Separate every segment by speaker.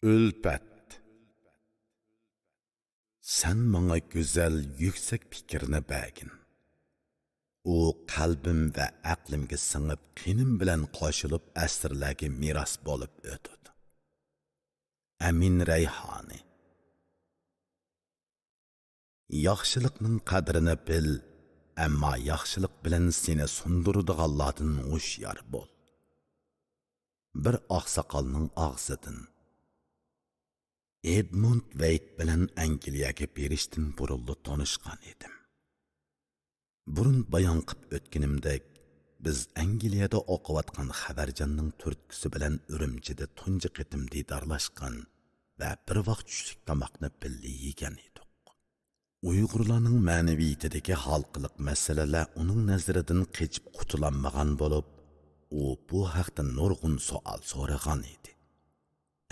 Speaker 1: Ülpet. Sen bana güzel, yüksek fikirni bergin. O kalbim ve aklimge singib, qinim bilan qo'shilib asrlarga miras bo'lib o'tdi. Amin Rayhoni. Yaxshilikning qadrini bil, ammo yaxshilik bilan seni sundiradiganlardan hushyor bo'l. Bir oqsoqolning og'zidan Edmund Wade bilan Angliyaga berishdan burunli tanishgan edim. Burun bayon qilib o'tganimdek, biz Angliyada o'qiyotgan Xabarjonning turtkisi bilan Urumchida tunji qitim didorlashgan va bir vaqt tushlik tomoqni birga yegan edik. Uyg'urlarning ma'naviyatidagi xalqlik masalalar uning nazaridan qechib qutulanmagan bo'lib, u bu haqda nurg'un savol so'ragan edi.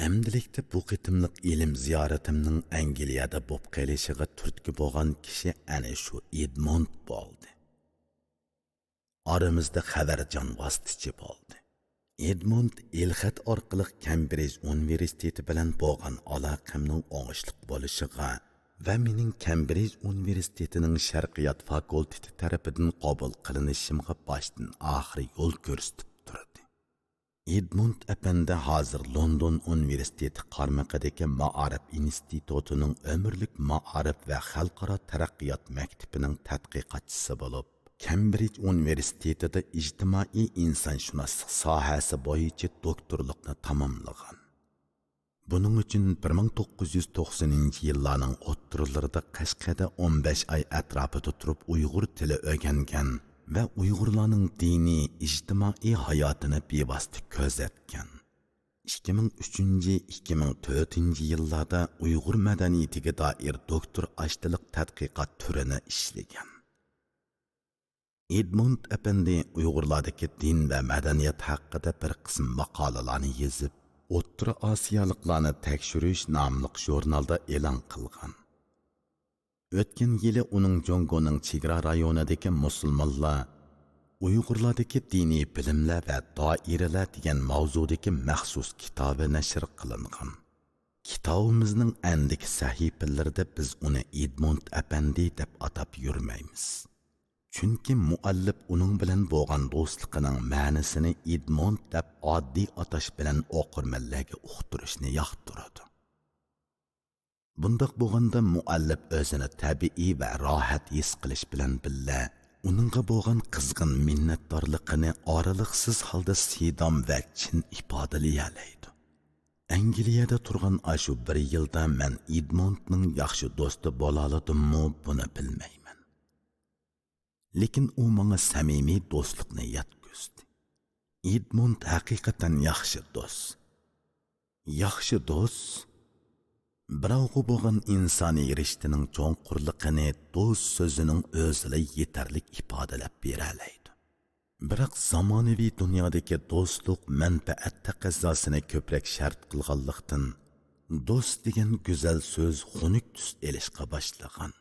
Speaker 1: Әмділікті bu qitimliq ilim ziyoratimning Angliyada bo'p qelishiga turtki bo'lgan kishi ana shu Edmund bo'ldi. Aramizda Xabarjon vositachi bo'ldi. Edmund elxat orqali Cambridge universiteti bilan bo'lgan aloqamning o'ngishli bo'lishiga va mening Cambridge universitetining sharqiyot fakulteti tarafidan qabul qilinishimga boshdan oxiri yo'l ko'rsatib turdi. Edmund Efendi hozir London Universiteti qarmaqidagi Ma'arif institutining umrlik ma'arif va xalqaro taraqqiyot maktabining tadqiqotchisi bo'lib, Cambridge Universitetida ijtimoiy insonshunoslik sohasi bo'yicha doktorlikni tamomlagan. Buning uchun 1990-yillarning o'ttirlarida Qashqada 15 oy atrofida turib Uyg'ur tili o'rgangan ve Uyg'urlarning diniy, ijtimoiy hayotini bevosita ko'zatgan. 2003-2004 yillarda Uyg'ur madaniyatiga doir doktor ashtilik tadqiqot turini ishlagan. Edmund Efendi Uyg'urlardagi din va madaniyat haqida bir qism maqolalarni yozib, O'rta Osiyoliklarni tekshirish nomli jurnalda e'lon qilgan. O'tgan yili uning Jongoning chegara rayonidagi musulmonlar Uyg'urlardagi diniy bilimlar va doiralar degan mavzudagi maxsus kitobi nashr qilingan. Kitobimizning andiki sahifalarida biz uni Edmund Efendi deb atab yurmaymiz. Chunki muallif uning bilan bo'lgan do'stligining ma'nosini Edmund deb oddiy atash bilan o'qirmanlarga uqtirishni yoqtiradi. Bundaq bo'lganda muallif o'zini tabiiy va rohat his qilish bilan billa uningga bo'lgan qizg'in minnatdorligini oraliqsiz holda sidom va chin ifodalayoladi. Angliyada turgan ashu bir yilda men Edmundning yaxshi do'sti bo'la oladimmi, buni bilmayman. Lekin u menga samimiy do'stlikni yetkazdi. Edmund haqiqatan yaxshi do'st. Yaxshi do'st birovga bo'lgan insoniy rishtaning cho'nqurligini do'st so'zining o'zida yetarlik ifodalab beralaydi. Biroq zamonaviy dunyodagi do'stlik manfaat taqozzosini ko'proq shart qilganlikdan do'st degan go'zal so'z xunuk tus elishga boshlagan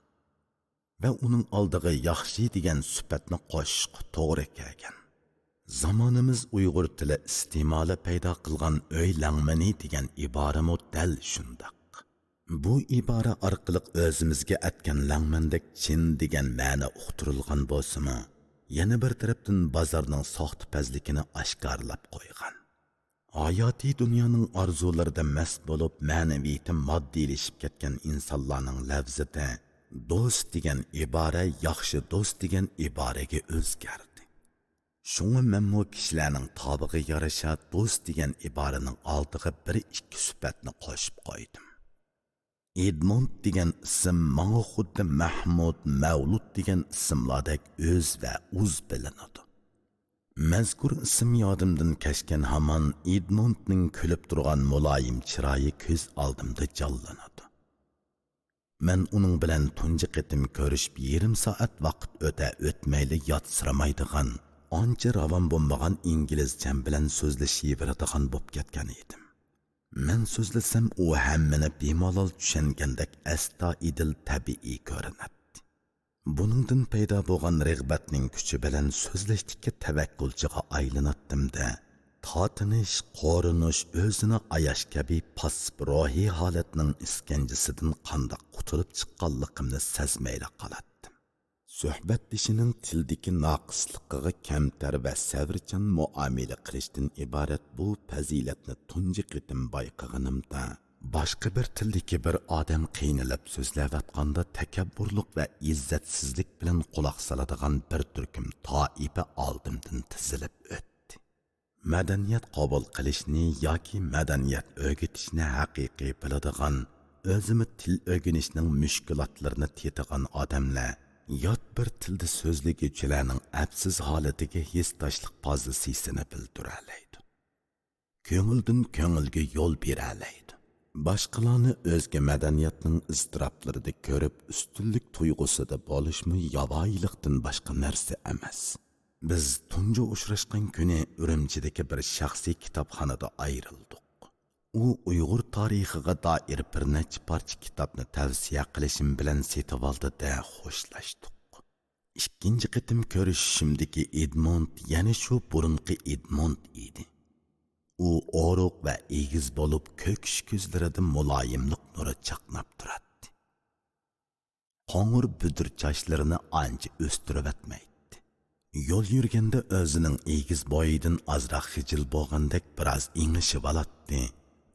Speaker 1: va uning oldiga yaxshi degan sifatni qo'shishga to'g'ri kelgan. Zamonimiz Uyg'ur tili iste'moli paydo qilgan o'ylangmani degan iborami dal shundoq. Bu ibora orqali o'zimizga atgan langmandek chin degan ma'no uqtirilgan bo'lsa-mu, yana bir tarafdan bozorning soxtapazligini oshkorlab qo'ygan. Hayotiy dunyoning orzularida mast bo'lib, ma'naviyati moddiylashib ketgan insonlarning lafzida do'st degan ibora yaxshi do'st degan iboraga o'zgardi. Shunga men bu kishilarning tobiga yarasha do'st degan iboraning oldiga bir ikki sifatni qo'shib qo'ydim. Edmund degan ism menga xuddi Mahmud, Mavlud degan ismlardek o'z va uz bilinadi. Mazkur ism yodimdan kashgan hamon Edmundning kulib turgan muloyim chiroyi ko'z oldimda jonlanadi. Men uning bilan tunji qitim ko'rishib yarim soat vaqt o'tmayli yotsiramaydigan, ancha ravon bo'lmagan inglizcham bilan so'zlashaveradigan bo'lib ketgan edim. Men so'zlasam u hammani bemalol tushungandek astoydil tabiiy ko'rinadi. Buningdan paydo bo'lgan rag'batning kuchi bilan so'zlashdikka tavakkulchiga aylanatdim-da, tatinish, qo'rinish, o'zini ayash kabi pasib ruhiy holatning iskanjisidan qandoq qutulib chiqqanligimni sezmayla qolatdim. Suhbatdishining tildagi naqisligiga kamtar va savrchan muomala qilishdan iborat bu fazilatni tunji qitim bayqaganimda boshqa bir tildagi bir odam qiynalib so'zlayotganda takabburlik va izzatsizlik bilan quloq soladigan bir turkum toifa oldimdan tizilib o'tdi. Madaniyat qabul qilishni yoki madaniyat o'rgatishni haqiqiy biladigan, o'zini til o'rganishning mushkulotlarini tetigan odamlar yot bir tilda so'zlaguvchilarning absiz holatiga hissdoshlik pozitsiyasini bildiralaydi. Ko'ngildan ko'ngilga yo'l beralaydi. Boshqalarni o'zga madaniyatning iztiroblarida ko'rib ustunlik tuyg'usida bo'lishmi yovvoyilikdan boshqa narsa emas. Biz tunji uchrashgan kuni Urumchidagi bir shaxsiy kitobxonada ayrildik. U Uyg'ur tarixiga doir bir necha parcha kitobni tavsiya qilishim bilan setib oldi-da xo'shlashdik. Ikkinchi qitim ko'rishishimdagi Edmond yana shu burunqi Edmond edi. U o'roq va egiz bo'lib ko'kish ko'zlarida muloyimlik nuri chaqnab turadi. Qo'ng'ir budur chochlarini ancha o'stirib etmaydi. Yo'l yurganda o'zining egiz bo'yidan ozroq xijil bo'lgandek biroz inglishib oladi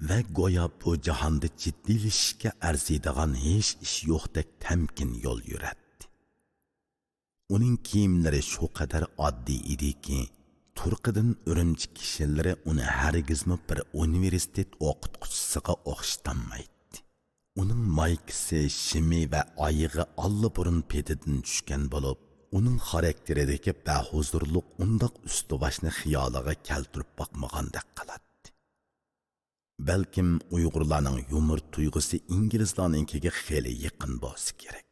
Speaker 1: va go'yo bu jahonda jiddiylashishga arziydigan hech ish yo'qdek tamkin yo'l yuradi. Uning kiyimlari shu qadar oddiy ediki, Turqidan Urumchi kishilari uni hargizmi bir universitet o'qituvchisiga o'xshatanmaydi. Uning maykisi, shimi va oyig'i allaburun pedidan tushgan bo'lib, uning xarakteridagi bahuzurlik undoq usti-boshni xiyoliga keltirib boqmagandek qiladi. Balkim Uyg'urlarning yumor tuyg'usi inglizlarninkiga xeli yaqin bo'lsa kerak.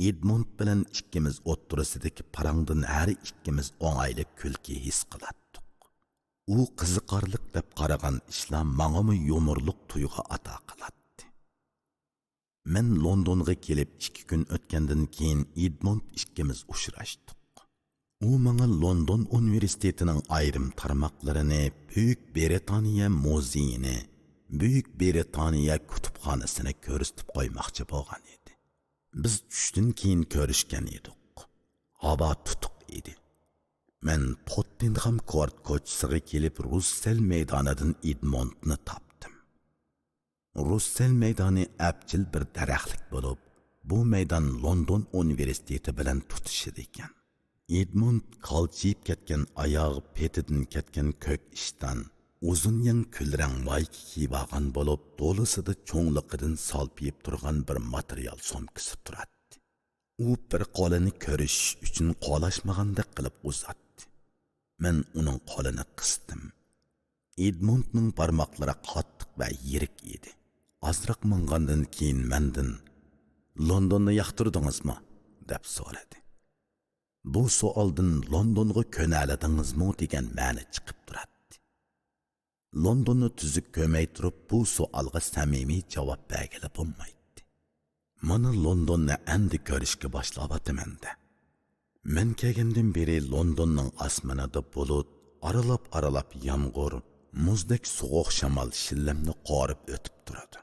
Speaker 1: Edmond bilan ikkimiz o'ttirisidagi parangdan har ikkimiz o'ng'ayli kulki his qilatdik. U qiziqarlik deb qaragan ishlar mang'ami yumorlik tuyg'u ato qiladi. Men Londonga kelib 2 kun o'tgandan keyin Edmond ikkimiz uchrashdik. U menga London universitetining ayrim tarmoqlarini, Buyuk Britaniya muzeyini, Buyuk Britaniya kutubxonasini ko'rsatib qo'ymoqchi bo'lgan edi. Biz tushdan keyin ko'rishgan edik. Havo tutuq edi. Men Tottenham Court ko'chasiga kelib Russell maydonidan Edmondni topdim. Russell maydoni abjil bir daraxtlik bo'lib, bu maydon London universiteti bilan tutishidi ekan. Edmond qalchiyib ketgan oyog'i petidan ketgan ko'k ishdan uzun yang kulrang mayki kiyib olgan bo'lib, do'lisida cho'ngliqidan salpiyib turgan bir material so'mkisi turadi. U bir qo'lini ko'rish uchun qo'lashmagandek qilib uzatdi. Men uning qo'lini qisdim. Edmondning barmoqlari qattiq va yirik edi. Ozroq mingandan keyin mendan "Londonni yoqtirdingizmi?" deb so'radi. Bu savoldan Londonga ko'naladingizmi degan ma'ni chiqib turadi. Londonni tuzuk ko'may turib bu savolga samimiy javob bergili bo'lmaydi. Mana Londonni endi ko'rishga boshlayotiman-da. Men kelgandan beri Londonning osmonida bulut, aralab yomg'ir, muzdek sovuq shamol shillamni qorib o'tib turadi.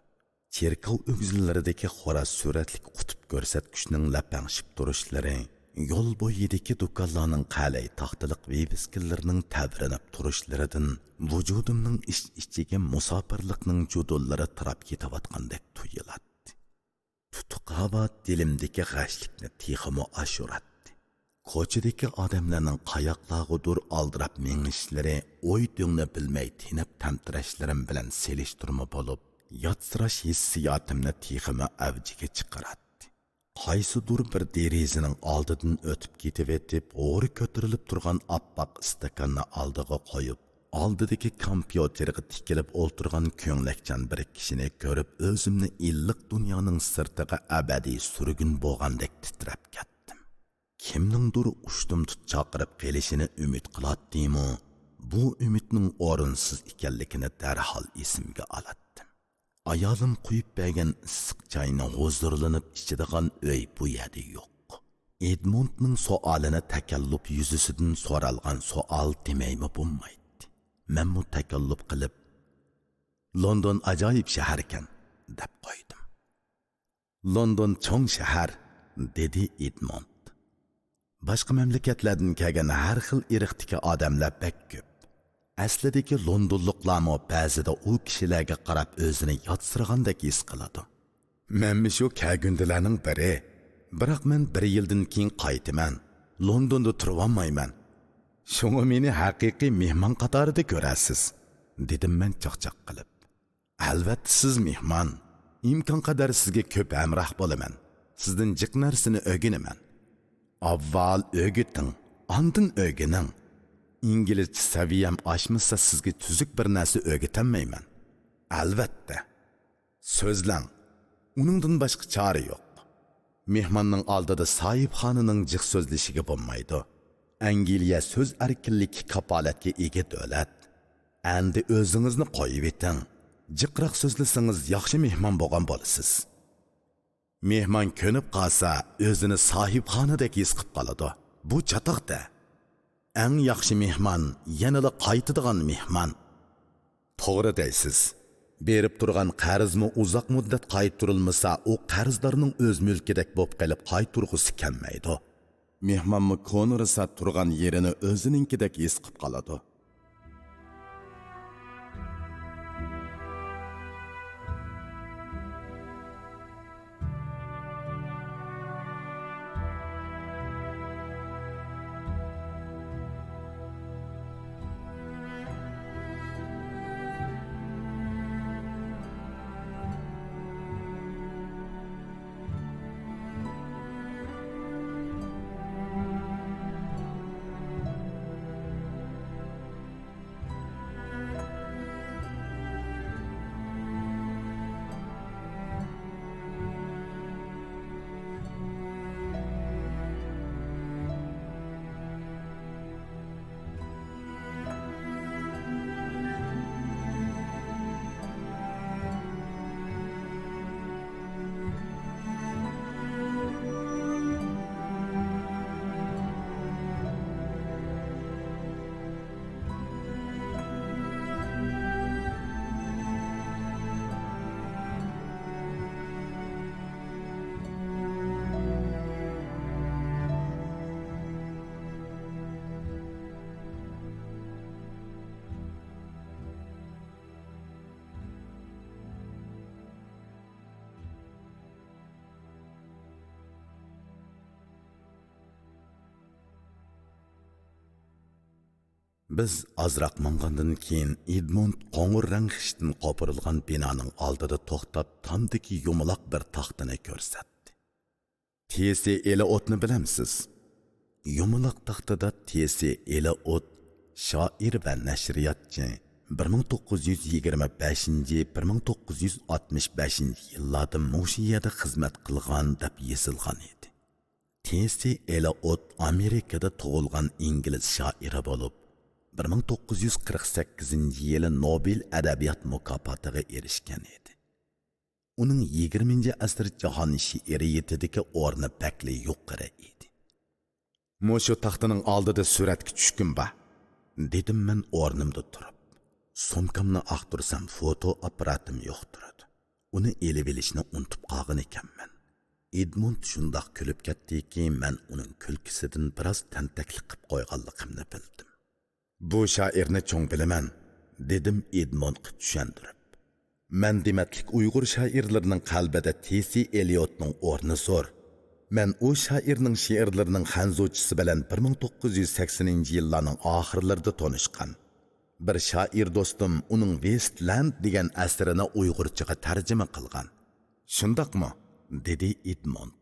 Speaker 1: Cherkov o'g'zillaridagi xo'roz suratlik qutb ko'rsatkichning lapangshib turishlari, yo'l bo'yidagi do'konlarning qalay taxtaliq viviskillarning tavrinib turishlaridan vujudimning ichiga musofirlikning judullari tirab ketayotgandek tuyuladi. Tutuq havo dilimdagi g'ashlikni tiximi ashuratdi. Ko'chadagi odamlarning qayoqlargadir aldirab mengishlari o'y-do'ngni bilmay tinib tamtirashlarim bilan selishtirma bo'lib, yotsirash hissiyotimni tiximi avjiga chiqaradi. Qaysidir bir derazaning oldidan o'tib ketib etib, o'ri ko'tarilib turgan oppoq istakanni oldiga qo'yib, oldidagi kompyuterga tikilib o'ltirgan ko'nglakchan bir kishini ko'rib, o'zimni illiq dunyoning sirtiga abadiy surgun bo'lgandek titrab ketdim. Kimningdir ushtum-tut chaqirib kelishini umid qilatdim-u, bu umidning o'rinsiz ekanligini darhol esimga oldim. Ayolim quyib bergan issiq choyni huzurlanib ichadigan uy bu yerda yo'q. Edmondning savolini takalluf yuzisidan so'ralgan savol demaymi bo'lmaydi. men mutakallib qilib, London ajoyib shahar ekan, deb qo'ydim. London cho'ng shahar, dedi Edmond. Boshqa mamlakatlardan kelgan har xil irqdagi odamlar bek ko'p. Aslidagi Londonliklarmi ba'zida u kishilarga qarab o'zini yotsirgandek his qiladi. Men shu kelgundilarning biri. Biroq men 1 yildan keyin qaytaman. Londonda turib olmayman. Shunga meni haqiqiy mehmon qatorida ko'rasiz, dedim men chaqchaq qilib. Albatta siz mehmon. İmkon qadar sizga ko'p hamroh bo'laman. Sizdan jiq narsani o'rganaman. Avval o'rgating, ondan o'rganing. İngilizce saviyam oshmasa sizga tuzuk bir narsa o'rgatanmayman. Albatta. So'zlang. Uningdan boshqa chora yo'q. Mehmonning oldida sohibxonaning jiq so'zlashiga bo'lmaydi. Angliya so'z erkinligi kapolatga ega davlat. Endi o'zingizni qo'yib eting. Jiqroq so'zlasangiz yaxshi mehmon bo'lgan bo'lasiz. Mehmon ko'nib qolsa, o'zini sohibxonadek his qilib qoladi. Bu chatoqda. Eng yaxshi mehmon yanada qaytadigan mehmon. To'g'ri deysiz. Berib turgan qarzmi uzoq muddat qaytarilmasa, u qarzdorning o'z mulkidek bo'lib qolib qaytarg'usi kelmaydi. Mehmonmi ko'nirsa turgan yerini o'zininkidek his qilib qoladi. Biz azroq mangandan keyin Edmond qo'ng'ir rang xishdan qopirilgan binoning oldida to'xtab, tomdagi yumaloq bir taxtani ko'rsatdi. T.S. Eliotni bilamsiz? Yumaloq taxtada T.S. Eliot shoir va nashriyotchi 1925-1965 yillarda Mushiyada xizmat qilgan deb yozilgan edi. T.S. Eliot Amerikada tug'ilgan ingliz shoiri bo'lib, 1948-yili Nobel adabiyot mukofotiga erishgan edi. Uning 20-asr jahon she'riyatidagi o'rni bakli yuqori edi. Mushu taxtining oldida suratga tushkim ba, dedim men o'rnimda turib. Sumkamni aqtirsam foto apparatim yo'q turadi. Uni elib olishni unutib qolgan ekanman. Edmond shundoq kulib ketdiki, men uning kulkisidan biroz tantaklik qilib qo'yganligimni bildim. Bu shoirni cho'ng bilaman, dedim Edmondga tushuntirib. Men dematlik Uyg'ur shoirlarining qalbida T.S. Eliotning o'rni zo'r. Men u shoirning she'rlarining hanzuvchisi bilan 1980-yillarning oxirlarida tanishgan. Bir shoir do'stim uning Westland degan asrini Uyg'urchaga tarjima qilgan. Shundaqmi? dedi Edmond.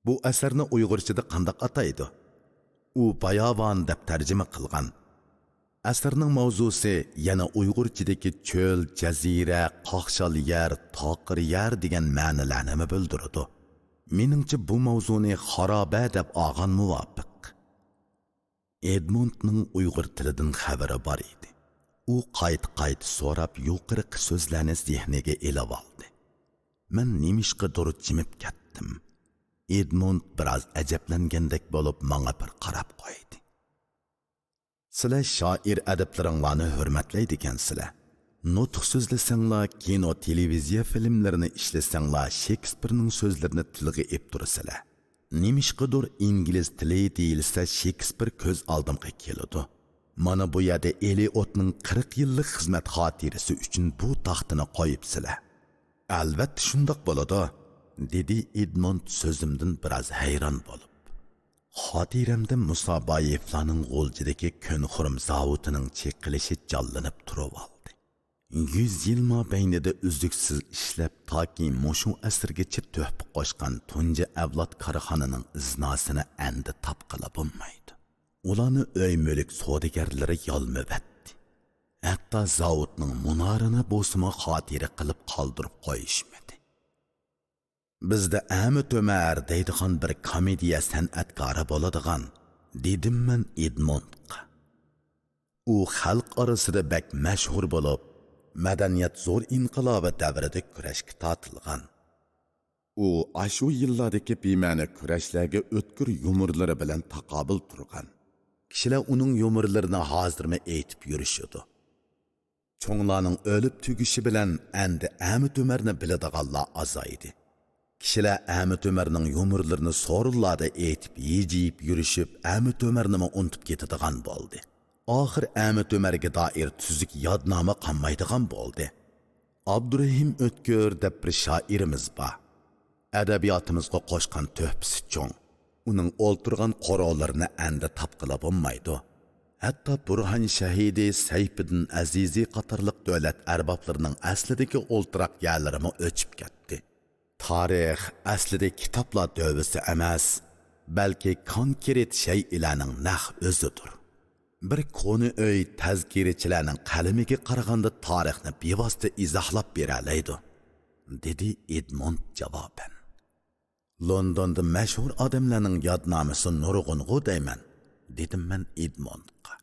Speaker 1: Bu asarni Uyg'urchada qanday ataydi? U Bayavon deb tarjima qilgan. Asarning mavzusi yana Uyg'urchadagi cho'l, jazira, qoqshal yer, toqir yer degan ma'nolarni bildiradi. Meningcha bu mavzuni xaroba deb olgan muvofiq. Edmondning Uyg'ur tilidan xabari bor edi. U qayt so'rab yuqori so'zlarni zehniga elib oldi. Men nimishqidir jimib ketdim. Edmond biroz ajablangandek bo'lib menga bir qarab qo'ydi. Sizlar shoir adiblaringlarni hurmatlaydi ekansizlar. Nutq so'zlasanglar, kino, televiziya filmlarini ishlasanglar, Shekspirning so'zlarini tilga ep tursizlar. Nimishqidir ingliz tili deyilsa, Shekspir ko'z oldimga keladi. Mana bu yerda Eliotning 40 yillik xizmat xotirasi uchun bu taxtini qo'yibsizlar. Albatta shundoq bo'ladi, dedi Edmond so'zimdan biroz hayron bo'lib. Xotiramda Musa Bayevlarning g'o'ljidagi ko'nxurum zavutining cheqilishi jallanib turib oldi. 100 yil mobaynida uzluksiz ishlab toki mushu asrgacha to'hpi qo'shgan tunji avlod korxonaning iznosini endi topqila bo'lmaydi. Ularni o'y-mulk savdogarlari yolmibatdi. Hatto zavodning munorini bo'sima xotira qilib qoldirib qo'yishmadi. Bizda Ahmet Ömer deydigan bir komediya san'atkori bo'ladigan, dedim men Edmondga. U xalq orasida bak mashhur bo'lib, madaniyat zo'r inqilobi davrida kurashga tortilgan. U ashu yillardagi bema'ni kurashlarga o'tkir yumorlari bilan taqobil turgan. Kishilar uning yumorlarini hozirma aytib yurishadi. Cho'nglarning o'lib tugishi bilan endi Ahmet Ömerni biladiganlar azaydi. Kishilar Ahmet Ömerning yumorlarini so'rinlarda aytib, yejib yurishib, Ahmet Ömerni unutib ketadigan bo'ldi. Oxir Ahmet Ömerga doir tuzuk yodnoma qolmaydigan bo'ldi. Abdurahim O'tkir deb bir shoirimiz bor. Adabiyotimizga qo'shgan to'hpisi cho'ng. Uning o'ltirgan qorollarini endi topqila bo'lmaydi. Hatto Burhan Shahidi, Sayfiddin Azizi qatorliq davlat arboblarining aslidagi o'ltiraq yerlarimi o'chib ketdi. Tarix aslida kitoblar dövisi emas, balki konkret shaylarning naq o'zidir. Bir konu öy tazkirichilarning qalamiga qaraganda tarixni bevosita izohlab beralaydi, dedi Edmond javoban. Londonda mashhur odamlarning yodnomasi nurg'ung'u deyman, dedim men Edmondga.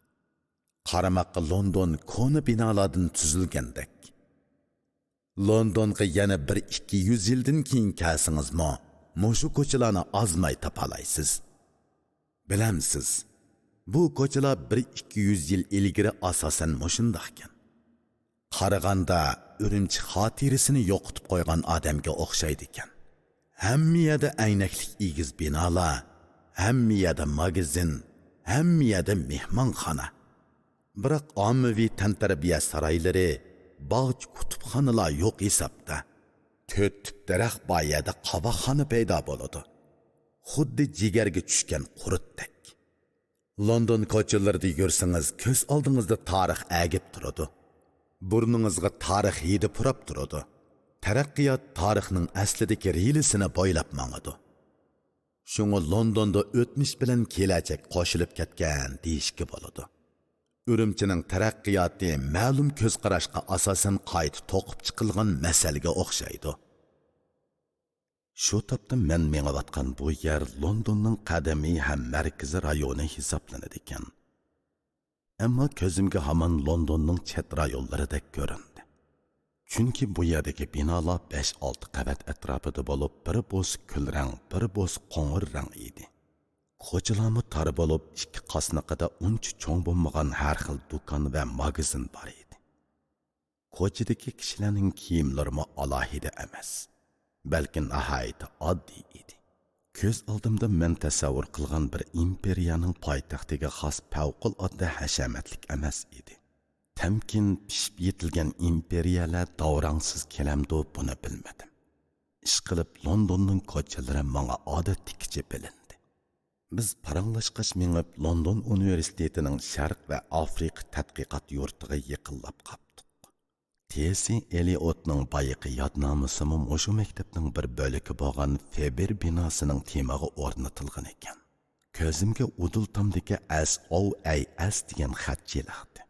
Speaker 1: Qaramoqqa London konu binolardan tuzilgandek. Londonga yana 1-200 yildan keyin kelsingizmi, mushu ko'chalarni ozmay topalaysiz. Bilamsiz, bu ko'chalar 1-200 yil ilgari asosan mushundaqkan. Qaraganda Urumchi xotirasini yo'qotib qo'ygan odamga o'xshaydi ekan. Hamma yerda aynaklik egiz binolar, hamma yerda magazin, hamma yerda mehmonxona. Biroq ommaviy tantarbiya saroylari, bog' kutubxonalar yo'q hisobda. 4 tip daraxt boyada qaboqxona paydo bo'ladi. Xuddi jigarga tushgan qurutdek. London ko'chalarida yursangiz, ko'z oldingizda tarix agib turadi. Burningizga tarix hidi purab turadi. Taraqqiyot tarixning aslidagi relisini bo'ylab mangadi. Shunga Londonda o'tmish bilan kelajak qo'shilib ketgan deyishga bo'ladi. Urumchining taraqqiyoti ma'lum ko'z qarashga asosan qayta to'qib chiqilgan masalaga o'xshaydi. Shu topda men mengayotgan bu yer Londonning qadimiy ham markaziy rayoni hisoblanadi ekan. Ammo ko'zimga hamon Londonning chet rayonlaridek ko'rindi. Chunki bu yerdagi binolar 5-6 qavat atrofida bo'lib, biri bo'z kulrang, biri bo'z qo'ng'ir rang edi. Ko'chalarmi tar bo'lib, ikki qasniqida uncha cho'ng bo'lmagan har xil do'kon va magazin bor edi. Ko'chadagi kishilarning kiyimlari alohida emas, balki nihoyat oddiy edi. Ko'z oldimda men tasavvur qilgan bir imperiyaning poytaxtiga xos favqulodda hashamatlik emas edi. Tamkin pishib yetilgan imperiyalar davrangsiz kelamdi, buni bilmadim. Ishqilib Londonning ko'chalari menga odatdagicha bilindi. Biz paranglashqach mengib London universitetining Sharq va Afrika tadqiqot yurtiga yaqinlab qapdik. T.S. Eliotning bayiqi yodnomasimi mushu maktabning bir bo'ligi bo'lgan Faber binosining temaga o'rnatilgan ekan. Ko'zimga udultamdagi SOAS degan xat keldi.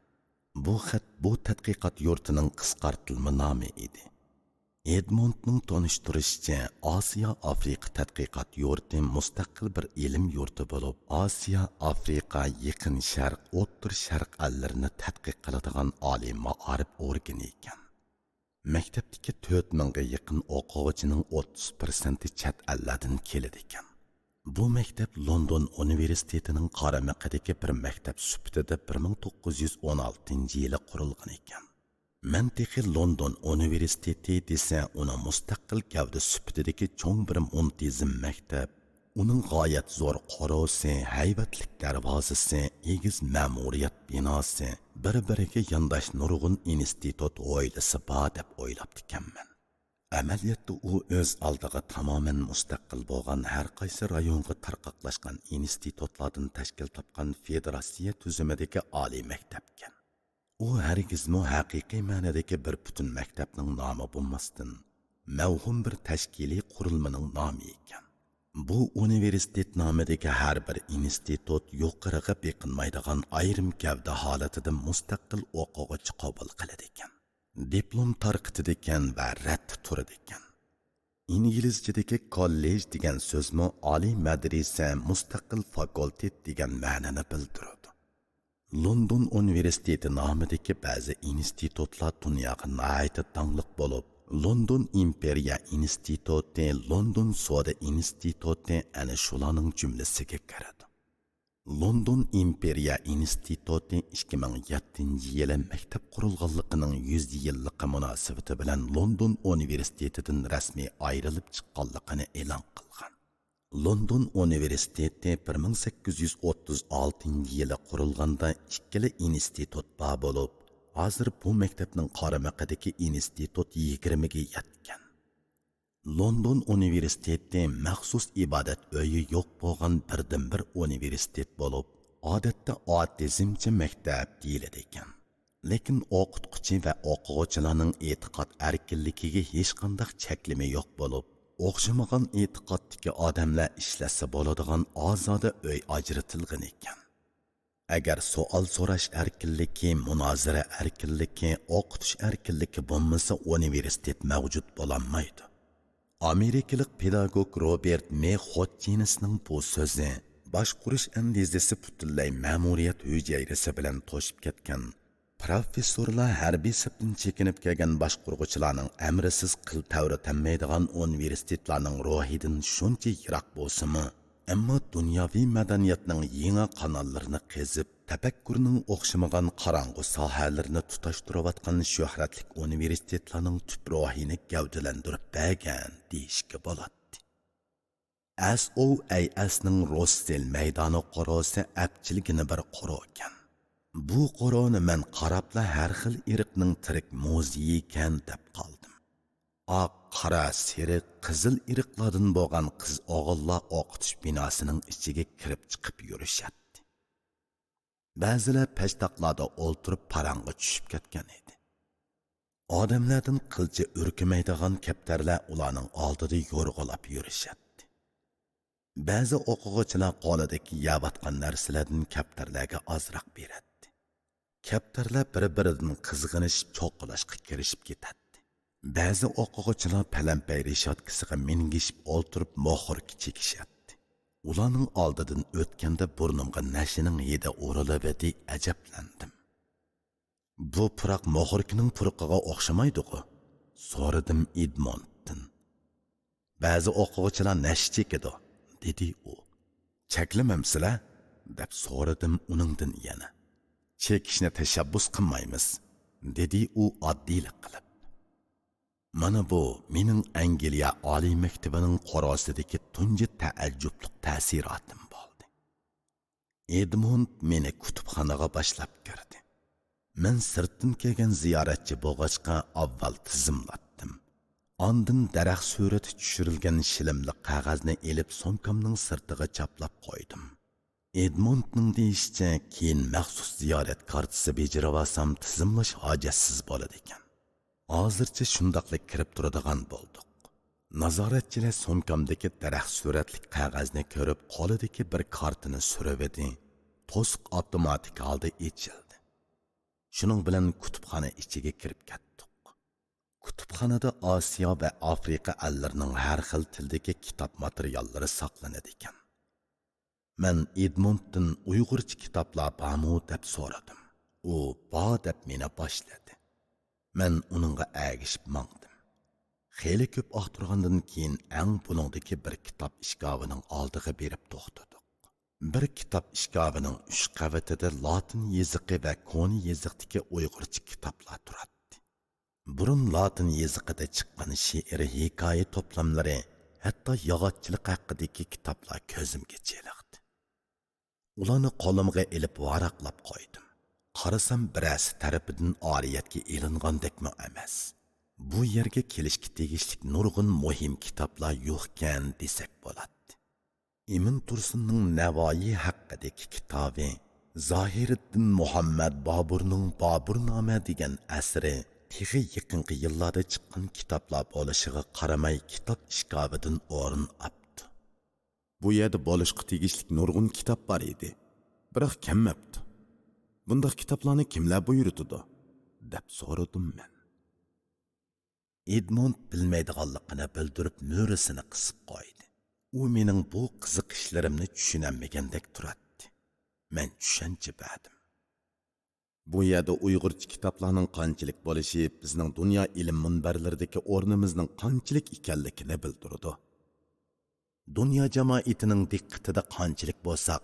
Speaker 1: Bu xat bu tadqiqot yurtining qisqartirilma nomi edi. Edmondning tanishtirishicha, Osiyo Afrika tadqiqot yurti mustaqil bir ilm yurti bo'lib, Osiyo, Afrika, Yaqin Sharq, O'rta Sharq allarini tadqiq qiladigan oliy ma'arif organi ekan. Maktabdagi 4000 ga yaqin o'quvchining 30% chet ellardan keladi ekan. Bu maktab London universitetining qaramaqidagi bir maktab sifatida 1916-yili qurilgan ekan. Men texi London universiteti desa, uni mustaqil gavda sifatidagi cho'ng bir muntizim maktab, uning g'oyat zo'r qorosi, haybatlik darvozasi, egiz ma'muriyat binosi, bir-biriga yondash nurg'un institut oilasi bor deb o'ylab ekanman. Amaliyotda u o'z oldiga tamoman mustaqil bo'lgan har qaysi rayonga tarqoqlashgan institutlardan tashkil topgan federatsiya tuzumidagi oliy maktabkan. U hargizmi haqiqiy ma'nodagi bir butun maktabning nomi bo'lmasdan, mavhum bir tashkiliy qurilmaning nomi ekan. Bu universitet nomidagi har bir institut yuqoriga beqinmaydigan ayrim gavda holatida mustaqil o'quvchi qabul qiladi ekan. Diplom tarqitadi ekan va rad turadi ekan. İngilizcedeki kollej degan so'zmi oliy madrasa, mustaqil fakultet degan ma'noni bildiradi. London universiteti nomidagi ba'zi institutlar dunyoga nihoyatda tanliq bo'lib, London Imperiya instituti, London Soda instituti ana shularning jumlasiga kiradi. London Imperiya instituti 2007-yili maktab qurilganligining 100 yillik munosabati bilan London universitetidan rasmiy ayrilib chiqqanligini e'lon qilgan. London universiteti 1836-yili qurilganda ikkili institut bor bo'lib, hozir bu maktabning qaramaqidagi institut 20 ga yetgan. London universiteti maxsus ibodat uyi yo'q bo'lgan birdan-bir universitet bo'lib, odatda otizmcha maktab deyiladi ekan. Lekin o'qituvchi va o'quvchilarning e'tiqod erkinligiga hech qanday cheklama yo'q bo'lib, o'xshamagan e'tiqoddagi odamlar ishlasa bo'ladigan ozoda uy ajratilgan ekan. Agar savol so'rash erkinligi, munozara erkinligi, o'qitish erkinligi bo'lmasa, universitet mavjud bo'lolmaydi. Amerikalik pedagog Robert M. Hodginsning bu so'zi boshqurish andizasi butunlay ma'muriyat hujayrasi bilan to'shib ketgan. Professorlar harbiy safdan chekinib kelgan boshquruvchilarning amrisiz qil tavri tanmaydigan universitetlarning ruhidan shuncha yiroq bo'lsa-mu, ammo dunyoviy madaniyatning yangi qanollarini qezib, tafakkurning o'xshamagan qorong'u sohalarini tutashtirayotgan shuhratli universitetlarning tub ruhini gavdalantirib bergan deyishga bo'ladi. SOASning Rossel maydoni qorosi apchiligini bir qoro ekan. Bu qoroni men qarabla har xil irqning tirik mo'ziyi ekan deb qoldim. Oq, qora, sariq, qizil irqlardan bo'lgan qiz o'g'illar o'qitish binosining ichiga kirib chiqib yurishadi. Ba'zilar peshtoqlarda o'ltirib parangga tushib ketgan edi. Odamlardan qilcha urkimaydigan kaptarlar ularning oldida yo'rg'ilab yurishadi. Ba'zi o'quvchilar qo'lidagi yavatgan narsalardan kaptarlarga ozroq beradi. Kaptarlar bir-biridan qizg'inishib cho'qqilashga kirishib ketadi. Ba'zi o'quvchilar palampay reshotkasiga mingishib o'ltirib mohirga chekishadi. Ularning oldidan o'tganda burnimga nashining hidi o'rilib edi, ajablandim. Bu puroq mohirkining puruqiga o'xshamaydi-ku, so'radim Edmonddan. Ba'zi o'quvchilar nash chekidi, dedi u. Cheklamamsizlar? deb so'radim uningdan yana. Chekishni tashabbus qilmaymiz, dedi u oddiylik qilib. Mana bu mening Angliya oliy maktabining qorosidagi tunji taajjubli ta'sirotim bo'ldi. Edmond meni kutubxonaga boshlab kirdi. Men sirtdan kelgan ziyoratchi bo'lg'achqa avval tizimlatdim. Ondan daraxt surati tushirilgan shilimli qog'ozni elib somkamning sirtiga chaplab qo'ydim. Edmondning deyishicha, keyin maxsus ziyorat kartasi bejirib olsam tizimlash hojatsiz bo'ladi ekan. Hozircha shundoqlik kirib turadigan bo'ldik. Nazoratchilar somkamdagi daraxt suratli qog'ozni ko'rib, qo'lidagi bir kartini surib edi. To'siq avtomatik holda ochildi. Shuning bilan kutubxona ichiga kirib ketdik. Kutubxonada Osiyo va Afrika allarining har xil tildagi kitob materiallari saqlanadi ekan. Men Edmonddan Uyg'urcha kitoblar bormi deb so'radim. U bor deb meni boshladi. Men uningga agishib mangdim. Xeyli ko'p oqtirgandan keyin eng buningdagi bir kitob ishkovining oldiga berib to'xtadik. Bir kitob ishkovining 3 qavatida latin yoziqi va koni yoziqdagi uyg'urcha kitoblar turadi. Burun latin yoziqida chiqqan she'ri hikoya to'plamlari, hatto yog'ochchilik haqidagi kitoblar ko'zimga cheliqdi. Ularni qo'limga ilib varaqlab qo'ydim. Qarasam birasi tarafidan oriyatga ilingandekmi emas. Bu yerga kelishga tegishli nurg'un muhim kitoblar yo'qkan desak bo'ladi. Imin Tursunning Navoiy haqidagi kitobi, Zohiriddin Muhammad Boburning Boburnoma degan asri texi yaqinqi yillarda chiqqan kitoblar bo'lishiga qaramay kitob ishkobidan o'rin oldi. Bu yerda bo'lishga tegishli nurg'un kitob bor edi, biroq kelmabdi. Bunday kitoblarni kimlar buyurtidi deb so'radim men. Edmond bilmaydiganligini bildirib mo'risini qisib qo'ydi. U mening bu qiziqishlarimni tushunolmagandek turadi. Men tushuncha berdim. Bu yerda Uyg'urcha kitoblarning qanchalik bo'lishi bizning dunyo ilm munbarlaridagi o'rnimizning qanchalik ekanligini bildirdi. Dunyo jamoatining diqqatida qanchalik bo'lsak,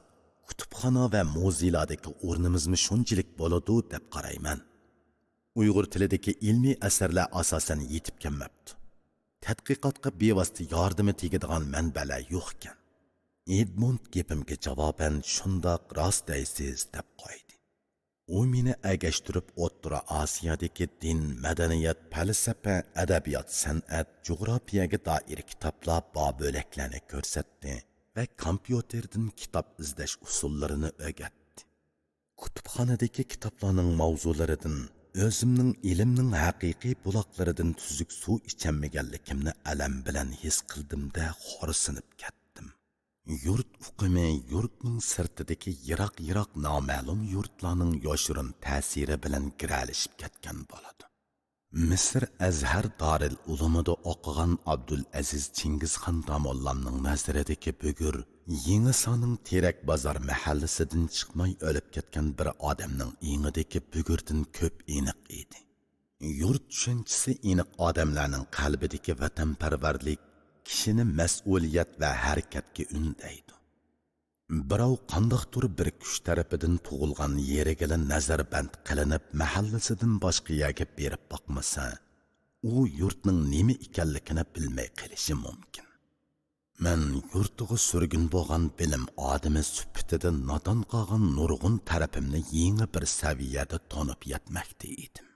Speaker 1: kutubxona va muzeylardagi o'rnimizmi shunchalik bo'ladi deb qarayman. Uyg'ur tilidagi ilmiy asarlar asosan yetib kelmabdi. Tadqiqotga bevosita yordami tegadigan manbalar yo'q ekan. Edmond gapimga javoban shundoq rost deysiz deb qo'ydi. U meni agashtirib O'rta Osiyodagi din, madaniyat, falsafa, adabiyot, san'at, jug'rofiyaga doir kitoblar bor bo'laklarni ko'rsatdi va kompyuterdan kitob izlash usullarini o'rgatdi. Kutubxonadagi kitoblarning mavzularidan o'zimning ilmning haqiqiy buloqlaridan tuzuk suv ichanmaganligimni alam bilan his qildimda xo'rsinib ketdim. Yurt uqimi yurtning sirtidagi yiroq noma'lum yurtlarning yoshirin ta'siri bilan giralishib ketgan bo'ladi. Misr Azhar Daril Ulumida o'qigan Abdul Aziz Chingizxon domollamning nazaridagi bugur Yangi Sonning Terak bozor mahallasidan chiqmay o'lib ketgan bir odamning ingidagi bugurdan ko'p aniq edi. Yurt tushunchisi aniq odamlarning qalbidagi vatanparvarlik kishini mas'uliyat va harakatga undaydi. Birov qandoqdir bir kuch tarafidan tug'ilgan yeriga nazarband qilinib mahallasidan boshqa yerga berib boqmasa, u yurtning nima ekanligini bilmay qolishi mumkin. Men yurtiga surgun bo'lgan bilim odami sifatida nodon qolgan nurg'un tarafimni yangi bir saviyada tonib yetmoqda edim.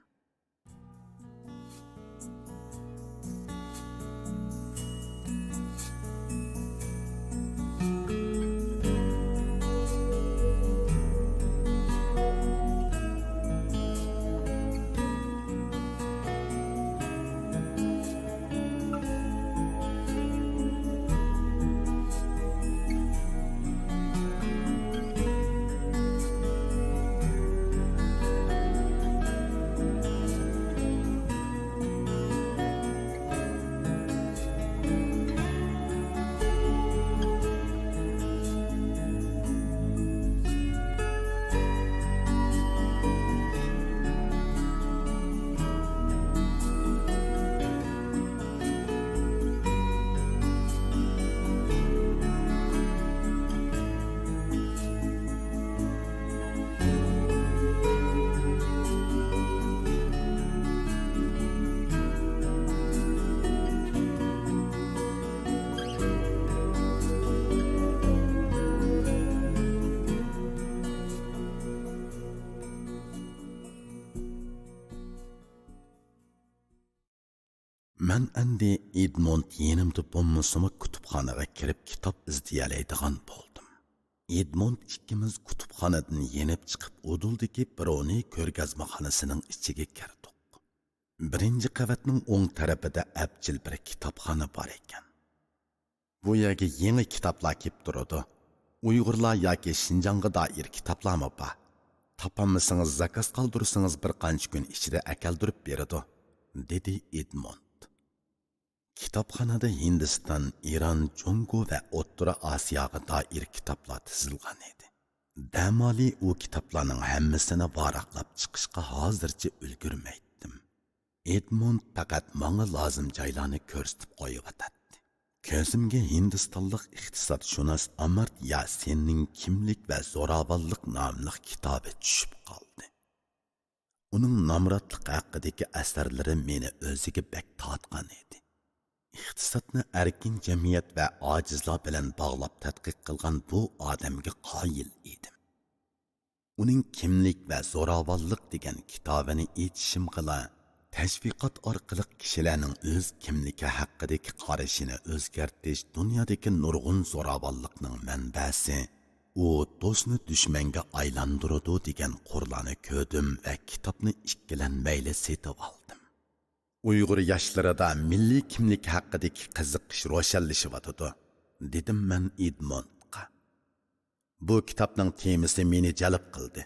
Speaker 1: Men endi Edmond yenimda bo'lmasimi kutubxonaga kirib kitob izlayalaydigan bo'ldim. Edmond ikkimiz kutubxonadan yenib chiqib Uduldagi Bironi ko'rgazmaxonasining ichiga kirdik. Birinchi qavatning o'ng tarafida abjil bir kitobxona bor ekan. Bu yerga yangi kitoblar kelib turadi. Uyg'urlar yoki Shinjonga doir kitoblarmi bor? Topolmasangiz zakaz qoldirsangiz bir qancha kun ichida akaldirib beradi, dedi Edmond. Kitobxonada Hindiston, Iran, Jungo va O'rta Osiyoga doir kitoblar tizilgan edi. Damoli u kitoblarning hammasini varaqlab chiqishga hozircha ulgurmaydim. Edmund faqat menga lozim joylarni ko'rsatib qo'yib ko'zimga Hindistonlik iqtisodshunos Amartya Senning Kimlik va zo'ravonlik nomli kitobi tushib qoldi. Uning nomrodlik haqidagi asarlari meni o'ziga bak tortgan edi. İqtisodni erkin jamiyat va ojizlar bilan bog'lab tadqiq qilgan bu odamga qoyil edim. Uning Kimlik va zo'ravonlik degan kitobini yetishim qila tashviqot orqali kishilarning o'z kimligi haqidagi qarashini o'zgartirish dunyodagi nurg'un zo'ravonlikning manbasi, u do'stni dushmanga aylantiradi degan qur'larni ko'rdim va kitobni ikkilanmayli setib oldim. Uyg'ur yoshlarida milliy kimlik haqidagi qiziqish ro'shanlashyotidi, dedim men Edmundga. Bu kitobning temasi meni jalb qildi.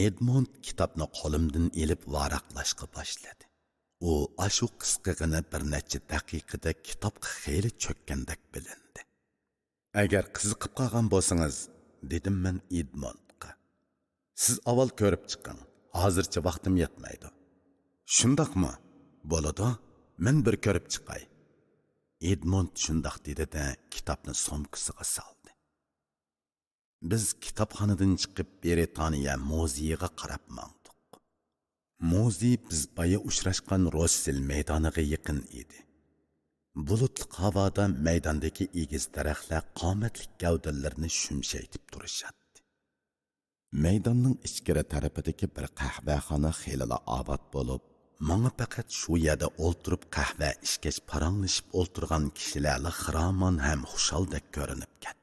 Speaker 1: Edmund kitobni qo'limdan elib varaqlashga boshladi. U ashu qisqigina bir necha daqiqada kitobga xeyli cho'kkandek bilindi. Agar qiziqib qolgan bo'lsangiz, dedim men Edmundga. Siz avval ko'rib chiqing. Hozircha vaqtim yetmaydi. Shundaqmi? Bo'ladi, men bir ko'rib chiqay. Edmund shundaq dedi-da, kitobni somkasiga soldi. Biz kitobxonadan chiqib Britaniya muzeyiga qarab mangdik. Muzey biz boya uchrashgan Rossel maydoniga yaqin edi. Bulutli havoda maydondagi egiz daraxtlar qomatli gavdalarni shumshaytib turishadi. Maydonning ichkari tarafidagi bir qahvaxona xeyli obod bo'lib, menga faqat shu yerda o'ltirib qahva ichgach paranglashib o'ltirgan kishilarni xiraman ham xusholdek ko'rinib ketdi.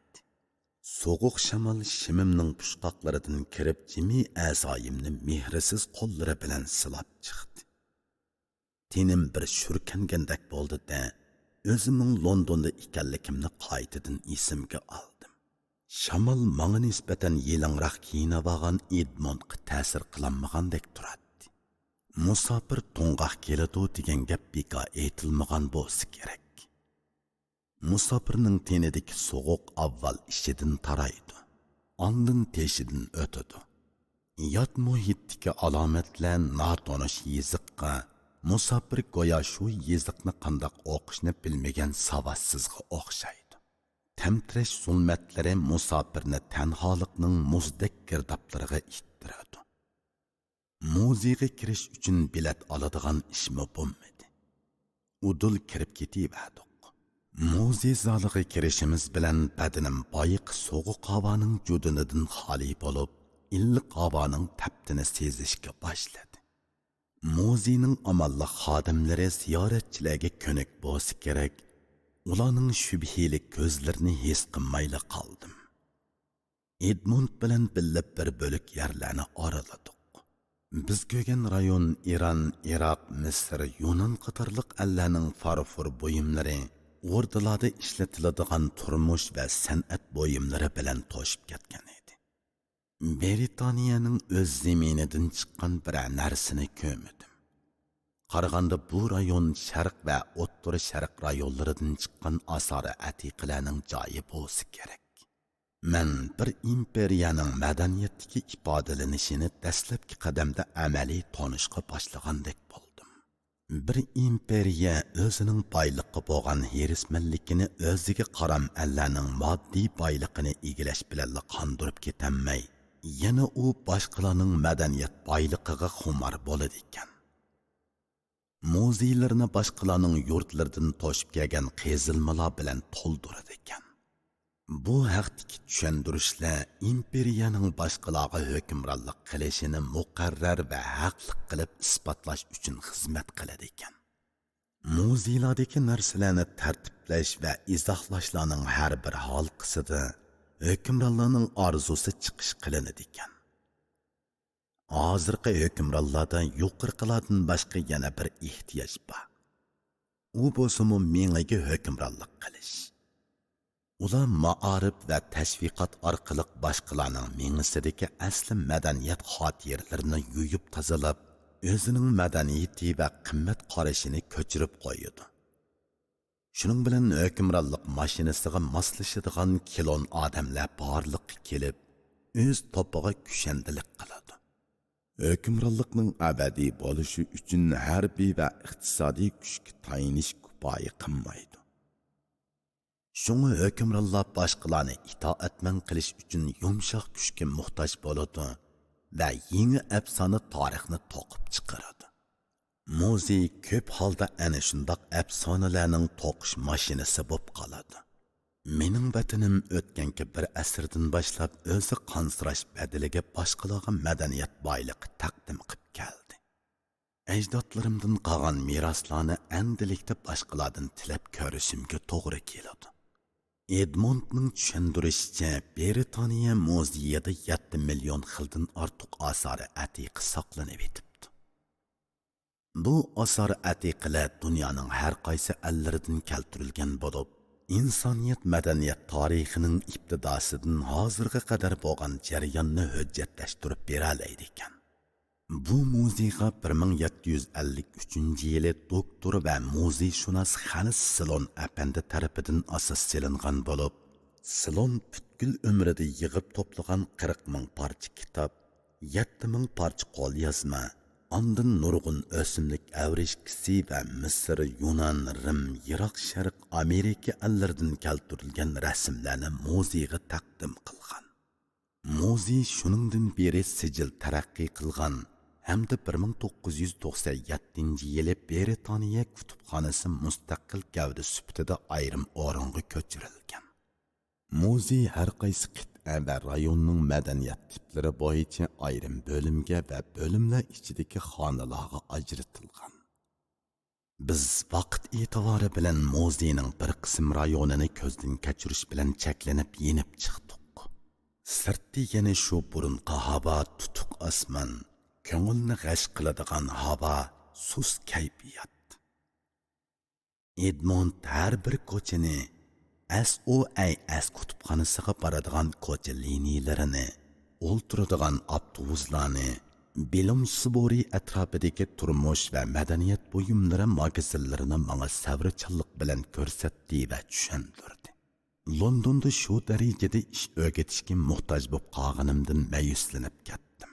Speaker 1: Soğuq shamol shimimning pushqoqlaridan kirib jimi a'zoyimni mehrisiz qo'llari bilan silab chiqdi. Tenim bir shurkangandek bo'ldi-da, o'zimning Londonda ekanligimni qaytadan esimga oldim. Shamol menga nisbatan yelangroq kiyinib olgan Edmundga ta'sir qilinmagandek turadi. Musofir to'ng'oq keladi degan gap bekor aytilmagan bo'lsa kerak. Musofirning tenidagi soğuq avval ishidan taraydi, ondan teshidan o'tadi. Yot muhitdagi alomatlar notanish yiziqqa, musofir go'yo shu yiziqni qandoq o'qishni bilmagan savodsizga o'xshaydi. Tamtirash zulmatlari musofirni tanholikning muzdek girdoblariga ittiradi. Muzeyga kirish uchun bilet oladigan ishmi bo'lmadi. Udul kirib ketaverdik. Muzey zaliga kirishimiz bilan badanim boyiq soğuq havoning judunidan xoli bo'lib, illiq havoning taptini sezishga boshladi. Muzeyning amalli xodimlari ziyoratchilarga ko'nik bo'lsa kerak, ularning shubhili ko'zlarini his qilmayli qoldim. Edmund bilan birga bir bo'lik yerlarni oraladik. Biz ko'rgan rayon Iran, Iroq, Misr, Yunon qatorliq allarning farfor buyumlari, o'rdalarda ishlatiladigan turmush va san'at buyumlari bilan to'shib ketgan edi. Britaniyaning o'z zaminidan chiqqan bir narsani ko'rmadim. Qaraganda bu rayon sharq va o'rta sharq rayonlaridan chiqqan asori atiqalarning joyi bo'lsa kerak. Men bir imperiyaning madaniyatdagi ifodalanishini dastlabki qadamda amaliy tonishga boshlagandek bo'ldim. Bir imperiya o'zining boyliqqa bo'lgan herismanligini o'ziga qaram allarning moddiy boyliqini egilash bilan qondirib ketanmay, yana u boshqalarning madaniyat boyliqiga xumor bo'ladi ekan. Muzeylarni boshqalarning yurtlaridan to'shib kelgan qezilmalar bilan to'ldiradi ekan. Bu haqdagi tushuntirishlar imperiyaning boshqalarga hukmronlik qilishini muqarrar va haqli qilib isbotlash uchun xizmat qiladi ekan. Muzeylardagi narsalarni tartiblash va izohlashlarning har bir halqasida hukmronlarning orzusi chiqish qilinadi ekan. Hozirgi hukmronlarda yuqorqilardan boshqa yana bir ehtiyoj bor. U bo'lsa-mu menga hukmronlik qilish. Ular ma'arif va tashviqot orqali boshqalarning mengisidagi asli madaniyat xotiralarini yuyib tozalab, o'zining madaniyati va qimmat qarashini ko'chirib qo'yadi. Shuning bilan hukmronlik mashinasiga moslashadigan kilon odamlar borliqqa kelib, o'z topiga kushandilik qiladi. hukmronlikning abadiy bo'lishi uchun harbiy va iqtisodiy kuchga tayinish kifoya qilmaydi. Shunga hukmronlar boshqalarni itoatman qilish uchun yumshoq kuchga muhtoj bo'ladi va yangi afsona tarixni to'qib chiqaradi. Muzey ko'p holda ana shundoq afsonalarning to'qish mashinasi bo'lib qoladi. Mening vatanim o'tganki bir asrdan boshlab o'zi qansirash badaliga boshqalarga madaniyat boyligi taqdim qilib keldi. Ajdodlarimdan qolgan meroslarni endilikda boshqalardan tilab ko'rishimga to'g'ri keladi. Edmondning tushuntirishicha, Britaniya muzeyida 7 million xildan ortiq asari atiqi saqlanib etibdi. Bu asar atiqalar dunyoning har qaysi allaridan keltirilgan bo'lib, insoniyat madaniyat tarixining ibtidosidan hozirga qadar bo'lgan jarayonni hujjatlashtirib beralaydi ekan. Bu muzeyga 1753-yili doktor va muzeyshunos Xanis Silon apandi tarafidan asos solingan bo'lib, Silon butkul umrida yig'ib to'plagan 40 ming parcha kitob, 7 ming parcha qo'lyozma, ondan nurg'un o'simlik avrishkisi va Misr, Yunon, Rim, Yiroq Sharq, Amerika allaridan keltirilgan rasmlarni muzeyga taqdim qilgan. Muzey shuningdan beri sijil taraqqiy qilgan hamda 1997-yili Britaniya kutubxonasi mustaqil gavda sifatida ayrim o'ringa ko'chirilgan. Muzey har qaysi qit'a va rayonning madaniyat tiplari bo'yicha ayrim bo'limga va bo'limlar ichidagi xonalarga ajratilgan. Biz vaqt e'tibori bilan muzeyning bir qism rayonini ko'zdan kechirish bilan cheklanib yenib chiqdik. Sirti yana shu burunqa havo, tutuq osmon, ko'ngilni g'ash qiladigan havo, sus kayfiyat. Edmond har bir ko'chani SOAS kutubxonasiga boradigan ko'cha liniyalarini, o'ltiradigan avtobuslarni, Bloomsbury atrofidagi turmush va madaniyat buyumlari magazinlarini menga savrichanlik bilan ko'rsatdi va tushuntirdi. Londonda shu darajada ish o'rgatishga muhtoj bo'lib qolganimdan ma'yuslanib ketdim.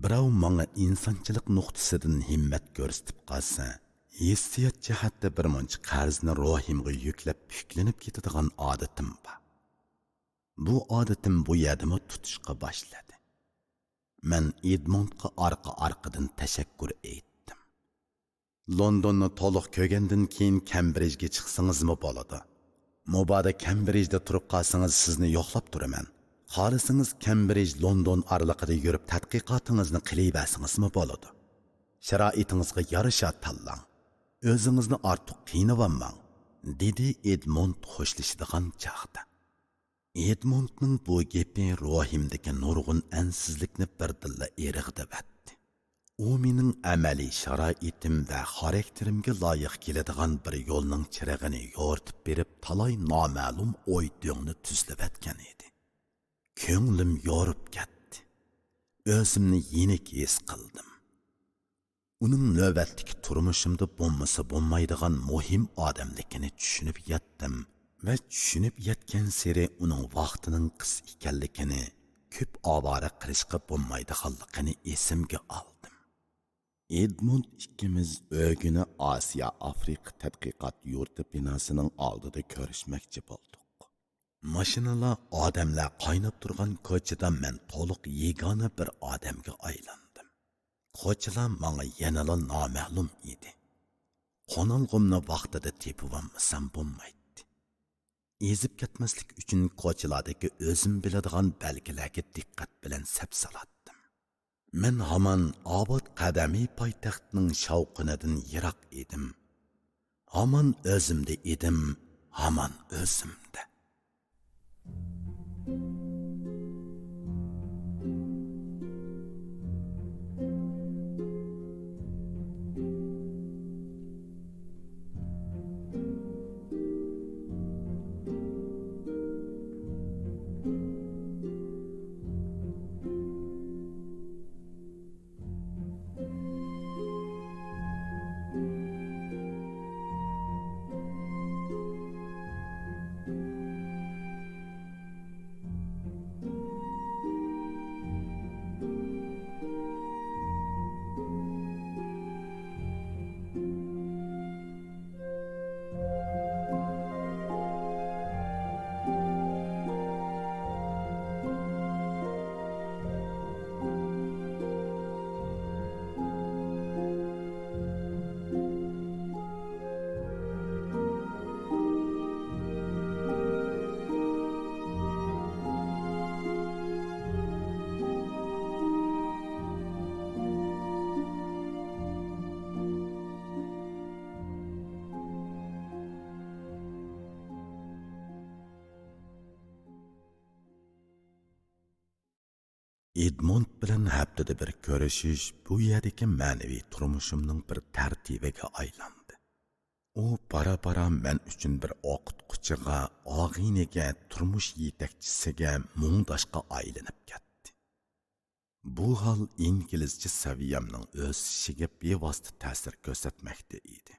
Speaker 1: Birov menga insonchilik nuqtasidan himmat ko'rsatib qolsa, hissiyot jihatda bir muncha qarzni ruhimga yuklab puklanib ketadigan odatim bor. Bu odatim bu yerdami tutishga boshladi. Men Edmondga orqa-orqadan tashakkur aytdim. Londonni to'liq ko'rgandan keyin Kembridjga chiqsangizmi bo'ladi? Mobodo Kembridjda turib qolsangiz sizni yo'qlab turaman. Xohlasangiz Kembridj London oraliqida yurib tadqiqotingizni qilaversingizmi bo'ladi? Sharoitingizga yarasha tanlang. O'zingizni ortiq qiynavamang, dedi Edmond xo'shlashadigan chaqda. Edmondning bu gapi ruhimdagi nurg'un ansizlikni birdilla erig'dibatdi. U mening amaliy sharoitim va xarakterimga loyiq keladigan bir yo'lning chirag'ini yo'rtib berib, talay noma'lum o'y-do'ngni tuzlabatgan edi. Ko'nglim yorib ketdi. O'zimni yenik his qildim. Uning navbatdagi turmushimda bo'lmasa bo'lmaydigan muhim odamligini tushunib yetdim va tushunib yetgan seri uning vaqtining qis ekanligini, ko'p ovora qilishga bo'lmaydiganligini esimga oldim. Edmond ikkimiz o'g'ini Osiyo Afrika tadqiqot yurti binosining oldida ko'rishmoqchi bo'ldik. Mashinalar, odamlar qaynab turgan ko'chada men to'liq yegona bir odamga aylandim. Ko'chalar menga yanada noma'lum edi. Qonalg'imni vaqtida tepivammasam bo'lmaydi. Ezib ketmaslik uchun ko'chalardagi o'zim biladigan belgilarga diqqat bilan sapsalatdim. Men hamon obod qadamiy poytaxtning shavqinidan yiroq edim. Hamon o'zimda edim, hamon o'zimda. Edmund bilan haftada bir ko'rishish bu yerdagi ma'naviy turmushimning bir tartibiga aylandi. U bara men uchun bir o'qituvchiga, og'iniga, turmush yetakchisiga, mungdashga aylanib ketdi. Bu hol inglizcha saviyamning o'sishiga bevosita ta'sir ko'rsatmoqda edi.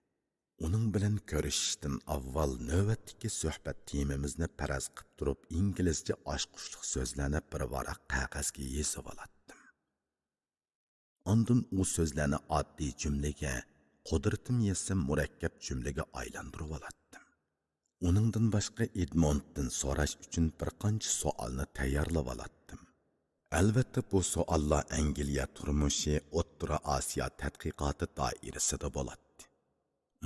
Speaker 1: Uning bilan ko'rishishdan avval navbatdagi suhbat temamizni faraz qilib turib, inglizcha oshqushliq so'zlarni bir varaq qog'ozga yozib oldim. Ondan u so'zlarni oddiy jumlaga, qudratim yetsa murakkab jumlaga aylantirib oldim. Uningdan boshqa Edmonddan so'rash uchun bir qancha savolni tayyorlab oldim. Albatta bu savollar Angliya turmushi O'rta Osiyo tadqiqoti doirasida bo'ladi.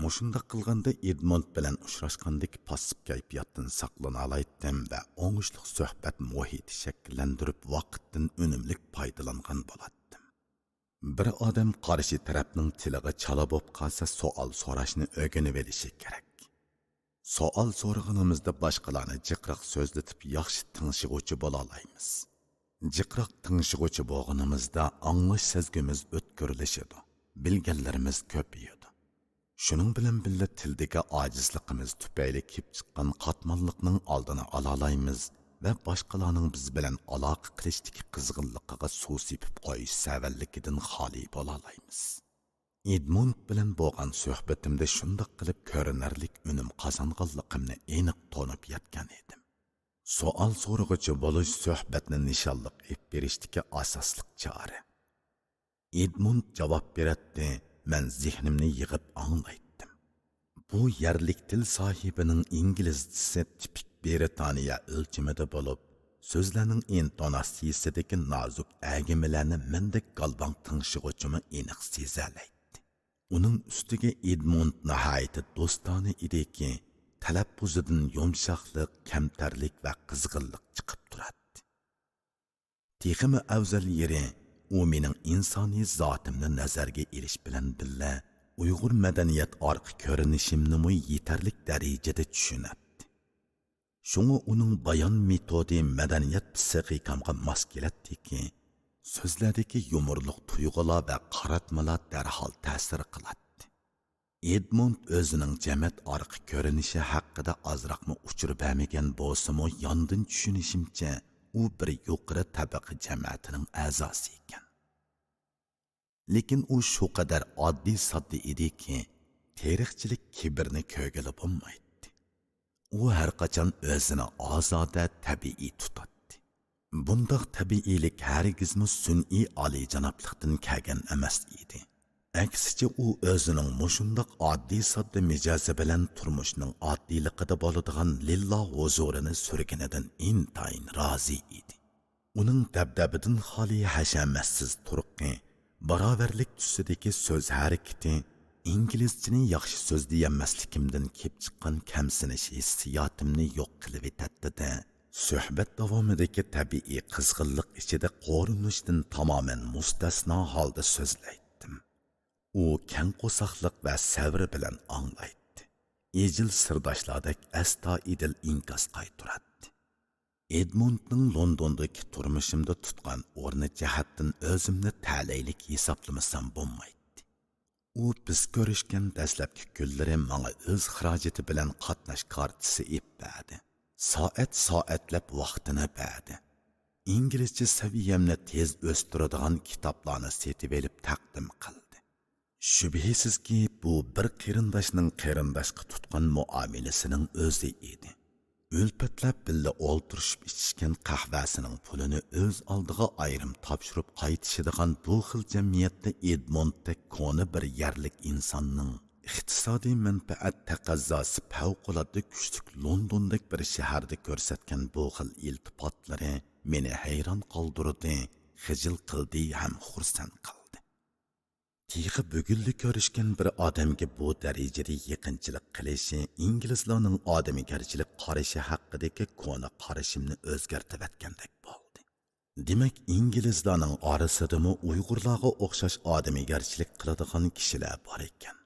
Speaker 1: Mushundaq qilganda Edmond bilan uchrashgandek passiv kayfiyatdan saqlana olaydim va o'ngishliq suhbat muhiti shakllantirib vaqtdan unumli foydalangan bo'lardim. Bir odam qarshi tarafning tiliga chala bo'lib qolsa savol so'rashni o'rganib olishi kerak. Savol so'rag'animizda boshqalarni jiqroq so'zlatib yaxshi tingshig'uvchi bo'la olamiz. Jiqroq tingshig'uvchi bo'lganimizda anglash sezgimiz o'tkirlashadi, bilganlarimiz ko'payadi. Shuning bilan birga tildagi ojizligimiz tufayli kelib chiqqan qatmanliqning oldini ola olamiz va boshqalarning biz bilan aloqa qilishdagi qizg'inligiga suv sepib qo'yish savalligidan xoli bo'la olamiz. Edmund bilan bo'lgan suhbatimda shundoq qilib ko'rinarlik unum qozonganligimni aniq tonib yetgan edim. Savol so'rag'uchi bo'lish suhbatni nishonliq ib berishdagi asosliq chora. Edmund javob beradi. Men zihnimni yig'ib anglaydim. Bu yerlik til sohibining inglizchasi tipik Britaniya o'lchimida bo'lib, so'zlarning intonatsiyasidagi nozik agimilarni mendek galbang tingshig'uvchimi aniq sezalaydi. Uning ustiga Edmund nihoyatda do'stona ediki, talaffuzidan yumshoqlik, kamtarlik va qizg'inlik chiqib turadi. Texmi afzal yeri u mening insoniy zotimni nazarga ilish bilan birga Uyg'ur madaniyat orqi ko'rinishimni yetarlik darajada tushunadi. Shunga uning bayon metodi madaniyat psixikamga mos keladiki, so'zlardagi yumorliq tuyg'ular va qaratmalar darhol ta'sir qiladi. Edmund o'zining jamiyat orqi ko'rinishi haqida ozroqmi uchirib bermagan bo'lsa-mu, yondan tushunishimcha u bir yuqori tabaqa jamiyatining a'zosi ekan. Lekin u shu qadar oddiy sodda ediki, tarixchilik kibrni ko'gili bo'lmaydi. U har qachon o'zini ozoda, tabiiy tutadi. Bundaq tabiiylik hargizmi sun'iy oliyjanoblikdan kelgan emas edi. Aksicha u o'zining mushundaq oddiy sodda mijozi bilan turmushning oddiyligida bo'ladigan lillo huzurini surganidan intayin rozi edi. Uning dabdabidan xoli hashamatsiz turqi, barobarlik tusidagi so'z harakati, inglizchani yaxshi so'zlayolmasligimdan kelib chiqqan kamsinish hissiyotimni yo'q qilib etadi-da, suhbat davomidagi tabiiy qizg'inlik ichida qo'rinishdan tamoman mustasno holda so'zlaydim. U keng qo'soqlik va sabr bilan anglaydi. Ejil sirdoshlardek astoydil inkos qaytaradi. Edmundning Londondagi turmushimda tutgan o'rni jihatdan o'zimni ta'laylik hisoblamasam bo'lmaydi. U biz ko'rishgan dastlabki kunlari menga o'z xarajati bilan qatnash kartasi ib berdi. Soatlab vaqtini berdi. Inglizcha saviyamni tez o'stiradigan kitoblarni setib olib taqdim qildi. Shubhisizki bu bir qarindoshning qarindoshga tutgan muomalasining o'zi edi. O'lpatlab billa o'ltirishib ichishgan qahvasining pulini o'z oldiga ayrim topshirib qaytishadigan bu xil jamiyatda Edmonddek koni bir yerlik insonning iqtisodiy manfaat taqozosi favqulodda kuchli Londondek bir shaharda ko'rsatgan bu xil iltifotlari meni hayron qoldirdi, xijil qildi ham xursand qildi. Tiği bugünlü ko'rishgan bir odamga bu darajada yaqinchilik qilishi inglizlarning odamigarchilik qarashi haqidagi kona qarashimni o'zgartirib etgandek bo'ldi. Demak, inglizlarning orasidami Uyg'urlarga o'xshash odamigarchilik qiladigan kishilar bor ekan.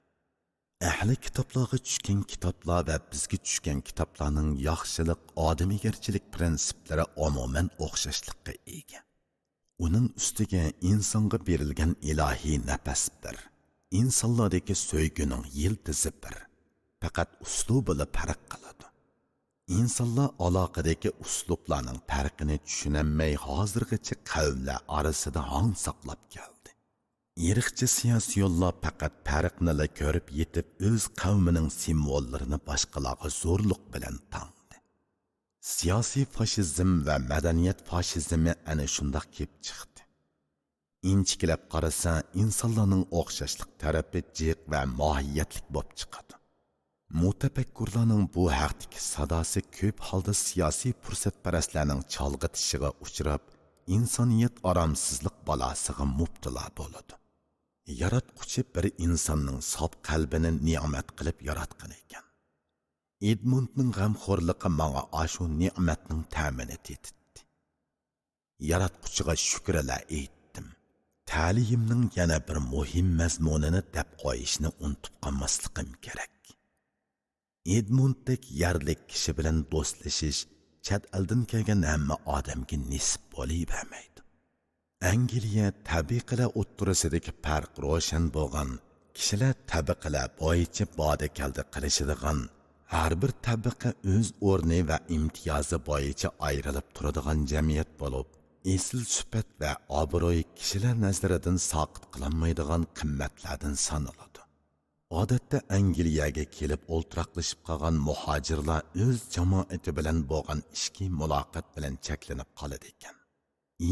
Speaker 1: Ahli kitoblarga tushgan kitoblar va bizga tushgan kitoblarning yaxshilik, odamigarchilik prinsiplari umuman o'xshashlikka ega. uning ustiga insonga berilgan ilohiy nafas bir, insonlardagi so'yguning yildizi bir, faqat uslubida farq qiladi. İnsanlar aloqadagi uslublarning farqini tushunolmay hozirgacha qavmlar orasida hang saqlab keldi. Irqchi siyosiy yo'llar faqat farqni ko'rib yetib o'z qavmining simvollarini boshqalarga zo'rliq bilan tangdi. Siyosiy fashizm va madaniyat fashizmi ana shundoq kelib chiqdi. Inchikilab qarasa, insonlarning o'xshashlik tarafi jiq va mohiyatlik bo'lib chiqadi. Mutafakkurlarning bu haqdagi sadosi ko'p holda siyosiy fursatparastlarning chalg'itishiga uchrab, insoniyat aramsizlik balosiga mubtalo bo'ladi. Yaratquchi bir insonning sof qalbini ne'mat qilib yaratgan ekan. Edmundning g'amxo'rligi menga ashu ne'matning ta'mini tetdi. Yaratquchiga shukrlar aytdim. Ta'limimning yana bir muhim mazmunini deb qo'yishni unutib qolmasligim kerak. Edmunddek yerlik kishi bilan do'stlashish chet eldan kelgan hamma odamga nisb bo'lavermaydi. Angliya tabiqalar o'ttirisidagi farq ro'shan bo'lgan, kishilar tabiqalar bo'yicha boda keldi qilishadigan, har bir tabiqa o'z o'rni va imtiyozi bo'yicha ayrilib turadigan jamiyat bo'lib, esil sifat va obro'y kishilar nazaridan soqit qilinmaydigan qimmatlardan sanaladi. Odatda Angliyaga kelib o'ltiraqlashib qolgan muhojirlar o'z jamoati bilan bo'lgan ishki muloqot bilan cheklanib qoladi ekan.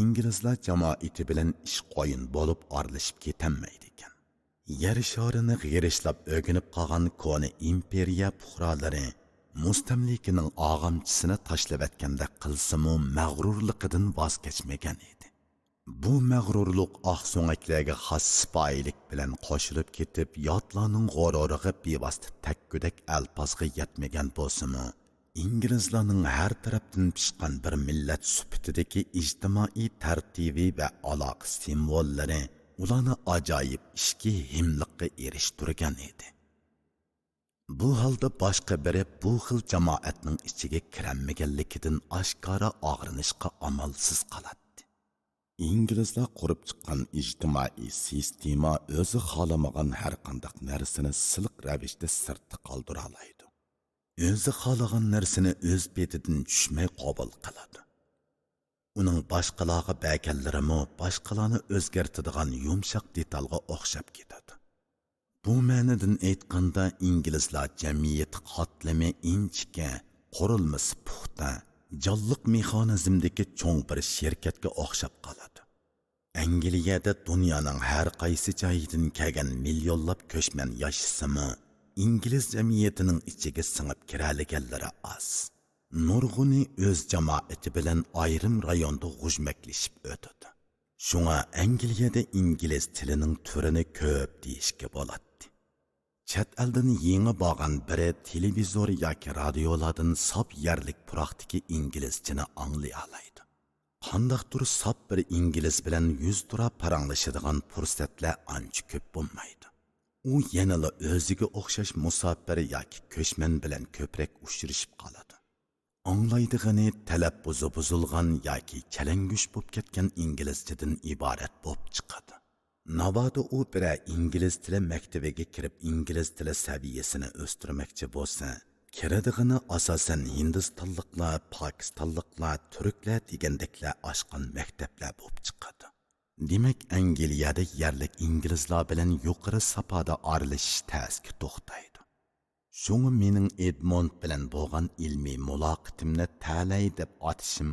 Speaker 1: İngilizlar jamoati bilan ish qo'yin bo'lib aralashib ketilmaydi ekan. Yer sharini g'erishlab o'rganib qolgan koni imperiya puhrolari mustamlikaning og'amchisini tashlab etganda qilsa-mu mag'rurligidan voz kechmagan edi. Bu mag'rurlik oqso'ngaklarga xos sipoyilik bilan qo'shilib ketib, yotlarning g'ororiga bevosita takkudak alpozga yetmagan bo'lsa-mu, İngilizlarning har tarafdan pishqan bir millat sifatidagi ijtimoiy tartibi va aloqa simvollari ularni ajoyib ishki himliqqa erishtirgan edi. Bu holda boshqa biri bu xil jamoatning ichiga kiramaganligidan oshkora og'rinishga amalsiz qoladi. İngilizlar qurib chiqqan ijtimoiy sistema o'zi xolamagan har qanday narsani siliq ravishda sirtda qoldira oladi. O'zi xohlagan narsani o'z betidan tushmay qabul qiladi. Uning boshqalarga berganlarimi boshqalarni o'zgartiradigan yumshoq detalga o'xshab ketadi. Bu ma'nodan aytganda inglizlar jamiyati qatlami inchika, qurilmasi puxta, jonliq mexanizmdagi cho'ng bir shirkatga o'xshab qoladi. Angliyada dunyoning har qaysi joyidan kelgan millionlab ko'chman yashasimi, İngiliz jamiyatining ichiga singib kiralaganlari az. Nurg'uni o'z jamoati bilan ayrim rayonda g'ujmaklashib o'tadi. Shunga Angliyada ingliz tilining turini ko'p deyishga bo'ladi. Chet eldan yangi bo'lgan biri televizor yoki radiolardan sop yerlik puroqdagi inglizchani anglay oladi. Qandaqdir sop bir ingliz bilan yuz tura paranglashadigan fursatlar ancha ko'p bo'lmaydi. U yanala o'ziga o'xshash musofir yoki ko'chman bilan ko'proq uchrashib qoladi. Anglaydigani talaffuzi buzilgan yoki chalangush bo'lib ketgan inglizchadan iborat bo'lib chiqadi. Navoda u bir ingliz tili maktabiga kirib ingliz tili saviyasini o'stirmoqchi bo'lsa, kiradigani asosan hindistonliklar, pokistonliklar, turklar degandeklar oshqan maktablar bo'lib chiqadi. Demak, Angliyada yerlik inglizlar bilan yuqori safoda aralashish ta'sga to'xtaydi. Shunga mening Edmund bilan bo'lgan ilmiy muloqatimni talay deb atishim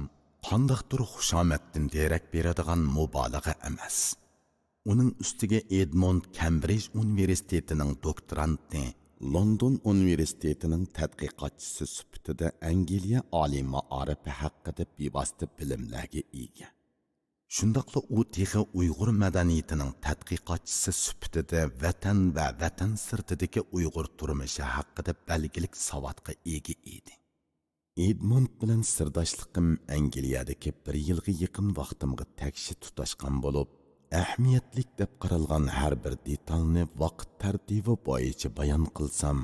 Speaker 1: qandaqdir xushomaddan derak beradigan mubolag'a emas. Uning ustiga Edmund Cambridge universitetining doktoranti, London universitetining tadqiqotchisi sifatida Angliya oliy ma'arifi haqida bevosita bilimlarga ega. Shundaqla u texi Uyg'ur madaniyatining tadqiqotchisi sifatida vatan va vatan sirtidagi Uyg'ur turmushi haqida belgilik savodga ega edi. Edmund bilan sirdoshligim Angliyadagi bir yilga yaqin vaqtimga takshi tutashgan bo'lib, ahamiyatlik deb qaralgan har bir detalni vaqt tartibi bo'yicha bayon qilsam,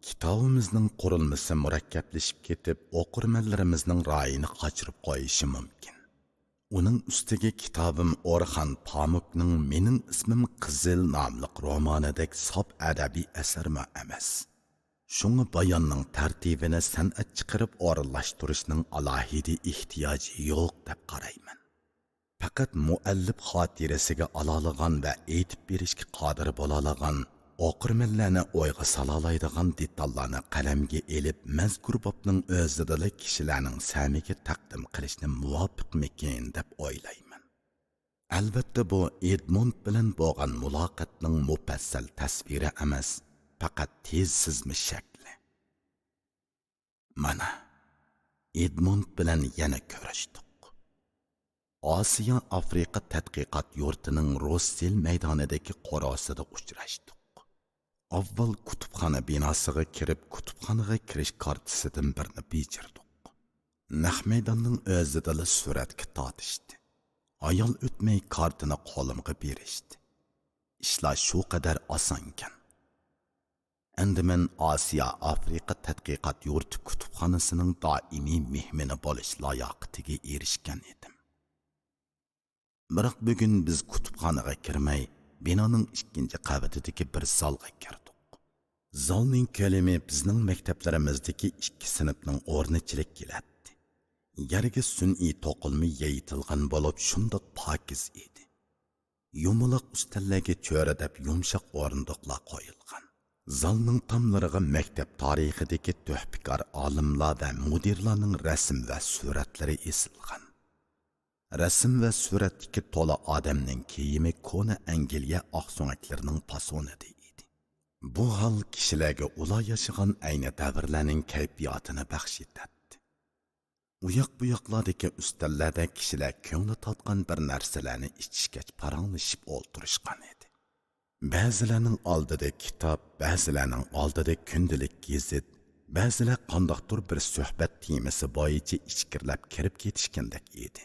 Speaker 1: kitobimizning qurilmasi murakkablashib ketib, o'qirmanlarimizning ra'yini qochirib qo'yishi mumkin. Uning ustiga kitobim Orxan Pamukning Mening ismim Qizil nomli romanidek sof adabiy asarmi emas. Şunu bayonning tartibini san'at chiqarib o'rinlashtirishning alohida ehtiyoji yo'q deb qarayman. Faqat muallif xotirasiga olalagan va aytib berishga qodir bo'lalagan, o'qirmanlarni o'yga solalaydigan detallarni qalamga elib, mazkur bobning o'zidagi kishilarning samiga taqdim qilishni muvofiqmikin deb o'ylayman. Albatta bu Edmund bilan bo'lgan muloqotning mufassal tasviri emas, faqat tez sizmish shakli. Mana Edmund bilan yana ko'rishdik. Osiyo Afrika tadqiqot yurtining Rossel maydonidagi qorasida uchrashdik. Avval kutubxona binosiga kirib, kutubxonaga kirish kartasidan birini bechirdik. Naq maydonning o'zida suratga tortishdi. Ayol o'tmay kartini qo'limga berishdi. Ishlar shu qadar osonkan. Endi men Osiyo Afrika tadqiqot yurti kutubxonasining doimiy mehmoni bo'lish layoqatiga erishgan edim. Biroq bugun biz kutubxonaga kirmay, binoning ikkinchi qavatidagi bir zalga kirdik. Zalning kalimi bizning maktablarimizdagi 2 sinfning o'rnichilik keladi. Yerga sun'iy to'qilma yeyitilgan bo'lib, shundoq pokiz edi. Yumaloq ustallarga cho'radab yumshoq o'rindiqlar qo'yilgan. Zalning tomlariga maktab tarixidagi tuhfikor olimlar va mudirlarning rasm va suratlari esilgan. Rasm va suratdagi to'la odamning kiyimi kona Angliya oqso'ngaklarining fasonida edi. Bu hol kishilarga ular yashagan ayni davrlarning kayfiyatini baxsh etadi. Bu yoqlardagi ustallarda kishilar ko'ngli totgan bir narsalarni ichishgach paranglashib o'ltirishgan edi. Ba'zilarning oldida kitob, ba'zilarning oldida kundalik gazet, ba'zilar qandoqdir bir suhbat temasi bo'yicha ichkirlab kirib ketishgandek edi.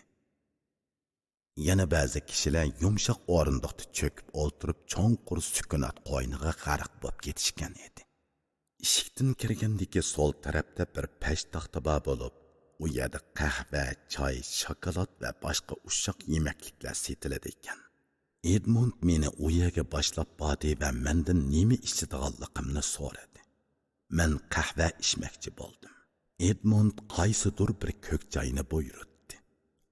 Speaker 1: Yana ba'zi kishilar yumshoq o'rindiqda cho'kib o'ltirib, cho'nqur sukunat qo'yniga g'arq bo'lib ketishgan edi. Eshikdan kirgandagi so'l tarafda bir pesh taxta bor bo'lib, u yerda qahva, choy, shokolad va boshqa ushoq yemakliklar sotiladi ekan. Edmund meni u yerga boshlab bordi va mendan nima ichadiganligimni so'radi. Men qahva ichmoqchi bo'ldim. Edmund qaysidir bir ko'k choyni buyurdi.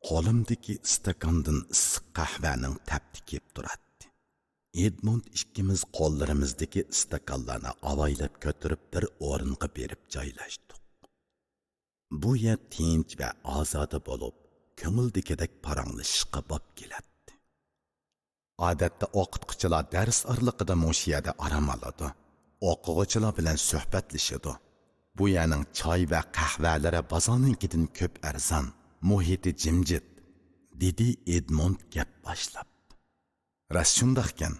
Speaker 1: Qo'limdagi stakandan issiq qahvaning tapti kelib turadi. Edmund ikkimiz qo'llarimizdagi stakanlarni avaylab ko'tarib bir o'ringa berib joylashdik. Bu yer tinch va ozoda bo'lib, ko'ngildagidek paranglashishga bob keladi. Odatda o'qituvchilar dars oraliqida mushiyada aram oladi. O'quvchilar bilan suhbatlashadi. Bu yerning choy va qahvalari bozorninkidan ko'p arzon. Muhiti jimjit, dedi Edmund gap boshlab. Ras shundaqkan,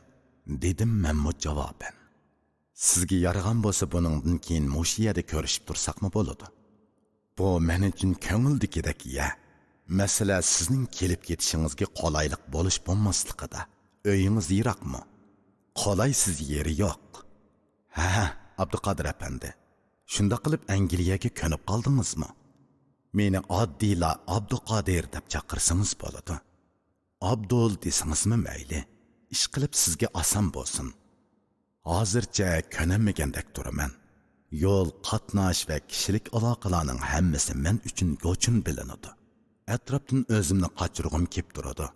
Speaker 1: dedim men javoban. Sizga yaragan bo'lsa buningdan keyin mushiyada ko'rishib tursaqmi bo'ladi? Bu men uchun ko'ngildagidek ya. Masala sizning kelib ketishingizga qolaylik bo'lish bo'lmasligida. Uyingiz yiroqmi? Qolaysiz yeri yo'q. Ha, Abduqodir apandi. Shunda qilib Angliyaga ko'nib qoldingizmi? Meni oddiyla Abduqodir deb chaqirsangiz bo'ladi. Abdul desangizmi mayli. Ish qilib sizga oson bo'lsin. Hozircha ko'namagandek turaman. Yo'l, qatnash va kishilik aloqalarning hammasi men uchun go'chin bilinadi. Atrofdan o'zimni qochirg'im kelib turadi.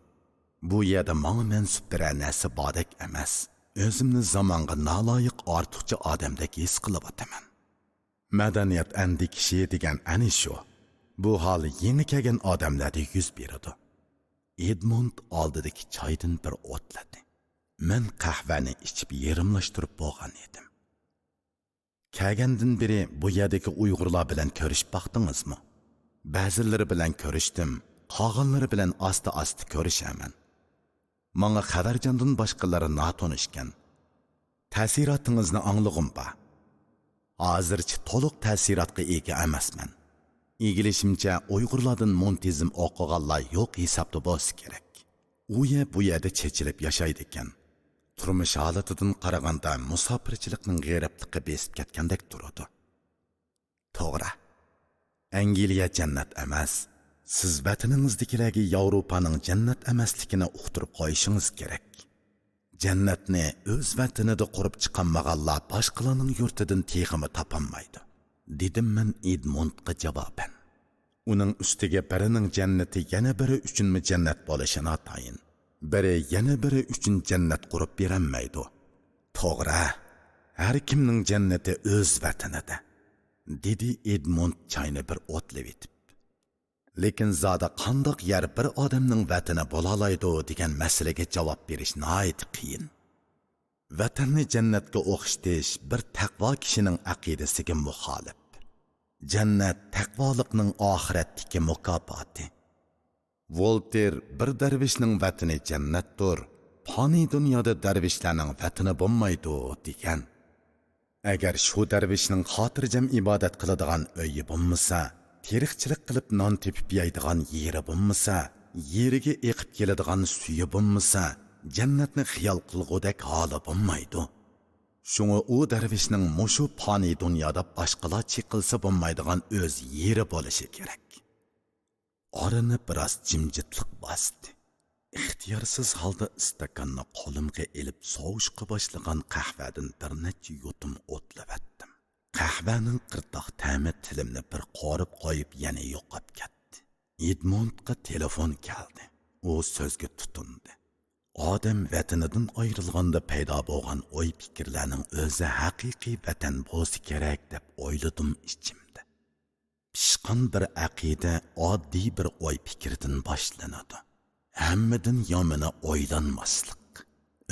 Speaker 1: Bu yerda menga mansub bir narsa bordek emas. O'zimni zamonga noloyiq ortiqcha odamdek his qilyapman. Madaniyat andikishi degan ana shu. Bu hol yangi kelgan odamlarda yuz beradi. Edmund oldidagi choydan bir o'tladi. Men qahvani ichib yerimlashtirib bo'lgan edim. Kelgandan beri bu yerdagi Uyg'urlar bilan ko'rishib baqdingizmi? Ba'zilari bilan ko'rishdim, qolganlari bilan asta-asta ko'rishaman. Menga Xabarjondan boshqalari notanishgan. Ta'sirotingizni anglag'im ba. Hozircha to'liq ta'sirotga ega emasman. Egilishimcha Uyg'urlardan muntizim o'qiganlar yo'q hisobda bo'lsa kerak. U bu yerda chechilib yashaydi ekan. Turmush holatidan qaraganda musofirchilikning g'ayratligi besib ketgandek turadi. To'g'ri. Angliya jannat emas, siz vataningizdagilarga Yevropaning jannat emasligini uqtirib qo'yishingiz kerak. Jannatni o'z vatanida qurib chiqanmaganlar boshqalarning yurtidan teg'imi topolmaydi, dedim men Edmondga javoban. Uning ustiga birining jannati yana biri uchunmi jannat bo'lishini atayin. Biri yana biri uchun jannat qurib berilmaydi. To'g'ri, har kimning jannati o'z vatanida, dedi Edmond choyni bir o'tlab etib. Lekin zoda qandoq yer bir odamning vatani bo'la oladi degan masalaga javob berish nihoyat qiyin. Vatanni jannatga o'xshatish bir taqvo kishining aqidasiga muxolif. Jannat taqvolikning oxiratdagi mukofoti. Volter bir darvishning vatani jannatdir, fani dunyoda darvishlarning vatani bo'lmaydi degan. Agar shu darvishning xotirjam ibodat qiladigan uyi bo'lmasa, teriqchilik qilib non tepib yeydigan yeri bo'lmasa, yeriga eqib keladigan suyi bo'lmasa, jannatni xiyol qilgudek holi bo'lmaydi. Shunga u darvishning mushu fani dunyoda boshqalar chiqilsa bo'lmaydigan o'z yeri bo'lishi kerak. Orani biroz jimjitlik bosdi. İxtiyorsiz holda istakonni qo'limga elib sovishqa boshlagan qahvadan bir necha yutum o'tlavatdim. Qahvaning qirtoq ta'mi tilimni bir qorib qo'yib yana yo'qib ketdi. Edmondga telefon keldi. U so'zga tutindi. Odam vatanidan ayrilganda paydo bo'lgan o'y fikrlarning o'zi haqiqiy vatan bo'lsa kerak deb o'yladim ichimda. Pishqan bir aqida oddiy bir o'y fikrdan boshlanadi. Hammadan yomini o'ylanmaslik.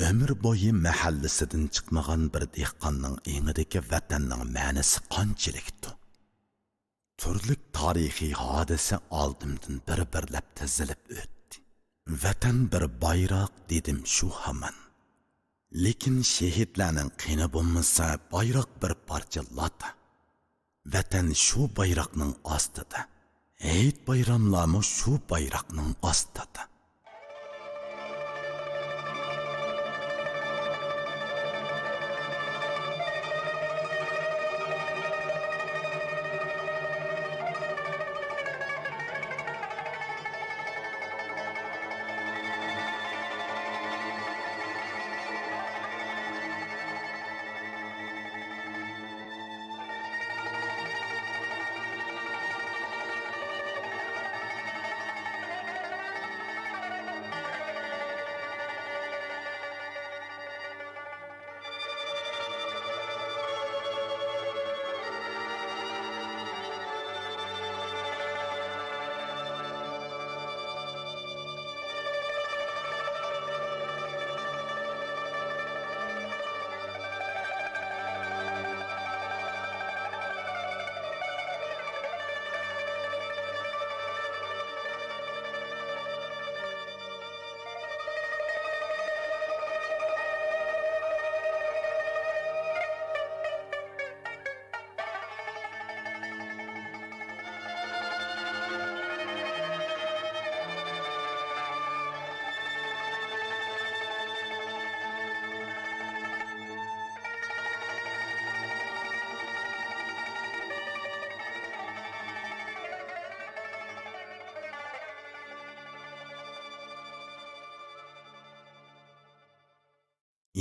Speaker 1: Ömür bo'yi mahallasidan chiqmagan bir dehqonning engidagi vatanning ma'nosi qanchalikdir? Turli tarixiy hodisa oldimdan bir-birlab tizilib o'tdi. Vatan bir bayroq dedim shu hamon. Lekin shehidlarning qini bo'lmasa, bayroq bir parcha lata. Vatan shu bayroqning ostida. Hayit bayramlarmi shu bayroqning ostida.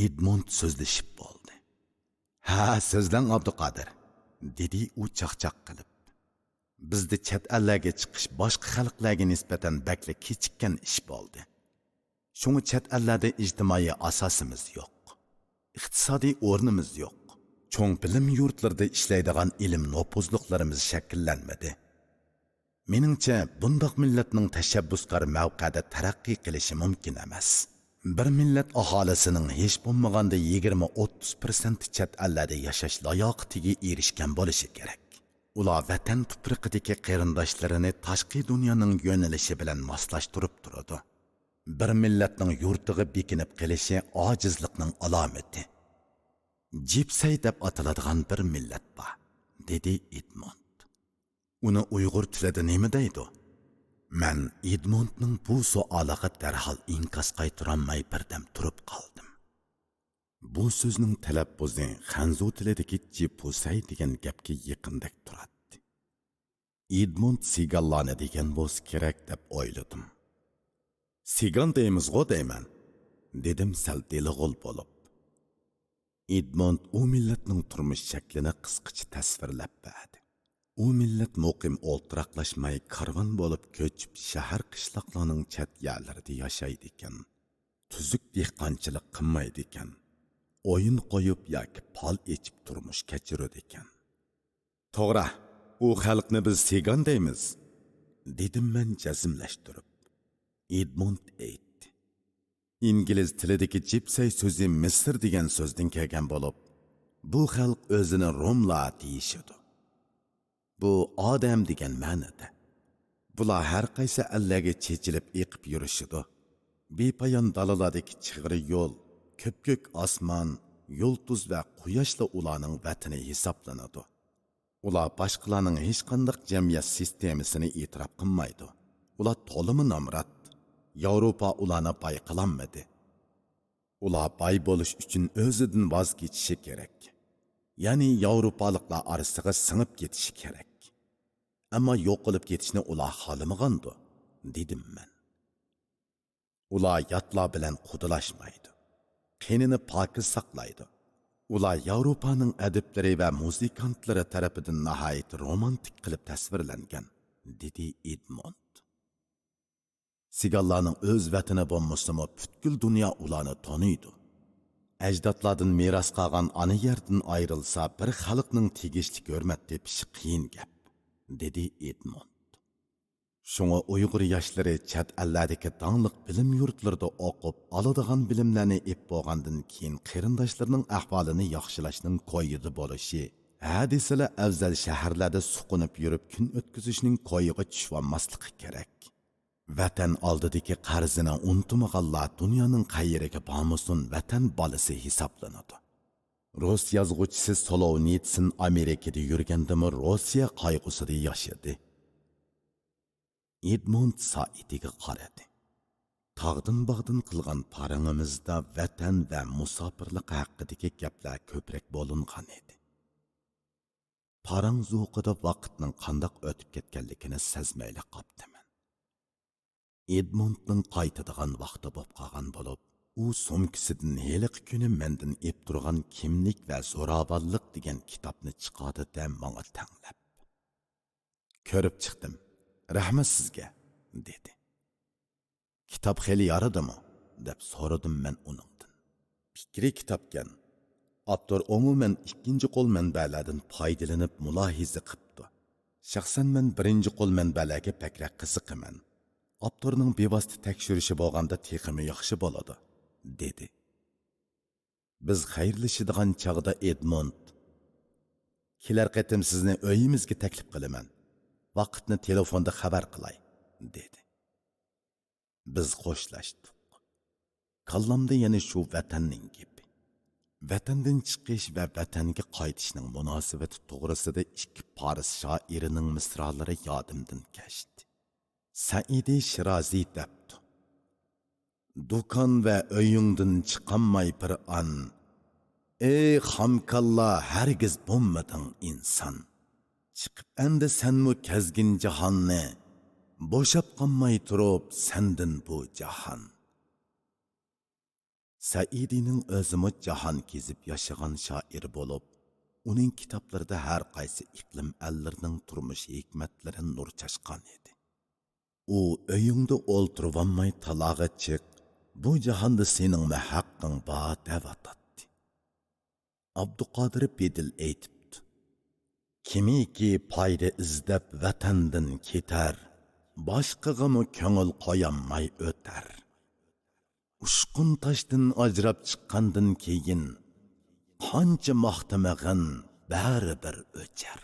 Speaker 1: Edmond so'zlashib bo'ldi. Ha, so'zlang Abduqodir, dedi u chaqchaq qilib. Bizda chet ellarga chiqish boshqa xalqlarga nisbatan bakla kechikkan ish bo'ldi. Shunga chet ellarda ijtimoiy asosimiz yo'q. Iqtisodiy o'rnimiz yo'q. Cho'ng bilim yurtlarida ishlaydigan ilm nopuzliqlarimiz shakllanmadi. Meningcha, bundoq millatning tashabbuskor mavqeda taraqqiy qilishi mumkin emas. Bir millat aholisining hech bo'lmaganda 20-30% chet ellarda yashash layoqatiga erishgan bo'lishi kerak. Ular vatan tuprog'idagi qarindoshlarini tashqi dunyoning yo'nalishi bilan moslashtirib turadi. Bir millatning yurtiga bekinib qilishi ojizlikning alomati. Jipsay deb ataladigan bir millat bor, dedi Edmond. Uni Uyg'ur tilida nima deydi? Men Edmondning bu savoliga darhol inkas qaytarolmay birdam turib qoldim. Bu so'zning talaffuzi Xanzu tilidagi jipsay degan gapga yaqindek turadi. Edmund Sigallarni degan bo'lsa kerak deb o'yladim. Sigan deymiz-g'o deyman, dedim sal delig'ul bo'lib. Edmund u millatning turmush shaklini qisqacha tasvirlab berdi. U millat muqim o'ltiraqlashmay karvon bo'lib ko'chib shahar qishloqlarning chet yerlarida yashaydi ekan. Tuzuk dehqonchilik qilmaydi ekan. O'yin qo'yib yoki pol echib turmush kechiradi ekan. To'g'ri, u xalqni biz Sigan deymiz, dedim men jazmlashtirib. Edmund aytdi. İngliz tilidagi gypsy so'zi Misr degan so'zdan kelgan bo'lib, bu xalq o'zini Romlar deyishadi. Bu odam degan ma'noda. Bular har qaysi allaga chechilib eqib yurishidi. Bepoyon dalalardagi chig'ri yo'l, ko'p-ko'k osmon, yulduz va quyoshli ularning vatani hisoblanadi. Ular boshqalarning hech qanday jamiyat sistemasini e'tirof qilmaydi. Ular to'limi nomrod. Yevropa ularni boy qilolmadi. Ular boy bo'lish uchun o'zidan voz kechishi kerak. Ya'ni Yevropaliklar orasiga singib ketishi kerak. Ammo yo'q qilib ketishni ular xohlamagandi, dedim men. Ular yotlar bilan qudilashmaydi. Qenini pokiz saqlaydi. Ular Yevropaning adiblari va muzikantlari tarafidan nihoyat romantik qilib tasvirlangan, dedi Edmund. Sigallarning o'z vatani bo'lmasa-mu butkul dunyo ularni tanıydı. Ajdodlardan meros qolgan ona yerdan ayrilsa bir xalqning tegishli hurmat tepishi qiyin gap, dedi Edmund. Şoňa Uyg'ur yoshlari chet ellardagi dangliq bilim yurtlarida o'qib, oladigan bilimlarni ep bo'lgandan keyin qarindoshlarining ahvolini yaxshilashning qo'yidi bo'lishi, hadislar afzal shaharlarda suqunib yurib kun o'tkazishning qo'yiga tushib olmasligi kerak. Vatan oldidagi qarzini unutmaganlar dunyoning qayeriga bormasin vatan bolasi hisoblanadi. Rus yozuvchisi Solonitsin Amerikada yurgandimi Rossiya qayg'usida yashadi. Edmund soatiga qaradi. Tog'dan bog'dan qilgan parangimizda vatan va musofirlik haqidagi gaplar ko'proq bo'lingan edi. Parang zuqida vaqtning qandoq o'tib ketganligini sezmayli qopdim. Edmundning qaytadigan vaqti bo'lib qolgan bo'lib, u sumkasidan heliq kuni mendan ep turgan kimlik va zo'ravonlik degan kitobni chiqardi da menga tanglab. Ko'rib chiqdim. Rahmat sizga, dedi. Kitob xeli yaradimi? deb so'radim men uningdan. Fikri kitobgan. Avtor umuman ikkinchi qo'l manbalardan foydalanib mulohiza qilibdi. Shaxsan men birinchi qo'l manbalarga pakroq qiziqaman. Avtorning bevosita tekshirishi bo'lganda texmi yaxshi bo'ladi, dedi. Biz xayrlashadigan chog'da Edmund, kelar qatim sizni uyimizga taklif qilaman. Vaqtni telefonda xabar qilay, dedi. Biz xo'shlashdik. Kallamda yana shu vatanning gapi. Vatandan chiqish va vatanga qaytishning munosabati to'g'risida ikki Paris shoirining misralari yodimdan kechdi. Saidi Shirazi debdi. Do'kon va uyingdan chiqolmay bir an, ey xamkalla hargiz bo'lmading inson. Chiqib endi senmu kezgin jahonni, bo'shab qolmay turib sendin bu jahon. Saidining o'zimi jahon kezib yashagan shoir bo'lib, uning kitoblarida har qaysi iqlim allarining turmush hikmatlari nur chashqan edi. U uyingda o'ltirolmay talog'a chiq, bu jahonda sening haqqing bor deb atadi. Abduqodir Bedil aytibdi. Kimiki foyda izlab vatandan ketar, boshqag'imi ko'ngil qo'yolmay o'tar. Ushqun toshdan ajrab chiqqandan keyin qancha maqtamag'in baribir o'char.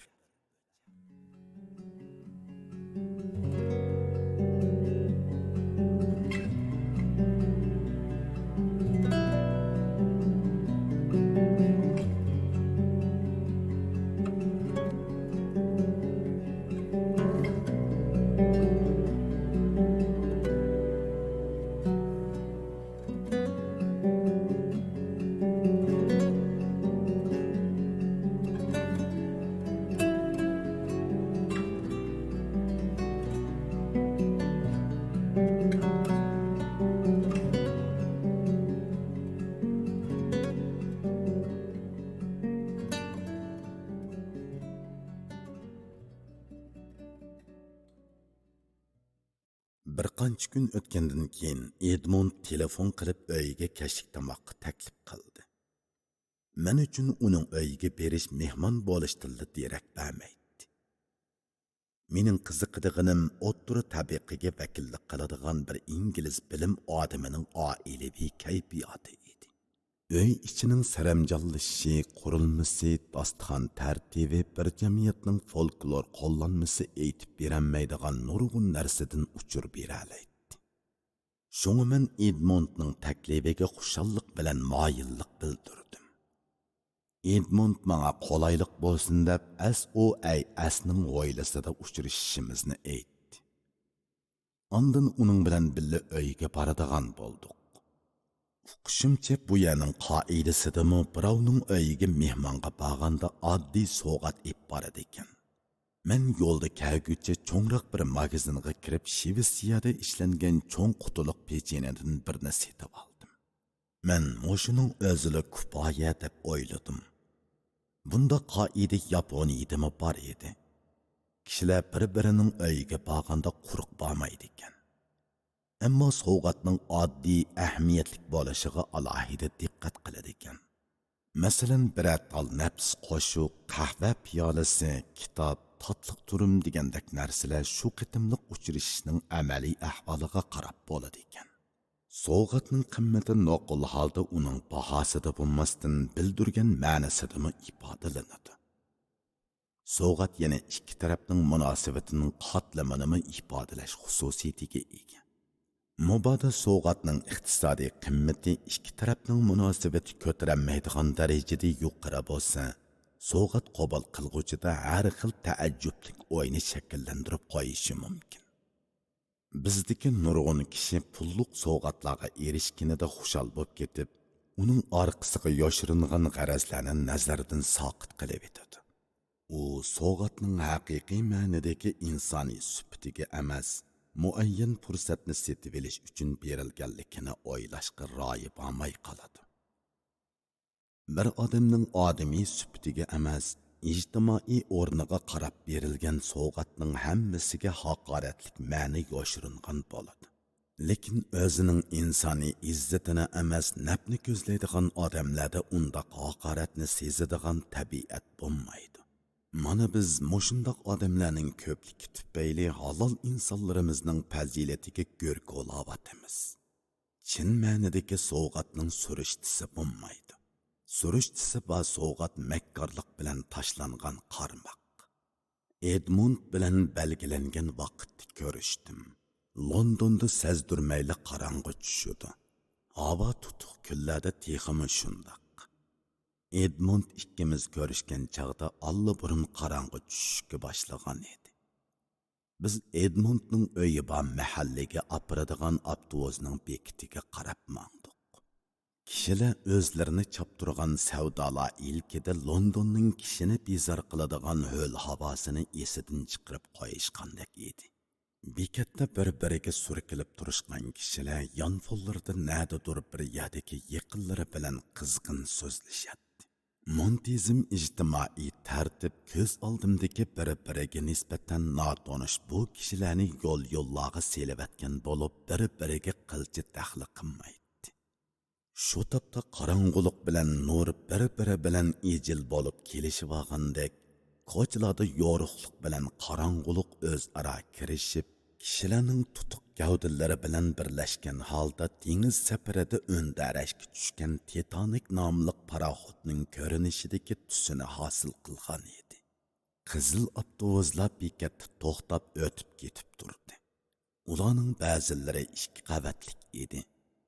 Speaker 1: Bir qancha kun o'tgandan keyin Edmund telefon qilib uyiga kashlik tomoqqa taklif qildi. Men uchun uning uyiga berish mehmon bo'lishtildi derak bermaydi. Mening qiziqadiganim o'ttiri tabiqiga vakillik qiladigan bir ingliz bilim odamining oilaviy kayfiyati edi. Uy ichining saramjonlashishi, qurilmasi, dasturxon tartibi bir jamiyatning folklor qo'llanmasi aytib berolmaydigan nurg'un narsadan uchur beralaydi. Shunga men Edmundning taklifiga xushallik bilan moyillik bildirdim. Edmund menga qolaylik bo'lsin deb SOAS'ning oilasida uchrashishimizni aytdi. Ondan uning bilan birga uyga boradigan bo'ldik. Uqishimcha bu yerning qoidasidami birovning uyiga mehmonga borganda oddiy sovg'at ib boradi ekan. Men yo'lda kelguncha cho'ngroq bir magazinga kirib Shvetsiyada ishlangan cho'ng qutuliq pechenyedan birini setib oldim. Men o'shining o'zida kifoya deb o'yladim. Bunda qoida Yaponiyadami bor edi. Kishilar bir-birining uyiga borganda quruq bormaydi ekan. Ammo sovg'atning oddiy ahamiyatli bo'lishiga alohida diqqat qiladi ekan. Masalan, bir tal nafs qo'shiq, qahva piyolasi, kitob, tatliq turum degandek narsalar shu qitimliq uchrashishning amaliy ahvoliga qarab bo'ladi ekan. Sovg'atning qimmati noqul holda uning bahosida bo'lmasdan bildirgan ma'nosidami ifodalanadi. Sovg'at yana ikki tarafning munosabatining qatlamanini ifodalash xususiyatiga ega. Mubada sovg'atning iqtisodiy qimmati ikki tarafning munosabati ko'tarilmaydigan darajada yuqori bo'lsa, sovg'at qabul qilguvchida har xil taajjublik o'yini shakllantirib qo'yishi mumkin. Bizdagi nurg'un kishi pulliq sovg'atlarga erishganida xushal bo'lib ketib, uning orqasiga yoshiringan g'arazlarni nazardan soqit qilib etadi. U sovg'atning haqiqiy ma'nodagi insoniy sifatiga emas, muayyan fursatni setib olish uchun berilganligini o'ylashga royi bo'lmay qoladi. Bir odamning odamiy sifatiga emas, ijtimoiy o'rniga qarab berilgan sovg'atning hammasiga haqoratlik ma'ni yoshiringan bo'ladi. Lekin o'zining insoniy izzatini emas, nafni ko'zlaydigan odamlarda undaq haqoratni sezadigan tabiat bo'lmaydi. Mana biz mushundoq odamlarning ko'pligi tufayli halol insonlarimizning fazilatiga go'r qo'layapmiz. Chin ma'nidagi sovg'atning surishtisi bo'lmaydi. Surishtisi va sovg'at makkorlik bilan tashlangan qarmoq. Edmund bilan belgilangan vaqtda ko'rishdim. Londonda sezdirmayli qorong'i tushdi. Havo tutuq kunlarda texmi shundoq. Edmund ikkimiz ko'rishgan chaqda allaburun qorong'i tushishga boshlagan edi. Biz Edmundning uyi bor mahallaga apiradigan avtobusning bekitiga qarab mangdik. Kishilar o'zlarini choptirgan savdolar ilkida Londonning kishini bezor qiladigan ho'l havosini esidan chiqarib qo'yishgandek edi. Bekatda bir-biriga surkilib turishgan kishilar yonfonlarda nadadir bir yerdagi yaqinlari bilan qizg'in so'zlashadi. Montizm ijtimoiy tartib ko'z oldimdagi bir-biriga nisbatan notanish bu kishilarni yo'l-yo'llarga selavatgan bo'lib, bir-biriga qilchi daxli qilmaydi. Shu topda qorong'ulik bilan nur bir-biri bilan ejil bo'lib kelishib olgandek, ko'chalarda yorug'lik bilan qorong'ulik o'zaro kirishib, kishilarning tutuq gavdillari bilan birlashgan holda dengiz safarida o'ndarashga tushgan Titanic nomli paraxodning ko'rinishidagi tusini hosil qilgan edi. Qizil avtobuslar bekatda to'xtab o'tib ketib turdi. Ularning ba'zilari 2 qavatlik edi,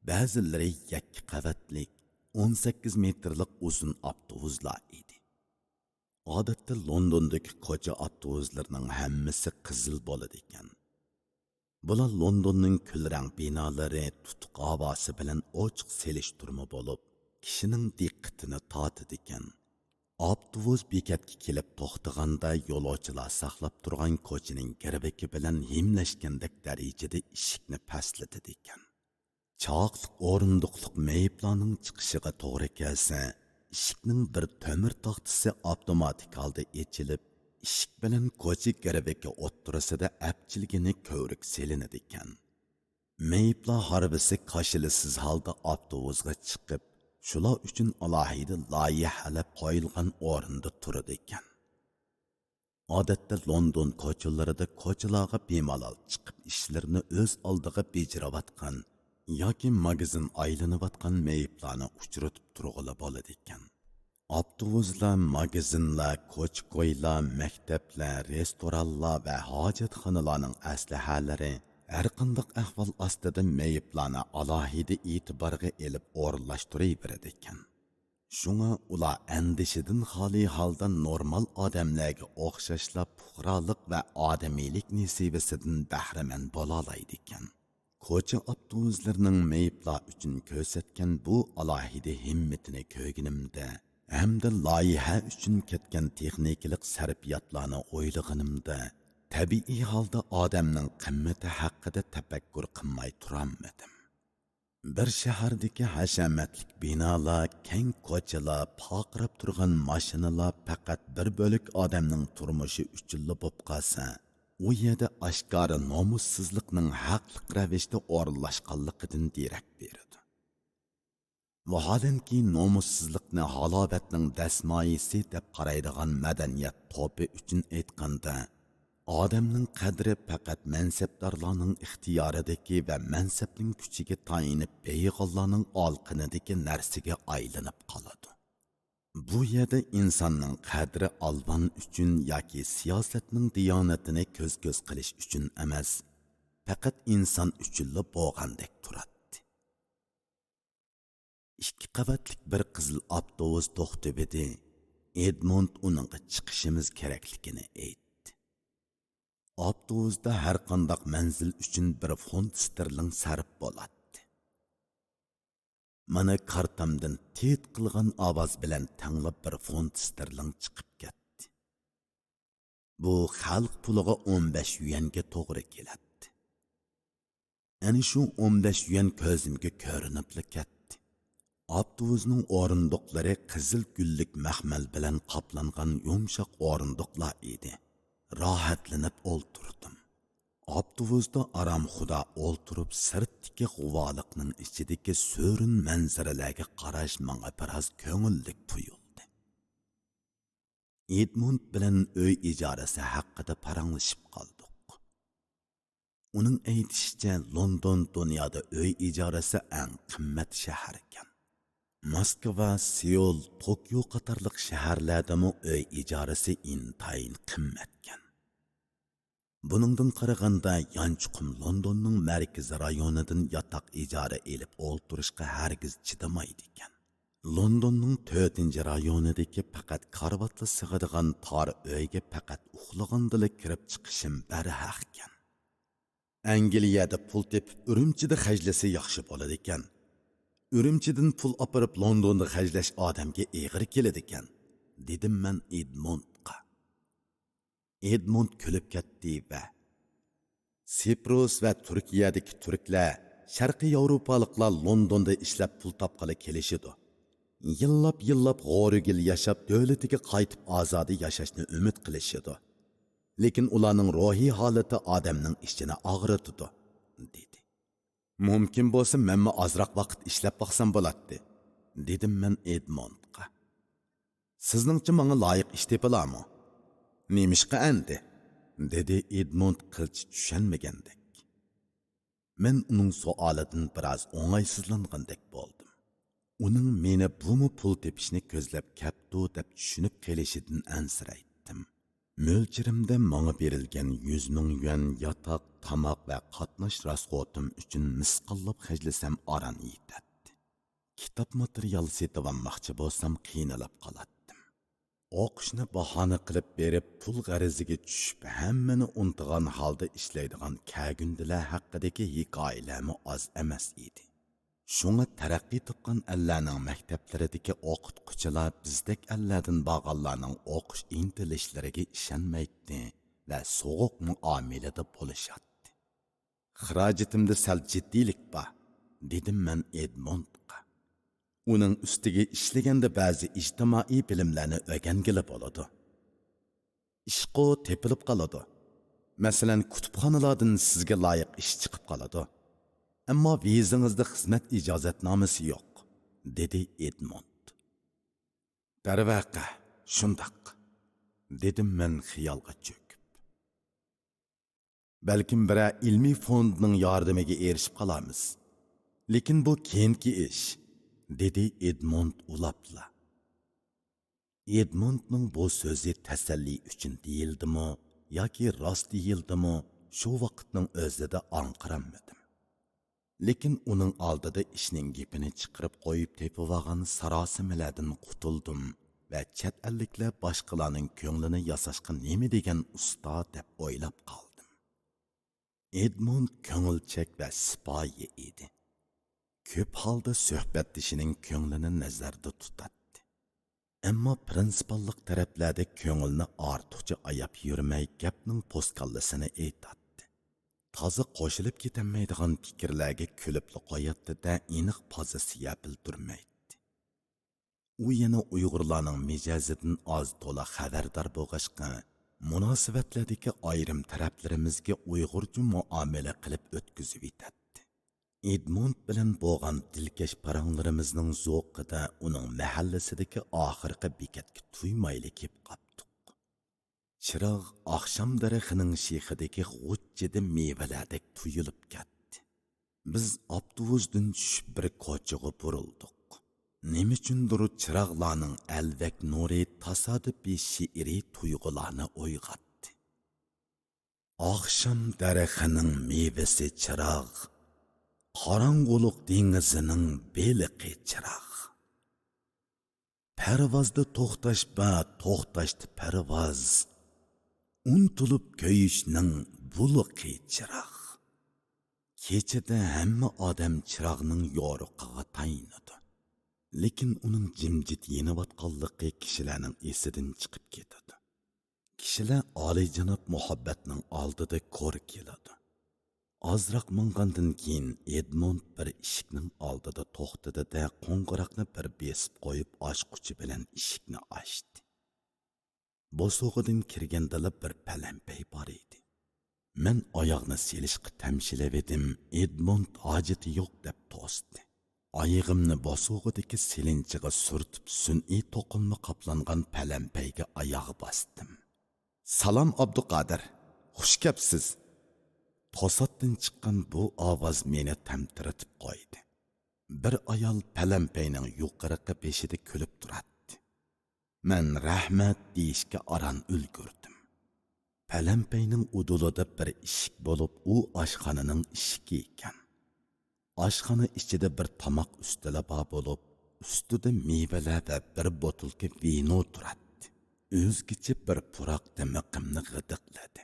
Speaker 1: ba'zilari 2 qavatlik, 18 metrlik uzun avtobuslar edi. Odatda Londondagi ko'cha avtobuslarining hammasi qizil bo'ladi ekan. Bular Londonning kulrang binolari tutuq havosi bilan ochiq selishtirma bo'lib, kishining diqqatini tortadi ekan. Avtobus bekatga kelib to'xtaganda yo'lovchilar saqlab turgan ko'chaning girbeki bilan himlashgandek darajada eshikni pastlatadi ekan. Chaqliq o'rindiqliq meyiblarning chiqishiga to'g'ri kelsa, eshikning bir ta'mir taxtasi avtomatik holda ochilib, eshik bilan ko'cha girbeki o'ttirasida apchilgini ko'rik selinadi ekan. Meyiplar harbisi qaşılısız halda avtobusga chiqib, shular uchun alohida loyihalab qo'yilgan o'rinda turadi ekan. Odatda London ko'chalarida ko'chalarga bemalol chiqib ishlarini o'z oldiga bejiravatgan yoki magazin aylanayotgan meyiplarni uchratib turg'ili bo'ladi ekan. Avtobuslar, magazinlar, ko'ch-ko'ylar, maktablar, restoranlar va hojatxonalarning aslahalari har qanday ahvol ostida meyiplarni alohida e'tiborga elib o'rinlashtiraveradi ekan. Shunga ular andishidan xoli holda normal odamlarga o'xshashla puxroliq va odamiylik nisbasidan bahramand bo'la oladi ekan. Ko'cha avtobuslarining meyiplar uchun ko'rsatgan bu alohida himmatini ko'rganimda hamda loyiha uchun ketgan texnikalik sarfiyotlarni o'ylaganimda tabiiy holda odamning qimmati haqida tafakkur qilmay turolmadim. Bir shahardagi hashamatlik binolar, keng ko'chalar, paqirab turgan mashinalar faqat bir bo'lik odamning turmushi uchun bo'lib qolsa, u yerda oshkora nomussizlikning haqliq ravishda o'rinlashganligidan derak beradi. Vaholanki nomussizlikni halovatning dasmoyisi deb qaraydigan madaniyat to'pi uchun aytganda, odamning qadri faqat mansabdorlarning ixtiyoridagi va mansabning kuchiga tayinib beyg'onlarning olqinidagi narsaga aylanib qoladi. Bu yerda insonning qadri olvan uchun yoki siyosatning diyonatini ko'z-ko'z qilish uchun emas, faqat inson uchunla bo'lgandek turadi. 2 qavatlik bir qizil avtobus to'xtab edi. Edmund uningga chiqishimiz kerakligini aytdi. Avtobusda har qanday manzil uchun 1 funt sterling sarf bo'ladi. Mana kartamdan tet qilgan ovoz bilan tanglab 1 funt sterling chiqib ketdi. Bu xalq puliga 15 yuanga to'g'ri keladi. Ani shu 15 yuan ko'zimga ko'rinib ketdi. Avtobusning o'rindiqlari qizil gullik maxmal bilan qoplangan yumshoq o'rindiqlar edi. Rohatlanib o'ltirdim. Avtobusda aramxuda o'ltirib sirtdagi g'uvoliqning ichidagi so'rin manzaralarga qarash menga biroz ko'ngillik tuyuldi. Edmund bilan uy ijarasi haqida paranglashib qoldik. Uning aytishicha, London dunyoda uy ijarasi eng qimmat shahar ekan. Moskva, Seul, Tokyo qatorliq shaharlardami uy ijarasi intayin qimmatkan. Buningdan qaraganda Yanchuqum Londonning markaziy rayonidan yotoq ijara elib o'ltirishga hargiz chidamaydi ekan. Londonning 4-rayonidagi faqat karvatla sig'adigan tor uyga faqat uxlagandala kirib chiqishim barhaq ekan. Angliyada pul tepib Urumchida xajlasa yaxshi bo'ladi ekan. Urumchidan pul opirib Londonda xajlash odamga eg'ir keladi ekan, dedim men Edmundga. Edmund kulib ketdi va Siprus va Turkiyadagi turklar, Sharqiy Yevropaliklar Londonda ishlab pul topqali kelishidi. Yillab g'origil yashab davlatiga qaytib ozodi yashashni umid qilishidi. Lekin ularning ruhiy holati odamning ichini og'ritadi, dedi. Mumkin bo'lsa, menmi ozroq vaqt ishlab baqsam bo'ladi, dedim men Edmundga. Sizningcha menga loyiq ish tepilarmi? Nemishqa endi, dedi Edmund qilch tushunmagandek. Men uning savolidan biroz o'ng'aysizlangandek bo'ldim. Uning meni bumi pul tepishni ko'zlab kaptu deb tushunib kelishidan ansiraydim. Mo'lchirimda menga berilgan 100 ming yuan yotoq, tamoq va qatnash rasxotim uchun misqollab xajlasam aran yetadi. Kitob material setib olmoqchi bo'lsam qiynalib qoladim. O'qishni bahona qilib berib pul g'ariziga tushib hammani unutgan holda ishlaydigan kagundilar haqidagi hikoyalarmi oz emas edi. Shunga taraqqiy topgan allarning maktablaridagi o'qituvchilar bizdek allardan bag'allarning o'qish intilishlariga ishonmaydi va so'g'uq muomalada bo'lishadi. Xarajatimda sal jiddiylik bor, dedim men Edmundga. Uning ustiga ishlaganda ba'zi ijtimoiy bilimlarni o'rgangili bo'ladi. Ishqo tepilib qoladi. Masalan, kutubxonalardan sizga loyiq ish chiqib qoladi. Ammo vizingizda xizmat ijozatnomasi yo'q, dedi Edmond. Darvaqa, shundoq, dedim men xiyolga cho'kib. Balkim bir ilmiy fondning yordamiga erishib qolamiz. Lekin bu keyingi ish, dedi Edmond ulapla. Edmondning bu so'zi tasalli uchun deyildimi yoki rost deyildimi, shu vaqtning o'zida anqiramadim. Lekin uning oldida ishning gapini chiqarib qo'yib tepib-olgan sarosimalardan qutuldim va chet elliklar boshqalarning ko'nglini yasashga nima degan usta deb o'ylab qoldim. Edmond ko'ngilchak va sipoyi edi. Ko'p holda suhbatdishining ko'nglini nazarda tutadi. Ammo prinsipallik taraflarda ko'ngilni ortiqcha ayab yurmay gapning postkallasini aytadi. Toza qo'shilib ketilmaydigan fikrlarga kulib qo'yadi-da aniq pozitsiya bildirmaydi. U yana Uyg'urlarning mijozidan oz to'la xabardor bo'lg'achqa, munosabatlardagi ayrim taraflarimizga Uyg'urcha muomala qilib o'tkazib etadi. Edmond bilan bo'lgan dilkash paranglarimizning zo'qida uning mahallasidagi oxirgi bekatga tuymayli kelib qopdik. Chiroq oqshom daraxining shexidagi g'uchchida mevalardek tuyulib ketdi. Biz avtobusdan tushib bir ko'chaga burildik. Nima uchundir chiroqlarning alvak nuri tasodifiy she'riy tuyg'ularni uyg'otdi. Oqshom daraxining mevasi chiroq, qorong'ulik dengizining beliqi chiroq. Parvozda to'xtash ba to'xtashdi parvoz, untulib ko'yishning buluqi chiroq. Kechada hamma odam chiroqning yo'riqiga taynadi. Lekin uning jimjit yeniyotganligi kishilarning esidan chiqib ketadi. Kishilar oliyjanob muhabbatning oldida ko'r keladi. Azroq mingandan keyin Edmond bir eshikning oldida to'xtadi-da qo'ng'iroqni bir besib qo'yib ochquchi bilan eshikni ochdi. Bosog'idan kirgandala bir palampay bor edi. Men oyoqni selishga tamshilab edim. Edmond hojati yo'q deb to'sdi. Oyog'imni bosog'idagi selinchiga surtib sun'iy to'qilma qoplangan palampayga oyoq bosdim. Salom Abduqodir, xush kelibsiz. To'satdan chiqqan bu ovoz meni tamtiratib qo'ydi. Bir ayol palampayning yuqoriqi beshida kulib turadi. Men rahmat deyishga aran ulgurdim. Palampayning udulida bir eshik bo'lib, u oshxonaning eshigi ekan. Oshxona ichida bir tomoq ustuli bor bo'lib, ustida mevalar va bir botilka vino turadi. O'zgacha bir puroq dimiqimni g'idiqladi.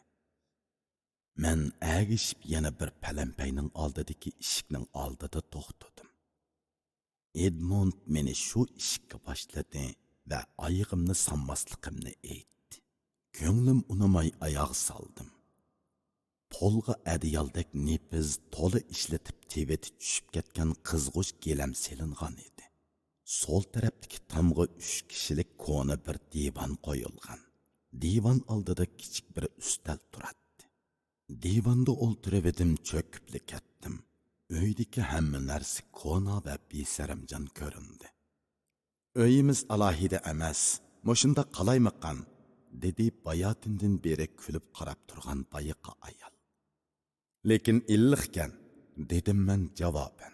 Speaker 1: Men agishib yana bir palampayning oldidagi eshikning oldida to'xtadim. Edmond meni shu eshikka boshladi va oyog'imni sanmasligimni aytdi. Ko'nglim unamay oyoq soldim. Polga adiyaldek nepiz to'la ishlatib teveti tushib ketgan qizg'ush gelam selingan edi. Sol tarafdagi tomga 3 kishilik ko'na bir divan qo'yilgan. Divan oldida kichik bir ustal turadi. Divanda o'ltirib edim, cho'kibli ketdim. Uydagi hamma narsa ko'na va besaramjon ko'rindi. Uyimiz alohida emas, mushunda qalaymaqan, dedi bayotindan beri kulib qarab turgan bayiqa ayol. Lekin illiqkan, dedim men javoban.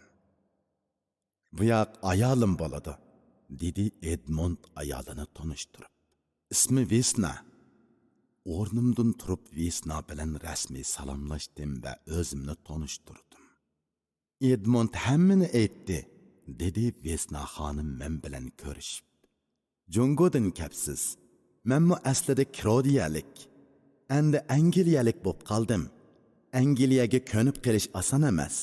Speaker 1: Bu yoq ayolim bo'ladi, dedi Edmond ayolini tanishtirib. Ismi Vesna. O'rnimdan turib Vesna bilan rasmiy salomlashdim va o'zimni tanishtirdim. Edmond hammani aytdi, dedi Vesna xonim men bilan ko'rishib. Jungodan kelibsiz. Menmi aslida Krodiyalik. Endi Angliyalik bo'lib qoldim. Angliyaga ko'nib qelish oson emas.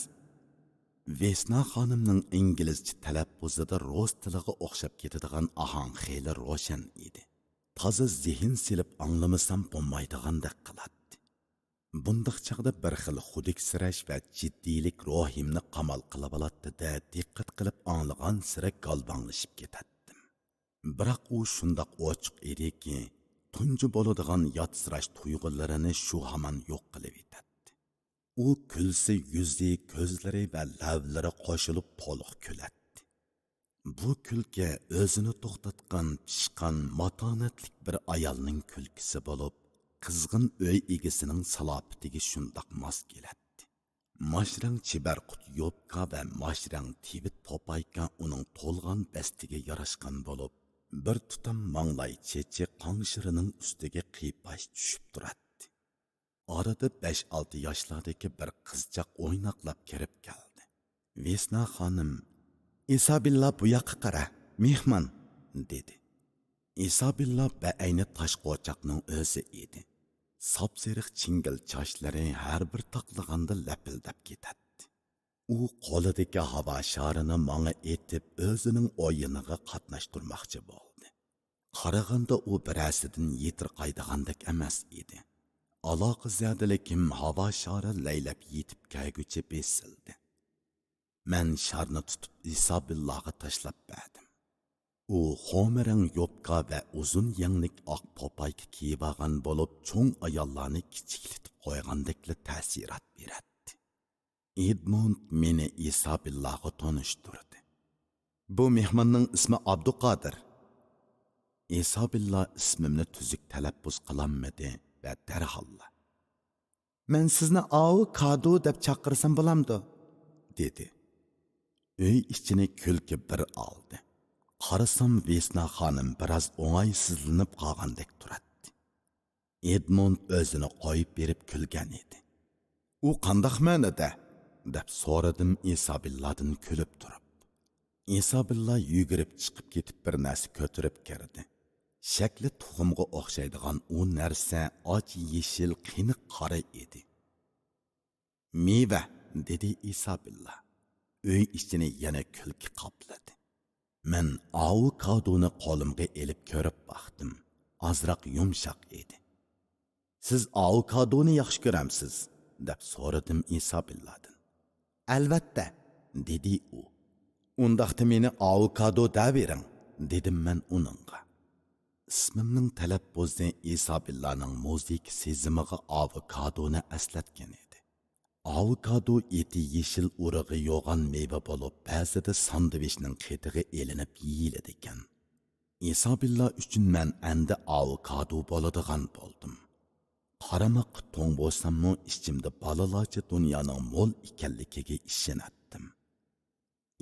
Speaker 1: Vesna xonimning inglizcha talaffuzida rus tiliga o'xshab ketadigan ohang xeyli ro'shan edi. Toza zehn silib anglamasam bo'lmaydigandek qiladi. Bundaq chaqda bir xil xudiksirash va jiddiylik ruhimni qamal qilib oladi-da, diqqat qilib anglagan sira galbanglashib ketdim. Biroq u shundoq ochiq ediki, tunji bo'ladigan yotsirash tuyg'ularini shu hamon yo'q qilib etadi. u kulsa yuzi, ko'zlari va lavlari qo'shilib to'liq kuladi. Bu kulki o'zini to'xtatgan, pishqan, matonatlik bir ayolning kulkisi bo'lib, qizg'in uy egasining salopatiga shundoq mos keladi. Mashrang chibarqut yopka va mashrang tibit popayka uning to'lg'an bastiga yarashgan bo'lib, bir tutam manglay chechi qongshirining ustiga qiypash tushib turadi. Orada 5-6 yoshlardagi bir qizchaq o'ynoqlab kirib keldi. Vesna xonim, Isabella bu yoqqa qara, mehmon, dedi. Isabella ba'ayni tosh qo'chaqning o'zi edi. Sapsariq chingil chochlari har bir taqlaganda lapildab ketadi. U qo'lidagi havo sharini menga etib o'zining o'yiniga qatnashtirmoqchi bo'ldi. Qaraganda u birasidan yetirqaydigandek emas edi. Aloqa ziyadalikim havo shari laylab yetib kelguchi besildi. Men sharni tutib Isabellaga tashlab berdim. U xo'mirang yopka va uzun yenglik oq popayka kiyib olgan bo'lib, cho'ng ayollarni kichiklitib qo'ygandekli ta'sirat beradi. Edmund meni Isabellaga tanishtirdi. Bu mehmonning ismi Abduqodir. Isabella ismimni tuzuk talaffuz qilolmadi va darhol "Men sizni Avokado deb chaqirsam bo'lamdi?" dedi. Uy ichini kulki bir oldi. Qarasam Vesna xonim biroz o'ng'aysizlanib qolgandek turadi. Edmund o'zini qo'yib berib kulgan edi. "U qandoq ma'noda?" deb so'radim Isabelladan kulib turib. Isabella yugurib chiqib ketib bir narsa ko'tarib kirdi. Shakli tuxumga o'xshaydigan u narsa och yeshil qiniq qora edi. "Meva", dedi Isabella. Uy ichini yana kulki qopladi. Men avokadoni qo'limga elib ko'rib baxtim. Azroq yumshoq edi. "Siz avokadoni yaxshi ko'ramsiz?" deb so'radim Isabelladan. "Albatta", dedi u. "Undaqda meni avokado davering", dedim men uningga. Ismimning talaffuzi Isabellaning muzik sezimiga avokadoni eslatgan edi. Avokado eti yeshil urug'i yo'g'an meva bo'lib, ba'zida sandvichning qetig'i elinib yeyiladi ekan. Isabella uchun men endi avokado bo'ladigan bo'ldim. Qaramoq to'ng bo'lsammi, ichimda balalarcha dunyoning mo'l ekanligiga ishonatdim.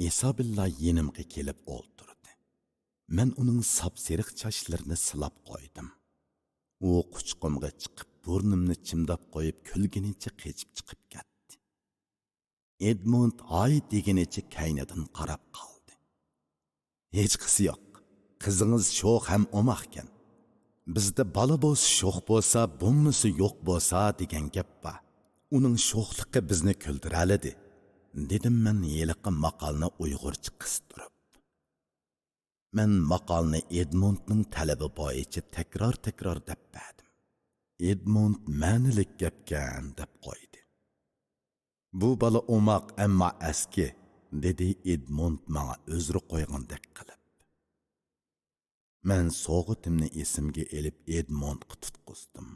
Speaker 1: Isabella yenimga kelib o'ltirdi. Men uning sapsariq sochlarini silab qo'ydim. U quchqimga chiqib, burnimni chimdab qo'yib, kulginicha qechib chiqib ketdi. Edmund ay deginicha kaynidan qarab qoldi. "Hech qisi yo'q. Qizingiz sho'x ham omoqkan. Bizda bola bo'lsa sho'x bo'lsa, bo'lmasa yo'q bo'lsa degan gap bor. Uning sho'xligi bizni kuldiraladi", dedim men yeliqi maqolni uyg'urcha qistirib. Men maqolni Edmundning talabi bo'yicha takror deb berdim. Edmund ma'nilik gapgan deb qo'ydi. "Bu bola omoq ammo eski", dedi Edmund menga o'zri qo'ygandek qilib. Men so'g'itimni esimga elib Edmundga tutqizdim.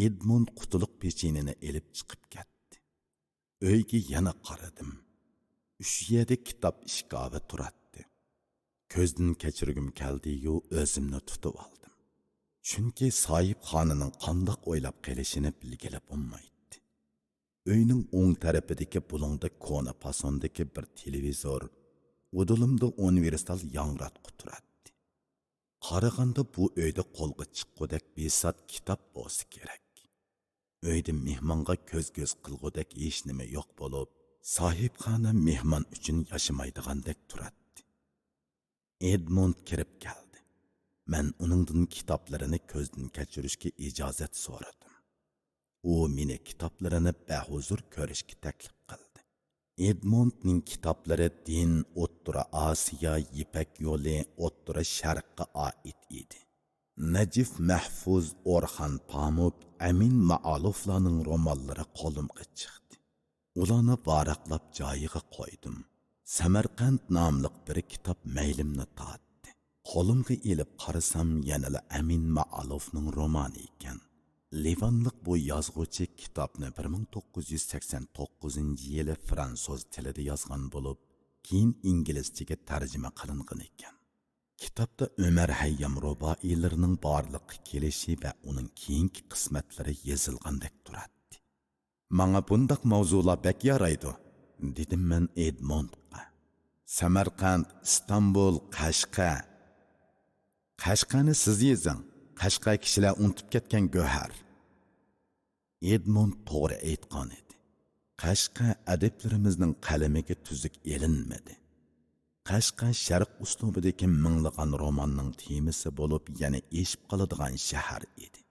Speaker 1: Edmund qutuluq pechenini elib chiqib ketdi. Uyga yana qaradim. Uch yerda kitob ishkovi turadi. Ko'zdan kechirgim keldi-yu, o'zimni tutib oldim. Chunki sohibxonaning qandoq o'ylab qilishini bilgili bo'lmaydi. Uyning o'ng tarafidagi bulungda kona pasondagi bir televizor, udulimda universal yangratqu turadi. Qaraganda bu uyda qo'lga chiqqudek besat kitob bo'lsa kerak. Uyda mehmonga ko'z-ko'z qilgudek hech nima yo'q bo'lib, sohibxona mehmon uchun yashamaydigandek turadi. Edmund kirib keldi. Men uningdan kitoblarini ko'zdan kechirishga ijozat so'radim. U meni kitoblarini bahuzur ko'rishga taklif qildi. Edmundning kitoblari din, O'rta Osiyo, Yipak yo'li, O'rta Sharqqa oid edi. Najif Mahfuz, Orxon Pamuk, Amin Ma'aluflarning romanlari qo'limga chiqdi. Ularni varaqlab joyiga qo'ydim. Samarqand nomli bir kitob maylimni tortdi. Qo'limga elib qarasam, yanala Amin Ma'alufning romani ekan. Livanlıq bu yazğıcı kitabni 1989-yili fransuz tilida yozgan bo'lib, keyin inglizchaga tarjima qilingan ekan. Kitapta Ömer Hayyam rubailarining borliqqa kelishi va uning keyingi qismatlari yozilgandek turadi. Menga bundaq mavzular bek yaraydi, dedim men Edmondga. Samarqand, İstanbul, Qashqa. Qashqani siz yozing. Qashqa kishilar unutib ketgan go'har. Edmond to'g'ri aytgan edi. Qashqa adiblarimizning qalamiga tuzuk elinmadi. Qashqa sharq uslubidagi minglagan romanning temasi bo'lib, yana eshib qoladigan shahar edi.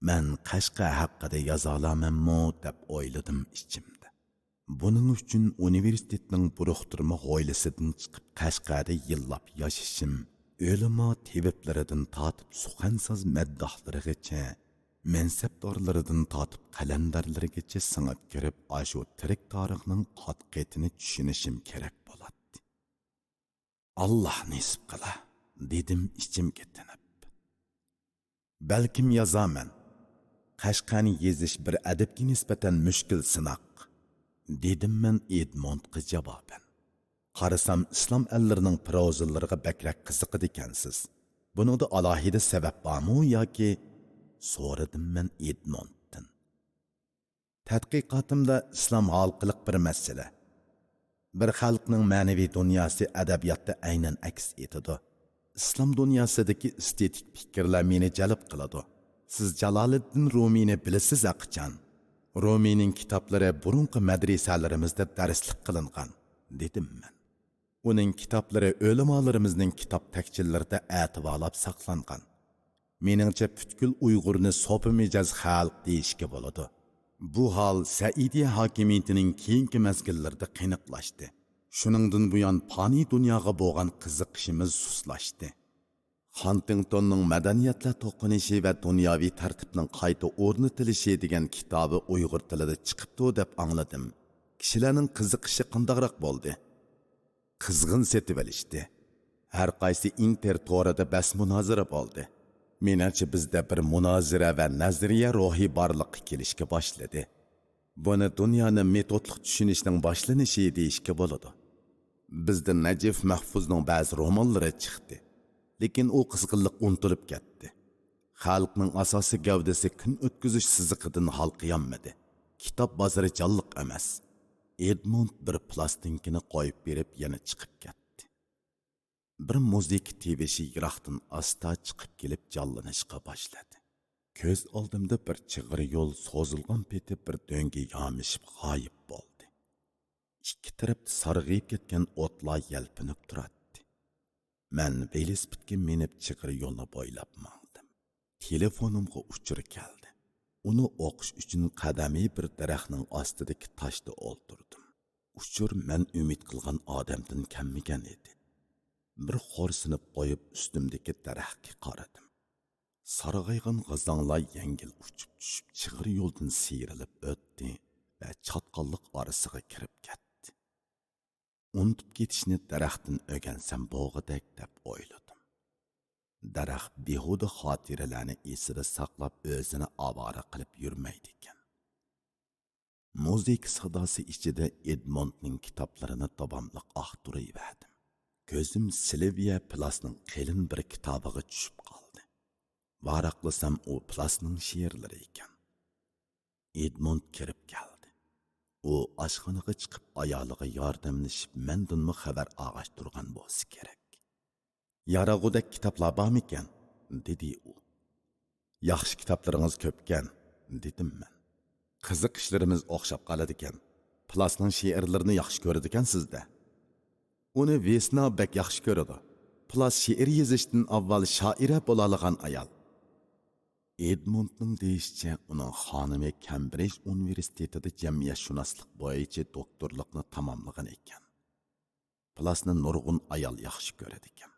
Speaker 1: Men Qashqa haqida yoza olamanmi deb o'yladim ichimda. Buning uchun universitetning buruqtirma g'oylisidan chiqib Qashqada yillab yashashim, o'lima tebiblaridan tortib suxansoz maddohlarigacha, mansabdorlaridan tortib qalandarlarigacha singib kirib, ashu tirik tarixning qatqetini tushunishim kerak bo'ladi. Allah nisib qila, dedim ichimga tinib. Balkim yozaman. Qashqani yezish bir adabga nisbatan mushkil sinoq, dedim men Edmondga javoban. Qarasam islom allarining prozalariga bakrak qiziqadi ekansiz. Buningda alohida sabab bormi yoki so'radim men Edmonddan. Tadqiqotimda islom xalqiliq bir masala. Bir xalqning ma'naviy dunyosi adabiyotda aynan aks etadi. Islom dunyosidagi estetik fikrlar meni jalb qiladi. Siz Jaloliddin Rumiyni bilasiz aqchan. Rumiyning kitoblari burunqi madrasalarimizda darslik qilingan, dedim men. Uning kitoblari o'limolarimizning kitob takchillarida ativolab saqlangan. Meningcha butkul Uyg'urni so'pi mijoz xalq deyishga bo'ladi. Bu hol Saidiya hokimiyatining keyingi mezgillarida qiyniqlashdi. Shuningdan buyon fani dunyoga bo'lgan qiziqishimiz suslashdi. Huntingtonning madaniyatlar to'qinishi va dunyoviy tartibning qayta o'rnatilishi degan kitobi Uyg'ur tilida chiqibdi deb angladim. Kishilarning qiziqishi qandaqroq bo'ldi? Qizg'in setib olishdi. Har qaysi intertorida bas munozara bo'ldi. Menimcha bizda bir munozara va nazariya ruhi borliqqa kelishga boshladi. Buni dunyoni metodlik tushunishning boshlanishi deyishga bo'ladi. Bizda Najif Mahfuzning ba'zi romanlari chiqdi. Lekin u qizg'inlik unutilib ketdi. Xalqning asosiy gavdasi kun o'tkazish siziqidan halqiyolmadi. Kitob bozori jonliq emas. Edmond bir plastinkini qo'yib berib yana chiqib ketdi. Bir muzik tevishi yiroqdan asta chiqib kelib jonlanishga boshladi. Ko'z oldimda bir chig'ir yo'l so'zilgan peti bir do'nga yomishib g'oyib bo'ldi. Ikki tarafda sarg'ayib ketgan o'tlar yalpinib turadi. Men velosipedga minib chig'ir yo'lni bo'ylab mangdim. Telefonimga uchur keldi. Uni o'qish uchun qadamiy bir daraxtning ostidagi toshda o'ltirdim. Uchur men umid qilgan odamdan kammigan edi. Bir xo'rsinib qo'yib ustimdagi daraxtga qaradim. Sarg'aygan g'azonglar yengil uchib tushib chig'ir yo'ldan siyrilib o'tdi va chatqonliq orasiga kirib ketdi. Unutib ketishni daraxtdan o'rgansam bo'g'idek deb o'yladim. Daraxt behuda xotiralarni esida saqlab o'zini avora qilib yurmaydi ekan. Muzik sadosi ichida Edmondning kitoblarini davomli oqtiraverdim. Ko'zim Silviya Plasning qalin bir kitobiga tushib qoldi. Varaqlasam u Plasning she'rlari ekan. Edmond kirib keldi. U oshxonaga chiqib ayoliga yordamlashib mendanmi xabar og'ashtirgan bo'lsa kerak. Yarag'udek kitoblar bormikan? Dedi u. Yaxshi kitoblaringiz ko'pkan, dedim men. Qiziqishlarimiz o'xshab qoladi ekan. Plasning she'rlarini yaxshi ko'radi ekansizda. Uni Vesna bek yaxshi ko'radi. Plas she'r yozishdan avval shoira bo'la olgan ayol. Edmondning deyishicha, uning xonimi Cambridge universitetida jamiyatshunoslik bo'yicha doktorlikni tamomlagan ekan. Plasni nurg'un ayol yaxshi ko'radi ekan.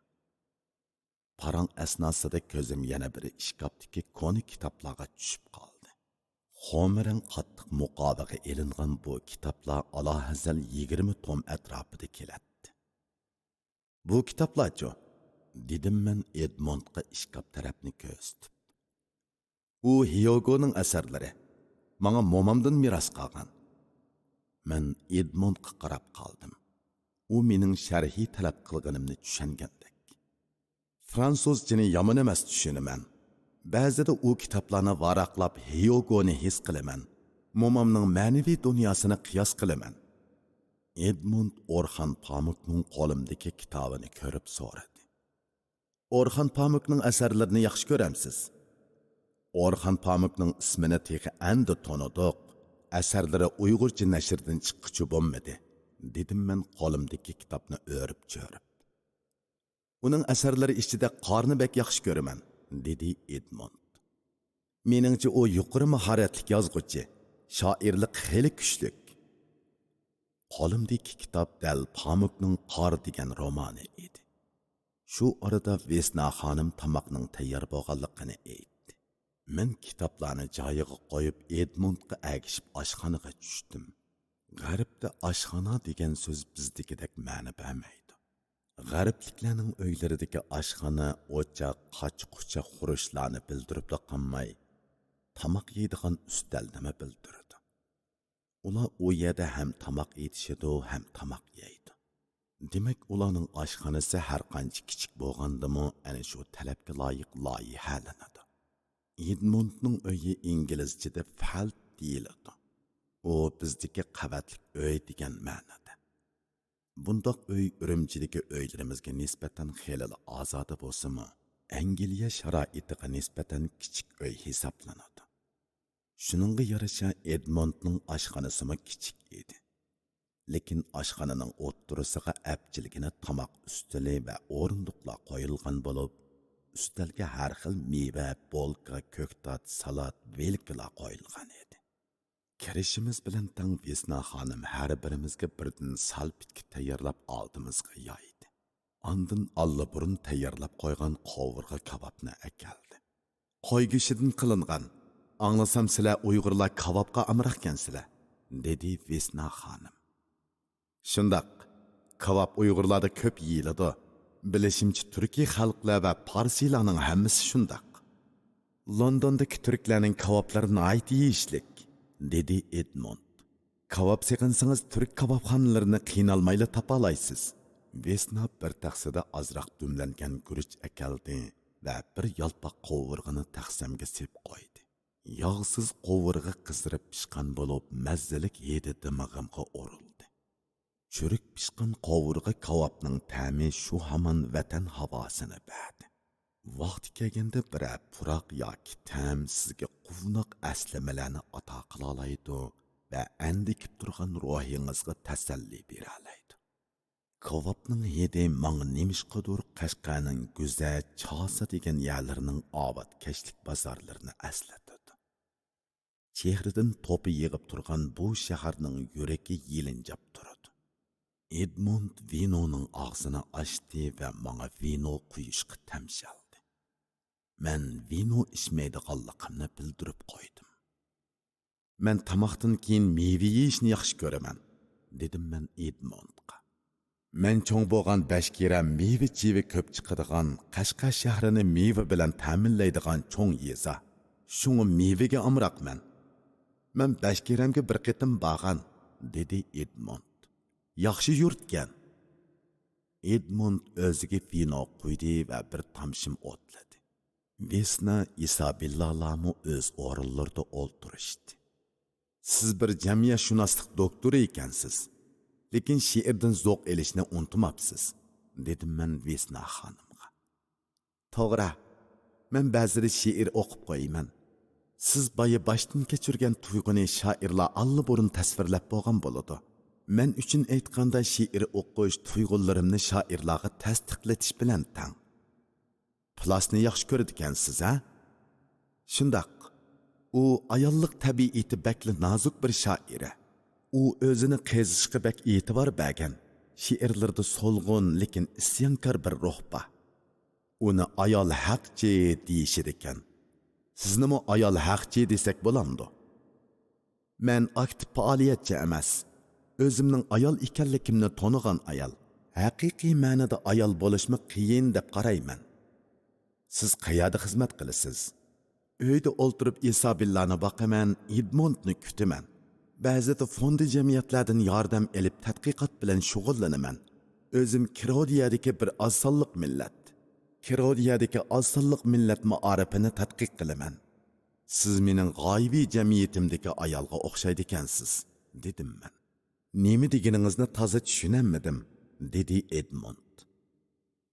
Speaker 1: Parang asnosida ko'zim yana bir ishkopdagi koni kitoblarga tushib qoldi. Xomiring qattiq muqobaga elingan bu kitoblar alohazal 20 tom atrofida keladi. Bu kitoblar-chi? Dedim men Edmondga ishkop tarafni ko'rsatib. u Hyogoning asarlari manga momamdan miras qolgan. Men Edmondga qarab qoldim. U mening sharhi talab qilganimni tushungandek. Fransuzchani yomon emas tushunaman. Ba'zida u kitoblarni varaqlab Hyogoni his qilaman. Momamning ma'naviy dunyosini qiyos qilaman. Edmond Orxan Pamukning qo'limdagi kitobini ko'rib so'radi. Orxan Pamukning asarlarini yaxshi ko'ramsiz? Orxan Pamukning ismini tehi endi tonidiq. Asarlari Uyg'urcha nashrdan chiqqıcı bo'lmadi, dedim men qo'limdagi kitobni o'rib-cho'rib. Uning asarlari ichida qorni bek yaxshi ko'raman, dedi Edmond. Meningcha u yuqori mahoratli yozuvchi, shoirlik xeli kuchlik. Qo'limdagi kitob dal Pamukning Qor degan romani edi. Shu orada Vesna xonim tamoqning tayyor bo'lganligini aytdi. Men kitoblarni joyiga qo'yib Edmondga agishib oshxonaga tushdim. G'arbda oshxona degan so'z bizdagidek ma'no bermaydi. G'arbliklarning uylaridagi oshxona o'choq, qoch-qucha xurushlarni bildirib qolmay, tamoq yeydigan ustalnima bildirdi. Ular u yerda ham tamoq yetishadi, ham tamoq yeydi. Demak, ularning oshxonasi har qancha kichik bo'lgandimi, ana shu talabga loyiq loyihalanadi. Edmondning uyi inglizchada falt deyiladi. U bizdagi qavatli uy degan ma'noda. Bundoq uy Urumchidagi uylarimizga nisbatan xeyli ozoda bo'lsa-mu, Angliya sharoitiga nisbatan kichik uy hisoblanadi. Shuningga yarasha Edmondning oshxonasi kichik edi. Lekin oshxonaning o'ttirisiga apchilgina tamoq ustuli va o'rindiqlar qo'yilgan bo'lib, ustalga har xil meva, bolka, ko'ktat, salat, velklar qo'yilgan edi. Kirishimiz bilan tang Vesna xonim har birimizga birdan salpitki tayyorlab oldimizga yoydi. Ondan allaburun tayyorlab qo'ygan qovurg'a kabobni akeldi. Qo'y go'shtidan qilingan. Anglasam sizlar Uyg'urlar kabobga amraqkansizlar, dedi Vesna xonim. Shundoq, kabob Uyg'urlarda ko'p yeyiladi. Bilishimcha Turkiy xalqlar va Parsilarning hammasi shundoq. Londondagi turklarning kaboblarini aytib yeyishlik, dedi Edmond. Kabob seqinsangiz turk kabobxonalarini qiynalmayla topa olaysiz. Vesna bir taxsida ozroq dumlangan guruch akaldi va bir yalpoq qovurg'ini taqsamga sep qo'ydi. Yog'siz qovurg'a qizdirib pishgan bo'lib, mazzalik hidi dimog'imga urildi. Çürük pişqan qovurg'a kavabning ta'mi shu hamon vatan havosini berdi. Vaqti kelganda biror puroq yoki ta'm sizga quvnoq aslamalarni ato qila oladi va andikib turgan ruhingizga tasalli bera oladi. Kavabning hidi menga nemishqadur Qashqarning Go'za, Chosa degan yerlarning obod kashlik bozorlarini eslatadi. Chehridan to'pi yig'ib turgan bu shaharning yuragi yilinjab turadi. Edmond vinoning og'zini ochdi va menga vino quyishga tamshaldi. Men vino ichmaydiganligimni bildirib qo'ydim. Men tamoqdan keyin meva yeyishni yaxshi ko'raman, dedim men Edmondga. Men cho'ng bo'lgan bashkira meva-cheva ko'p chiqadigan Qashqar shahrini meva bilan ta'minlaydigan cho'ng yeza. Shunga mevaga amroqman. Men bashkiramga bir qitim borgan, dedi Edmond. Yaxshi yurtgan. Edmond o'ziga vino quydi va bir tomshim o'tladi. Vesna Isabillalarmu o'z o'rinlarida o'ltirishdi. Siz bir jamiyatshunoslik doktori ekansiz, lekin she'rdan zo'q elishni unutmabsiz, dedim men Vesna xonimga. To'g'ri, men ba'zida she'r o'qib qo'yman. Siz boya boshdan kechirgan tuyg'uni shoirlar allaburun tasvirlab bo'lgan bo'ladi. Men uchun aytganda she'r o'qish tuyg'ularimni shoirlarga tasdiqlatish bilan tang. Plasni yaxshi ko'radigansiz, ha? Shundoq. U ayollik tabiati bakli nozik bir shoira. U o'zini qezishga bak e'tibor bergan. She'rlarda so'lg'in, lekin isyonkor bir ruh bor. Uni ayol haqchi deyishir ekan. Siznimi ayol haqchi desak bo'lamdi? Men aktiv faoliyatchi emas. O'zimning ayol ekanligimni tonigan ayol. Haqiqiy ma'noda ayol bo'lishmi qiyin deb qarayman. Siz qayerda xizmat qilasiz? Uyda o'ltirib Isabellani boqaman, Edmondni kutaman. Ba'zida fondi jamiyatlardan yordam elib tadqiqot bilan shug'ullanaman. O'zim Kirodiyadagi bir oz sonliq millat. Kirodiyadagi oz sonliq millat ma'orifini tadqiq qilaman. Siz mening g'oyibiy jamiyatimdagi ayolga o'xshaydi ekansiz, dedim men. Nima deganingizni toza tushunamadim, dedi Edmond.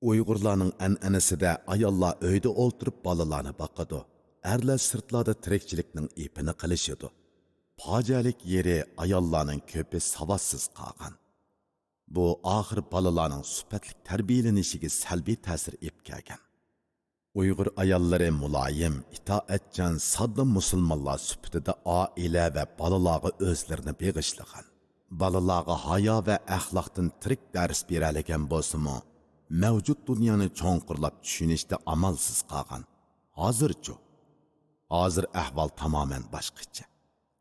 Speaker 1: Uyg'urlarning an'anasida ayollar uyda o'ltirib bolalarni boqadi. Erlar sirtlarda tirikchilikning ipini qilishidi. Fojialik yeri ayollarning ko'pi savossiz qolgan. Bu oxir bolalarning sifatli tarbiyalanishiga salbiy ta'sir etgan. Uyg'ur ayollari muloyim, itoatchan, sodda musulmonlar sifatida oila va bolalarga o'zlarini beg'ishlagan. Balalarga hayo va axloqdan tirik dars beralagan bo'lsa-mu, mavjud dunyoni cho'nqurlab tushunishda amalsiz qolgan. Hozir ahvol tamoman boshqacha.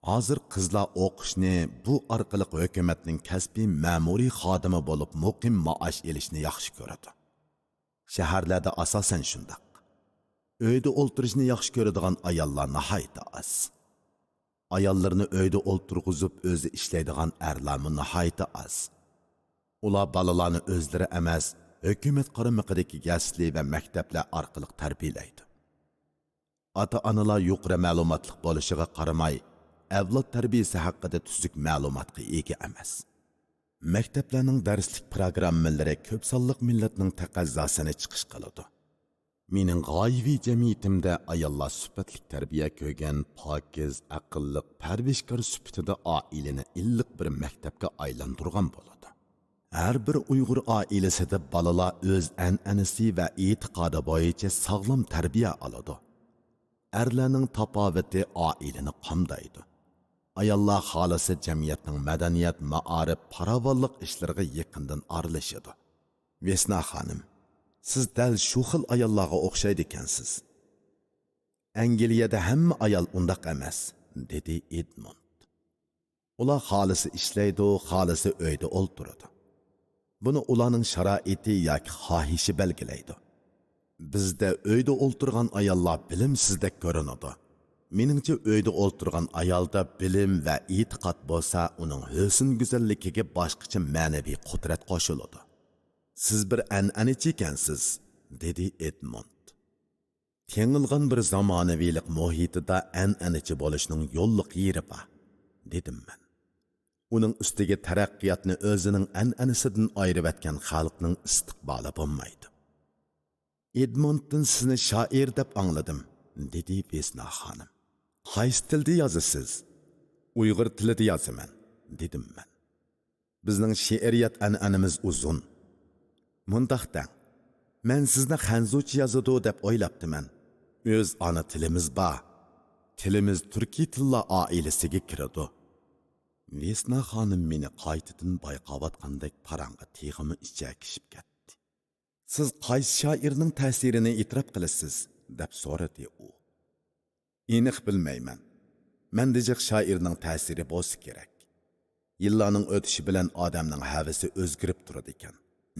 Speaker 1: Hozir qizlar o'qishni bu orqali hukumatning kasbiy ma'muriy xodimi bo'lib muqim maosh olishni yaxshi ko'radi. Shaharlarda asosan shundoq. Uyda o'ltirishni yaxshi ko'radigan ayollar nihoyatda oz. Ayollarni uyda o'ltirg'izib o'zi ishlaydigan erlar nihoyatda oz. Ular bolalarni o'zlari emas, hukumat qaramog'idagi gasli va maktablar orqali tarbiyalaydi. Ota-onalar yuqori ma'lumotli bo'lishiga qaramay, avlod tarbiyasi haqida tuzuk ma'lumotga ega emas. Maktablarning darslik programmalari ko'p sonliq millatning taqozzosini chiqish qiladi. Mening g'oyiviy jamiyatimda ayollar sifatli tarbiya ko'rgan, pokiz, aqlli, parvishkor sifatida oilani illiq bir maktabga aylantirgan bo'ladi. Har bir Uyg'ur oilasida bolalar o'z an'anasi va e'tiqodi bo'yicha sog'lom tarbiya oladi. Erlarning tafovati oilani qamdaydi. Ayollar xolisi jamiyatning madaniyat, ma'arif, farovonlik ishlariga yaqindan aralashadi. Vesna xonim, siz dal shu xil ayollarga o'xshaydi ekansiz. Angliyada hamma ayol undaq emas, dedi Edmond. Ular xolisi ishlaydi, xolisi uyda o'ltiradi. Buni ularning sharoiti yoki xohishi belgilaydi. Bizda uyda o'ltirgan ayollar bilimsizdek ko'rinadi. Meningcha uyda o'ltirgan ayolda bilim va e'tiqod bo'lsa, uning husn go'zalligiga boshqacha ma'naviy qudrat qo'shiladi. Siz bir an'anachi ekansiz, dedi Edmond. Tengilgan bir zamonaviylik muhitida an'anachi bo'lishning yo'lliq yeri bor, dedim men. Uning ustiga taraqqiyotni o'zining an'anasidan ayirib etgan xalqning istiqboli bo'lmaydi. Edmonddan sizni shoir deb angladim, dedi Vesna xonim. Qaysi tilda yozasiz? Uyg'ur tilida yozaman, dedim men. Bizning she'riyat an'anamiz uzun. Mundaqda, men sizni xanzucha yozadi deb o'ylabdiman. O'z ona tilimiz bor. Tilimiz turkiy tillar oilasiga kiradi. Vesna xonim meni qaytadan bayqavatgandek parang'i teg'imi ichiga kishib ketdi. Siz qaysi shoirning ta'sirini e'tirof qilasiz, deb so'radi u. Aniq bilmayman. Men dejiq shoirning ta'siri bo'lsa kerak. Yillarning o'tishi bilan odamning havasi o'zgarib turadi ekan.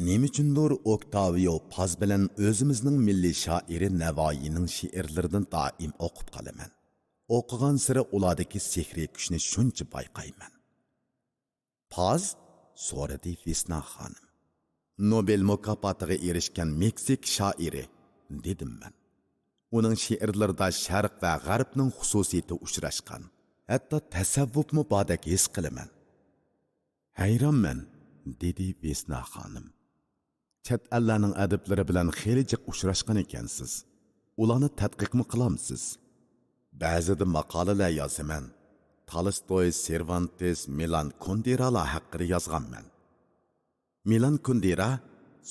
Speaker 1: Nima uchundir Octavio Paz bilan o'zimizning milliy shoiri Navoiyning she'rlaridan doim o'qib qolaman. O'qigan sira ulardagi sehriy kuchni shuncha bayqayman. Paz? So'radi Vesna xonim. Nobel mukofotiga erishgan Meksik shoiri, dedim men. Uning she'rlarida sharq va g'arbning xususiyati uchrashgan. Hatto tasavvufmi bordek his qilaman. Hayronman, dedi Vesna xonim. Chet ellarning adiblari bilan xeyli jiq uchrashgan ekansiz. Ularni tadqiqmi qilamsiz? Ba'zida maqolalar yozaman. Tolstoy, Cervantes, Milan Kunderalar haqida yozganman. Milan Kundera?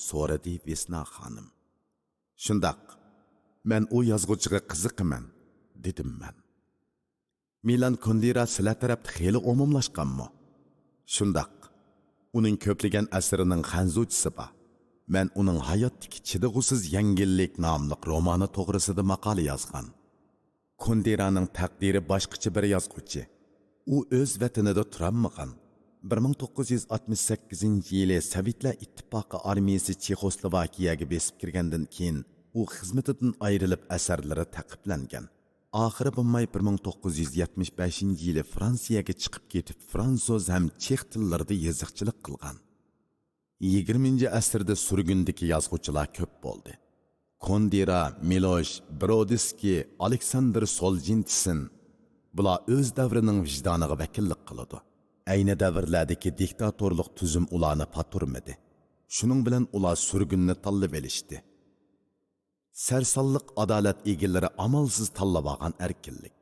Speaker 1: So'radi Vesna xonim. Shundoq. Men u yozuvchiga qiziqaman, dedim men. Milan Kundera sizlar tarafda xeyli umumlashganmi? Shundoq. Uning ko'plagan asrining xanzuchisi bor. Men uning hayotdagi chidag'usiz yengillik nomli romani to'g'risida maqola yozgan. Kunderaning taqdiri boshqacha bir yozuvchi. U o'z vatanida turolmagan. 1968-yili Sovetlar Ittifoqi armiyasi Chexoslovakiyaga besib kirgandan keyin u xizmatidan ayrilib asarlari taqiblangan. Oxiri bo'lmay 1975-yili Fransiyaga chiqib ketib, fransuz ham chex tillarida yoziqchilik qilgan. 20-asrda surgundagi yozuvchilar ko'p bo'ldi. Kondira, Milosh, Brodskiy, Aleksandr Soljenitsin bular o'z davrining vijdoniga vakillik qiladi. Ayni davrlardagi diktatorlik tuzum ularni paturmadi. Shuning bilan ular surgunni tanlab olishdi. Sarsonliq adolat egalari amalsiz tanlab olgan erkinlik.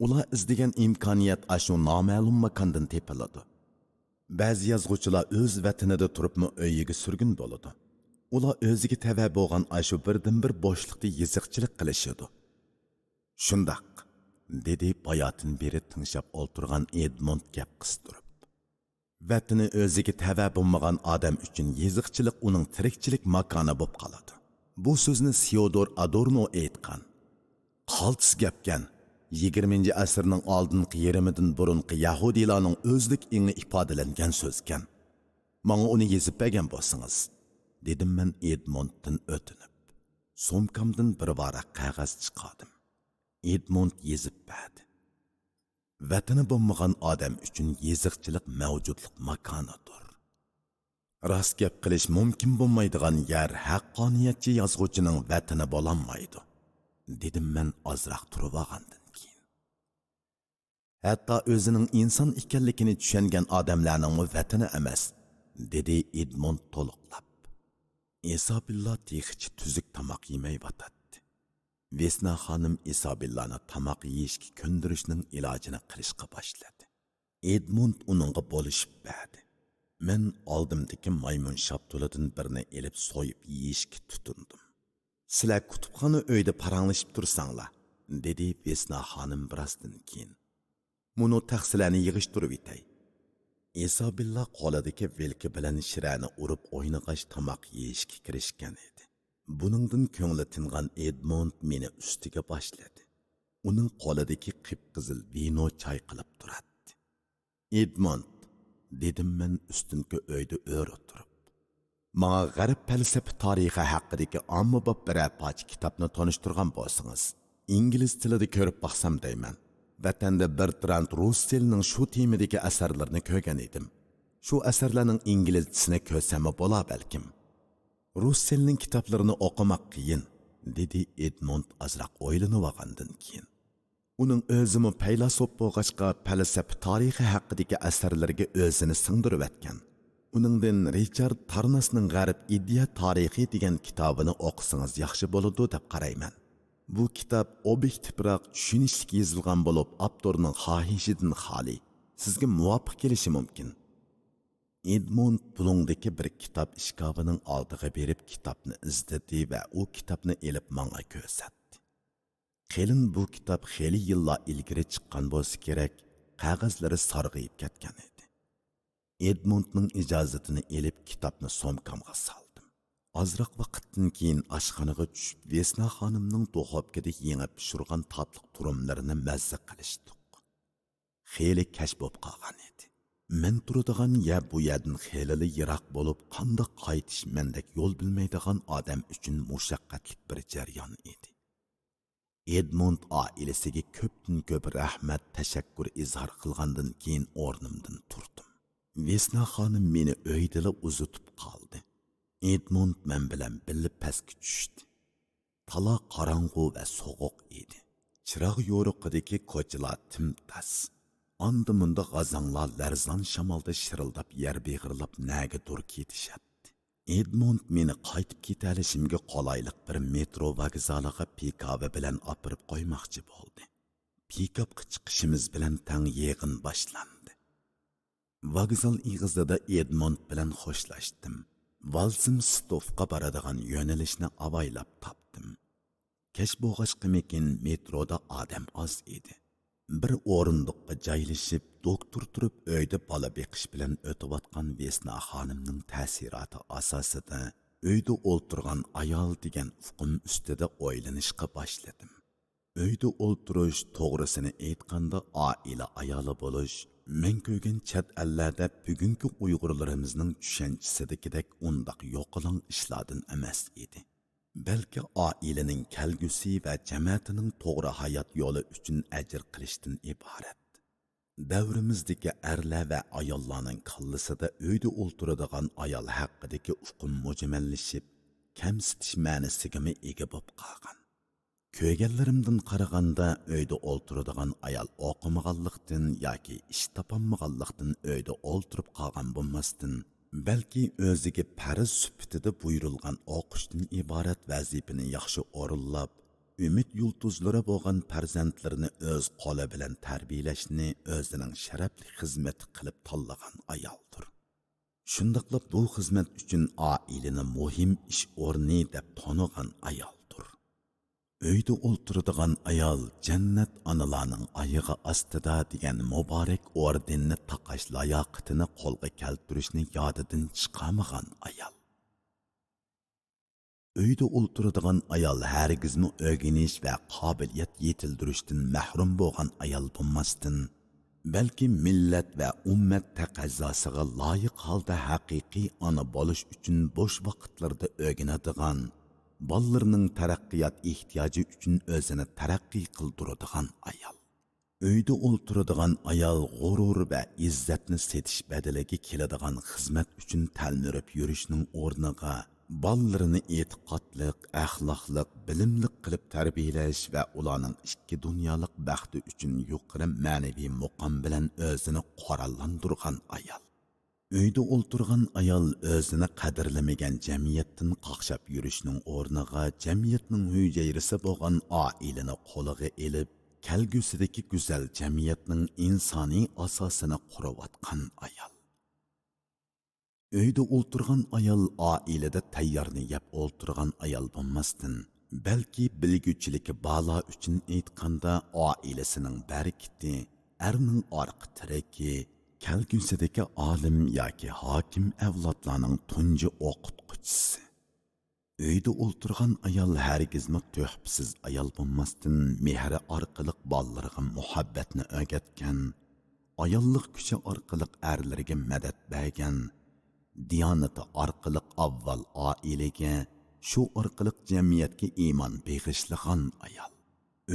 Speaker 1: Ular izdegan imkoniyat ashu noma'lum makondan tepiladi. Ba'zi yozuvchilar o'z vatanida turibmi uyiga surgun bo'ladi. Ular o'ziga tava bo'lgan ashu birdan-bir bo'shliqda yiziqchilik qilishadi. Shundoq, dedi bayotin beri tinglab o'ltirgan Edmond gap qistirib. Vatani o'ziga tava bo'lmagan odam uchun yiziqchilik uning tirikchilik makoni bo'lib qoladi. Bu so'zni Fyodor Adorno aytgan. Qaltis gapkan. 20-asrning oldingi yarimidan burungi Yahudilarning o'zlik ingi ifodalangan so'zkan. Menga uni yezib bergan bo'lsangiz, dedim men Edmonddan o'tinib. Somkamdan bir varaq qog'oz chiqardim. Edmond yezib berdi. Vatani bo'lmagan odam uchun yeziqchilik mavjudlik makonidir. Rast gap qilish mumkin bo'lmaydigan yer haqqoniyatchi yozuvchining vatani bo'lolmaydi, dedim men ozroq turib olgandan keyin. Hatto o'zining inson ekanligini tushungan odamlarning vatani emas, dedi Edmond to'liqlab. Isabella texichi tuzuk tomoq yemayotdi. Vesna xonim Isabellani tomoq yeyishga ko'ndirishning ilojini qilishga boshladi. Edmond uningga bo'lishib berdi. Men oldimdagi maymun shaptulidan birini elib so'yib yeyishga tutundim. Sizlar kutubxona uyda paranglashib tursanglar, dedi Vesna xonim birozdan keyin. Muni taqsilarni yig'ishtirib etay. Isabella qo'lidagi vilki bilan shirani urib o'ynag'ach tomoq yeyishga kirishgan edi. Buningdan ko'ngli tingan Edmond meni ustiga boshladi. Uning qo'lidagi qip-qizil vino choy qilib turadi. Edmond, dedim men ustunki uyda o'tirib. Menga g'arb falsafa tarixi haqidagi ommabop bir apoch kitobni tanishtirgan bo'lsangiz, ingliz tilida ko'rib baxsam deyman. Vatanda Bertrand Russellning shu temadagi asarlarini ko'rgan edim. Shu asarlarning inglizchisini ko'rsam bo'la balkim. Russellning kitoblarini o'qimak qiyin, dedi Edmond azroq o'ylanib olgandan keyin. Uning o'zimi faylasuf bo'lg'achqa falsafa tarixi haqidagi asarlarga o'zini singdirib etgan. Uningdan Richard Tarnasning G'arb ideya tarixi degan kitobini o'qisangiz yaxshi bo'ladi deb qarayman. Bu kitob obyektivroq tushunishlik yozilgan bo'lib, avtorning xohishidan xoli, sizga muvofiq kelishi mumkin. Edmond bulungdagi bir kitob ishkobining oldiga berib kitobni izdadi va u kitobni elib menga ko'rsatdi. Kelin bu kitob xeyli yillar ilgari chiqqan bo'lsa kerak, qog'ozlari sarg'ayib ketgan edi. Edmondning ijozatini elib kitobni somkamga soldim. Ozroq vaqtdan keyin oshxonaga tushib, Vesna xonimning duxovkada yengib pishirgan tatliq turumlarini mazza qilishdik. Xeyli kash bo'lib qolgan edi. Men turadigan yer bu yerdan xeyli yiroq bo'lib, qanday qaytish mendek yo'l bilmaydigan odam uchun mushaqqatli bir jarayon edi. Edmond oilasiga ko'pdan ko'p rahmat, tashakkur izhor qilgandan keyin o'rnimdan turdim. Vesna xonim meni uydala uzatib qoldi. Edmond men bilan birga pastga tushdi. Tala qorong'u va sovuq edi. Chiroq yo'riqidagi ko'chalar timtas. Anda-munda g'azanglar larzon shamolda shirildab, yer beg'irlab naga dur ketishadi. Edmond meni qaytib ketalishimga qolaylik bir metro vokzaliga pikabı bilan opirib qo'ymoqchi bo'ldi. Pikabga chiqishimiz bilan tang yig'in boshlandi. Vokzal ig'izida Edmond bilan xo'shlashdim. Valsimstovga boradigan yo'nalishni avaylab topdim. Kech bo'g'ashqimikin metroda odam oz edi. Bir o'rindiqqa joylashib, doktor turib uyda bola beqish bilan o'tayotgan Vesna xonimning ta'siroti asosida uyda o'ltirgan ayol degan hukm ustida o'ylanishga boshladim. Uyda o'ltirish, to'g'risini aytganda oila ayoli bo'lish, men ko'rgan chet ellarda bugungi uyg'urlarimizning tushunchasidagidek undaq yo'qolang ishlardan emas edi. balki oilaning kelgusi va jamiyatining to'g'ri hayot yo'li uchun ajr qilishdan iborat. Davrimizdagi erlar va ayollarning kallasida uyda o'ltiradigan ayol haqidagi uqum mujmallashib, kamsitish ma'nosiga ega bo'lib qolgan. Ko'rganlarimdan qaraganda uyda o'ltiradigan ayol o'qimaganlikdan yoki ish topolmaganlikdan uyda o'ltirib qolgan bo'lmasdan, balki o'ziga farz sifatida buyurilgan o'qishdan iborat vazifani yaxshi o'rinlab, umid yulduzlari bo'lgan farzandlarini o'z qo'li bilan tarbiyalashni o'zining sharafli xizmati qilib tanlagan ayoldir. Shundaqla bu xizmat uchun oilani muhim ish o'rni deb tonigan ayoldir. Uyda o'ltiradigan ayol jannat onalarning oyog'i ostida degan muborak ordenni taqash layoqatini qo'lga keltirishni yodidan chiqarmagan ayol. Uyda o'ltiradigan ayol hargizmi o'rganish va qobiliyat yetildirishdan mahrum bo'lgan ayol bo'lmasdan, balki millat va ummat taqozzosiga loyiq holda haqiqiy ona bo'lish uchun bo'sh vaqtlarda o'rganadigan, bolalarning taraqqiyot ehtiyoji uchun o'zini taraqqiy qildiradigan ayol. Uyda o'ltiradigan ayol g'urur va izzatni setish badaliga keladigan xizmat uchun talmirib yurishning o'rniga bolalarni e'tiqodliq, axloqliq, bilimliq qilib tarbiyalash va ularning ikki dunyolik baxti uchun yuqori ma'naviy muqam bilan o'zini qorallantirgan ayol. Uyda o'ltirgan ayol o'zini qadrlamagan jamiyatdan qaqshab yurishning o'rniga jamiyatning hujayrisi bo'lgan oilani qo'liga elib, kelgusidagi go'zal jamiyatning insoniy asosini qurayotgan ayol. Uyda o'ltirgan ayol oilada tayyorni yeb o'ltirgan ayol bo'lmasdan, balki bilguchiligi balo uchun aytganda oilasining barakati, erning orqa tiragi, kelgusidagi olim yoki hokim avlodlarning tunji o'qituvchisi. Uyda o'ltirgan ayol hargizmi tuhfsiz ayol bo'lmasdan, mehri orqali bolalarga muhabbatni o'rgatgan, ayollik kuchi orqali erlarga madad bergan, diyonati orqali avval oilaga, shu orqali jamiyatga iymon beg'ishlagan ayol.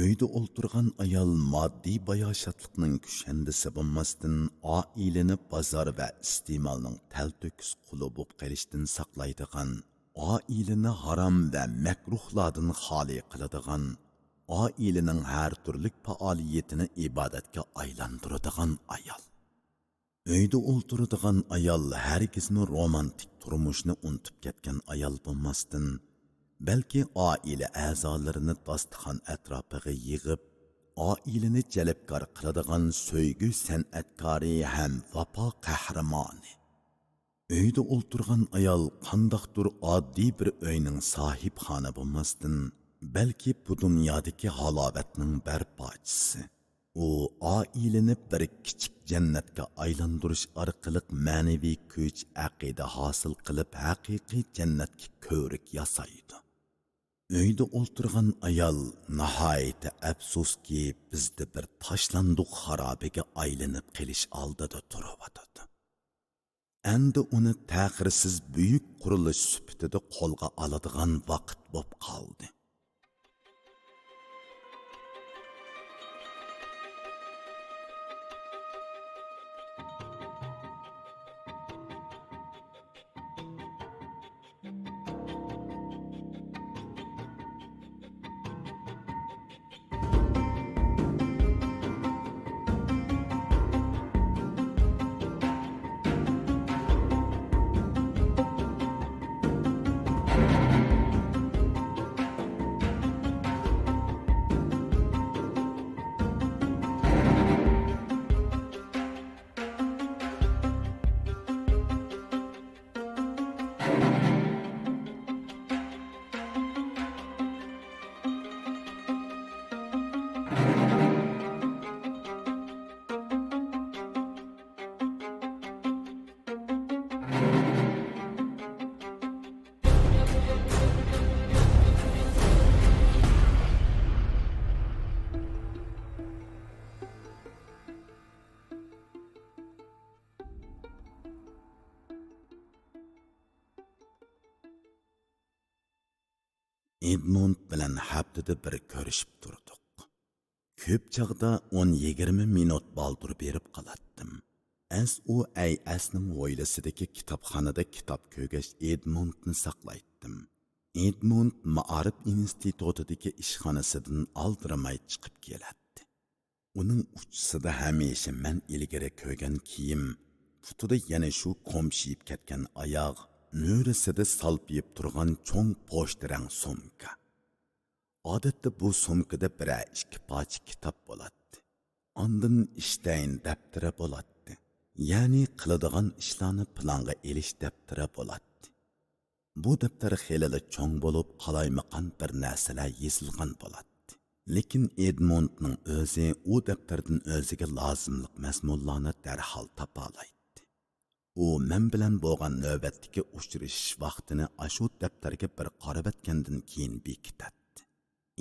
Speaker 1: Uyda o'ltirgan ayol moddiy bayoshatlikning kushandisi bo'lmasdan, oilani bozor va iste'molning talto'kis quli bo'lib qolishdan saqlaydigan, oilani harom va makruhlardan xoli qiladigan, oilaning har turli faoliyatini ibodatga aylantiradigan ayol. Uyda o'ltiradigan ayol hargizmi romantik turmushni unutib ketgan ayol bo'lmasdan, balki oila a'zolarini dasturxon atrofiga yig'ib, oilani jalbkor qiladigan so'ygu san'atkori ham vafo qahramoni. Uyda o'ltirgan ayol qandoqdir oddiy bir uyning sohibxoni bo'lmasdan, balki bu dunyodagi halovatning barpochisi. U oilani bir kichik jannatga aylantirish orqali ma'naviy kuch, aqida hosil qilib haqiqiy jannatga ko'rik yasaydi. Uyda o'ltirgan ayol nihoyat afsuski bizda bir tashlandiq xarobaga aylanib qelish oldida turibdi. Endi uni ta'xirsiz buyuk qurilish sifatida qo'lga oladigan vaqt bo'lib qoldi. Edmund bilan haftada bir ko'rishib turdik. Ko'p chaqda 10-20 minut baldur berib qolatdim. U ASning oilasidagi kitobxonada kitob ko'rgach Edmundni saqlaytdim. Edmund Ma'arif institutidagi ishxonasidan aldiramay chiqib keladi. Uning uchisida hamisha men ilgari ko'rgan kiyim, putida yana shu komshiyib ketgan oyoq, mo'risida salpiyib turgan cho'ng pochtarang sumka. Odatda bu sumkada bir ikki poch kitob bo'ladi. Ondan ishtayin daftari bo'ladi. Ya'ni qiladigan ishlarni planga elish daftari bo'ladi. Bu daftar xelali cho'ng bo'lib, qalaymaqan bir narsalar yozilgan bo'ladi. Lekin Edmundning o'zi u daftardan o'ziga lozimlik mazmunlarni darhol topa oladi. U men bilan bo'lgan navbatdagi uchrashish vaqtini ashu daftarga bir qarab etgandan keyin bekitadi.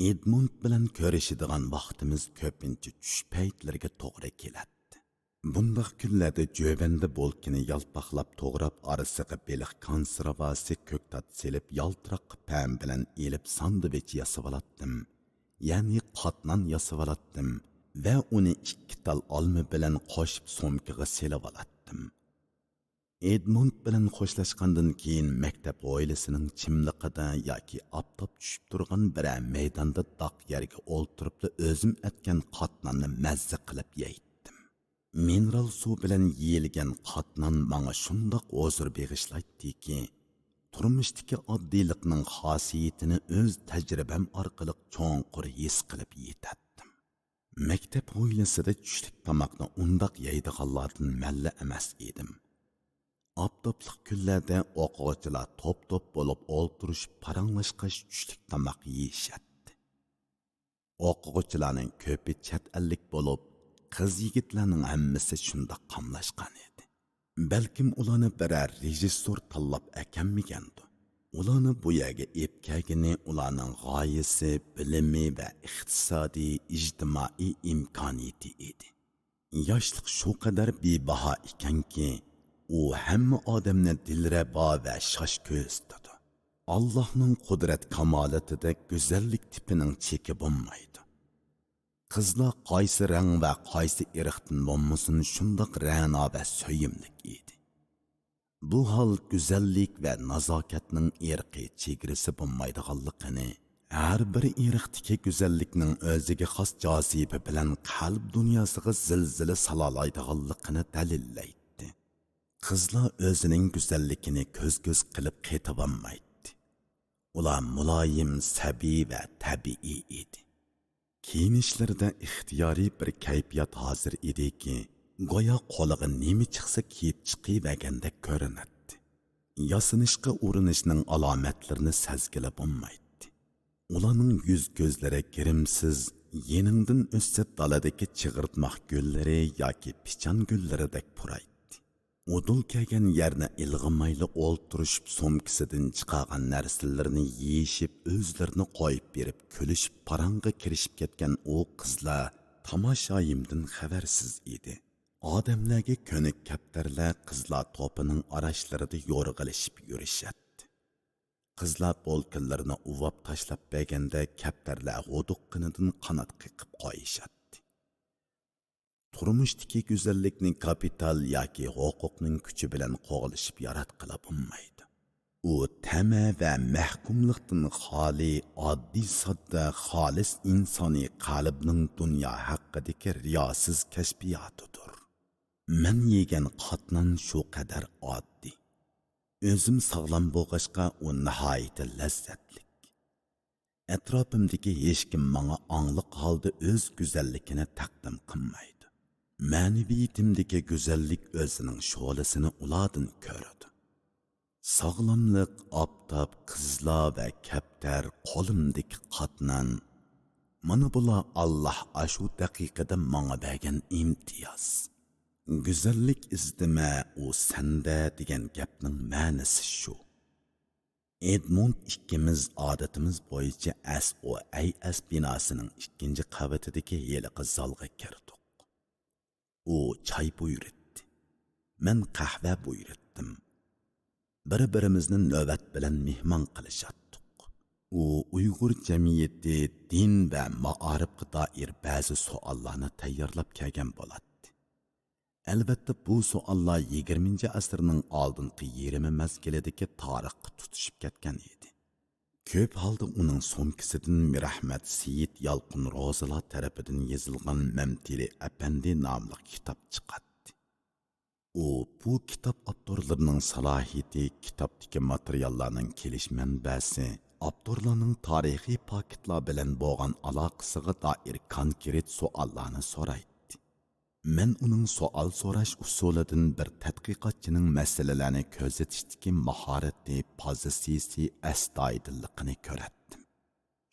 Speaker 1: Edmund bilan ko'rishadigan vaqtimiz ko'pincha tush paytlariga to'g'ri keladi. Bundaq kunlarda jo'banda bo'lkini yalpaqlab to'g'rab orasiga beliq konservasi ko'ktat selib yaltiroq pam bilan elib sandvich yasab olatdim. Ya'ni qatnon yasab olatdim va uni 2 tal olma bilan qo'shib so'mkaga selib olatdim. Edmund bilan xo'shlashgandan keyin maktab oilasining chimliqida yoki optob tushib turgan bir maydonda doq yerga o'ltirib o'zim atgan qatnonni mazza qilib yeydim. Mineral suv bilan yeyilgan qatnon menga shundoq huzur bag'ishlaydi-ki, turmushdagi oddiylikning xosiyatini o'z tajribam orqali cho'nqur his qilib yetdim. Maktab oilasida tushlik tomoqni undoq yeydiganlardan malla emas edim. Aptoplik kunlarda o'quvchilar top-top bo'lib o'ltirishib paranglashqach tushlik tomoq yeyishadi. O'quvchilarning ko'pi chet ellik bo'lib, qiz yigitlarning hammasi shundoq qamlashgan edi. Balkim ularni biror rejissor tanlab ekanmigandi. Ularni bu yerga epkagini ularning g'oyasi, bilimi va iqtisodiy, ijtimoiy imkoniyati edi. Yoshlik shu qadar bebaho ekanki, u hamma odamni dilrabo va shosh ko'z tutadi. Allohning qudrat kamolatida go'zallik tipining cheki bo'lmaydi. Qizlar qaysi rang va qaysi irqdan bo'lmasin shundoq ra'no va so'yimlik edi. Bu hol go'zallik va nazokatning irqiy chegarasi bo'lmaydiganligini, har bir irqdagi go'zallikning o'ziga xos joziba bilan qalb dunyosiga zilzila salolaydiganligini dalillaydi. Qizlar o'zining go'zalligini ko'z-ko'z qilib qetib-olmaydi. Ular muloyim, sabiy va tabiiy edi. Kiyinishlarida ixtiyoriy bir kayfiyat hozir ediki, go'yo qo'liga nima chiqsa kiyib chiqivagandek ko'rinadi. Yasinishga urinishning alomatlarini sezgili bo'lmaydi. Ularning yuz-ko'zlari girimsiz, yeningdan o'ssa daladagi chig'irtmoq gullari yoki pichan gullaridek puraydi. Udul kelgan yerni ilg'imayli o'ltirishib so'mkisidan chiqargan narsalarni yeyishib o'zlarini qo'yib berib kulishib parangga kirishib ketgan u qizlar tomoshoyimdan xabarsiz edi. Odamlarga ko'nik kaptarlar qizlar to'pining orashlarida yo'rg'ilishib yurishadi. Qizlar bolkinlarni uvab tashlab berganda kaptarlar g'uduqqinidan qanot qiqib qo'yishadi. Turmushdagi go'zallikning kapital yoki huquqning kuchi bilan qo'g'ilishib yaratqila bo'lmaydi. U tama va mahkumlikdan xoli, oddiy sodda, xolis insoniy qalbning dunyo haqidagi riyosiz kashfiyotidir. Men yegan qatnon shu qadar oddiy. O'zim sog'lom bo'lg'achqa u nihoyatda lazzatli. Atrofimdagi hech kim menga angliq holda o'z go'zalligini taqdim qilmaydi. Ma'naviyatimdagi go'zallik o'zining sho'lasini ulardan ko'radi. Sog'lomlik, optob, qizlar va kaptar, qo'limdagi qatnon. Mana bular Alloh ashu daqiqada menga bergan imtiyoz. Go'zallik izdima u senda degan gapning ma'nosi shu. Edmund ikkimiz odatimiz bo'yicha SOAS binosining 2-qavatidagi yeliqi zalga kirdik. U choy buyurdi. Men qahva buyurdim. Bir-birimizni navbat bilan mehmon qilishatdik. u Uyg'ur jamiyati din va maarifga doir ba'zi savollarni tayyorlab kelgan bo'ladi. Albatta bu savollar 20-asrning oldingi yarmi mezgilidagi tarixga tutishib ketgan edi. Ko'p holda uning so'mkisidan Mirahmat Seyit Yalqin Ro'zilar tarafidan yozilgan Mamtili Apandi nomli kitob chiqadi. U bu kitob avtorlarining salohiyati, kitobdagi materiallarning kelish manbasi, avtorlarning tarixiy paketlar bilan bo'lgan aloqasiga doir konkret savollarni so'raydi. Men uning savol so'rash usulidan bir tadqiqotchining masalalarni ko'rsatishdagi mahorati, pozitsiyasi, astoydilligini ko'ratdim.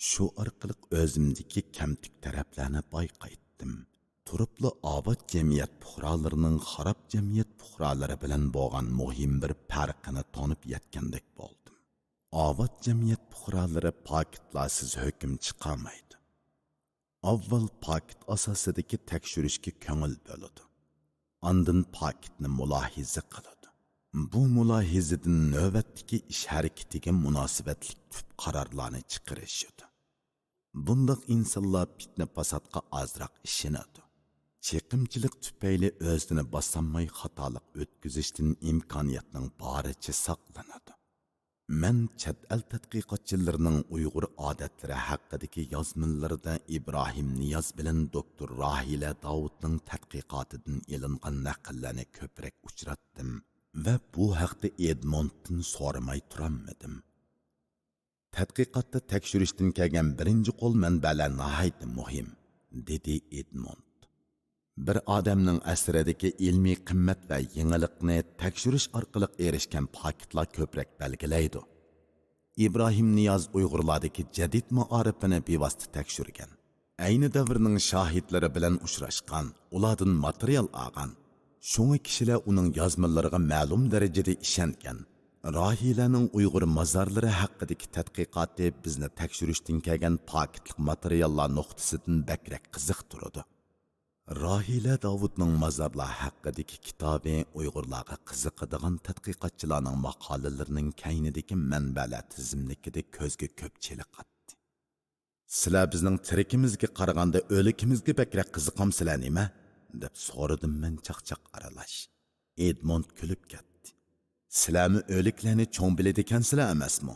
Speaker 1: Shu orqali o'zimdagi kamtuk taraflarni bayqaytdim. Turibli obod jamiyat puhralarining xarob jamiyat puhralari bilan bo'lgan muhim bir farqini tonib yetgandek bo'ldim. Obod jamiyat puhralari paketlarsiz hukm chiqarmaydi. Avval paket asosidagi tekshirishga ko'ngil bo'ladi. Ondan paketni mulohiza qiladi. Bu mulohizadan navbatdagi ish harakatiga munosabatli tub qarorlarni chiqarishadi. Bundaq insonlar fitna fasodga ozroq ishinadi. Chekimchilik tufayli o'zini bosolmay xatolik o'tkazishdan imkoniyatning boricha saqlanadi. Men chet el tadqiqotchilarining Uyg'ur odatlari haqidagi yozmalarida Ibrohim Niyoz bilan doktor Rahila Davudning tadqiqotidan elingan naqllarni ko'proq uchratdim va bu haqda Edmonddan so'ramay turolmadim. Tadqiqotda tekshirishdan kelgan birinchi qo'l manbalar nihoyatda muhim, dedi Edmond. Bir odamning asridagi ilmiy qimmat va yangilikni tekshirish orqali erishgan paketlar ko'proq belgilaydi. Ibrohim Niyoz Uyg'urlardagi jadid maarifini bevosita tekshirgan. Ayni davrning shohidlari bilan uchrashgan, ulardan material olgan. Shunga kishilar uning yozmalariga ma'lum darajada ishongan. Rahilaning Uyg'ur mozorlari haqidagi tadqiqoti bizni tekshirishdan kelgan paketlik materiallar nuqtasidan bakrak qiziqtirdi. Rahila Davudning mozorlar haqidagi kitobi Uyg'urlarga qiziqadigan tadqiqotchilarning maqolalarining kaynidagi manbalar tizimlikida ko'zga ko'pchilik qatdi. Sizlar bizning tirikimizga qaraganda o'likimizga bakrak qiziqamsizlar nima? Deb so'radim men chaqchaq aralash. Edmond kulib ketdi. Sizlarmi o'liklarni cho'ng biladi ekansizlar emasmi?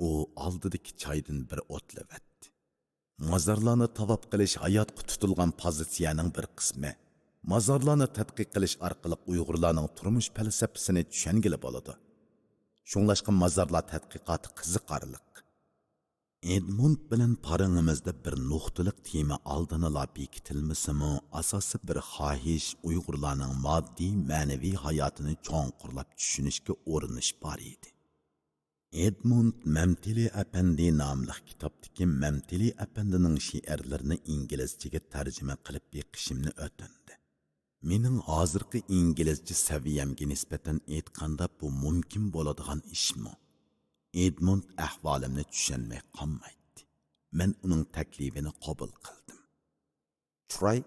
Speaker 1: U oldidagi choydan bir o'tlavatdi. Mozorlarni tavob qilish hayotga tutilgan pozitsiyaning bir qismi. Mozorlarni tadqiq qilish orqali Uyg'urlarning turmush falsafasini tushungili bo'ladi. Shunglashqa mozorlar tadqiqoti qiziqarliq. Edmond bilan paringimizda bir nuqtaliq tema oldinala bekitilmasimi, asosi bir xohish Uyg'urlarning moddiy, ma'naviy hayotini cho'nqurlab tushunishga urinish bor edi. Edmond Mamtili Apandi nomli kitobdagi Mamtili Apandining she'rlarini inglizchaga tarjima qilib beqishimni o'tindi. Mening hozirgi inglizcha saviyamga nisbatan aytganda bu mumkin bo'ladigan ishmi? Edmond ahvolimni tushunmay qolmaydi. Men uning taklifini qabul qildim. "Try"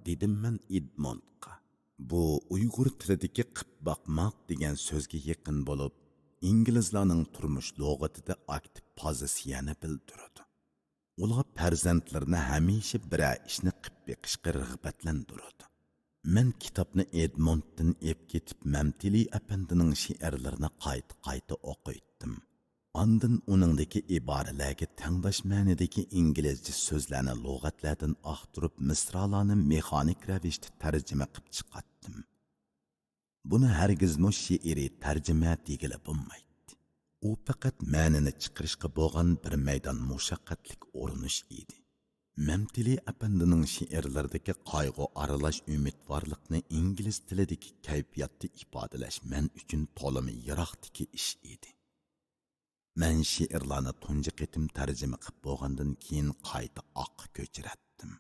Speaker 1: dedim men Edmondga. Bu Uyg'ur tilidagi qib boqmoq degan so'zga yaqin bo'lib, İngilizlarning turmush lug'atida aktiv pozitsiyani bildiradi. Ular farzandlarini hamisha bir ishni qilib beqishga rag'batlantiradi. Men kitobni Edmonddan ep ketib Mamtili Apandining she'rlarini qayta o'qiydim. Ondan uningdagi iboralarga tangdosh ma'nidagi inglizcha so'zlarni lug'atlardan axtirib misralarni mexanik ravishda tarjima qilib chiqardim. Buni hargizmi she'riy tarjima degili bo'lmaydi. U faqat ma'nini chiqarishga bo'lgan bir maydon mushaqqatlik urinish edi. Mamtili Apandining she'rlaridagi qayg'u aralash umidvorlikni ingliz tilidagi kayfiyatda ifodalash men uchun to'limi yiroqdagi ish edi. Men she'rlarni tunji qitim tarjima qilib bo'lgandan keyin qayta oqqa ko'chiratdim.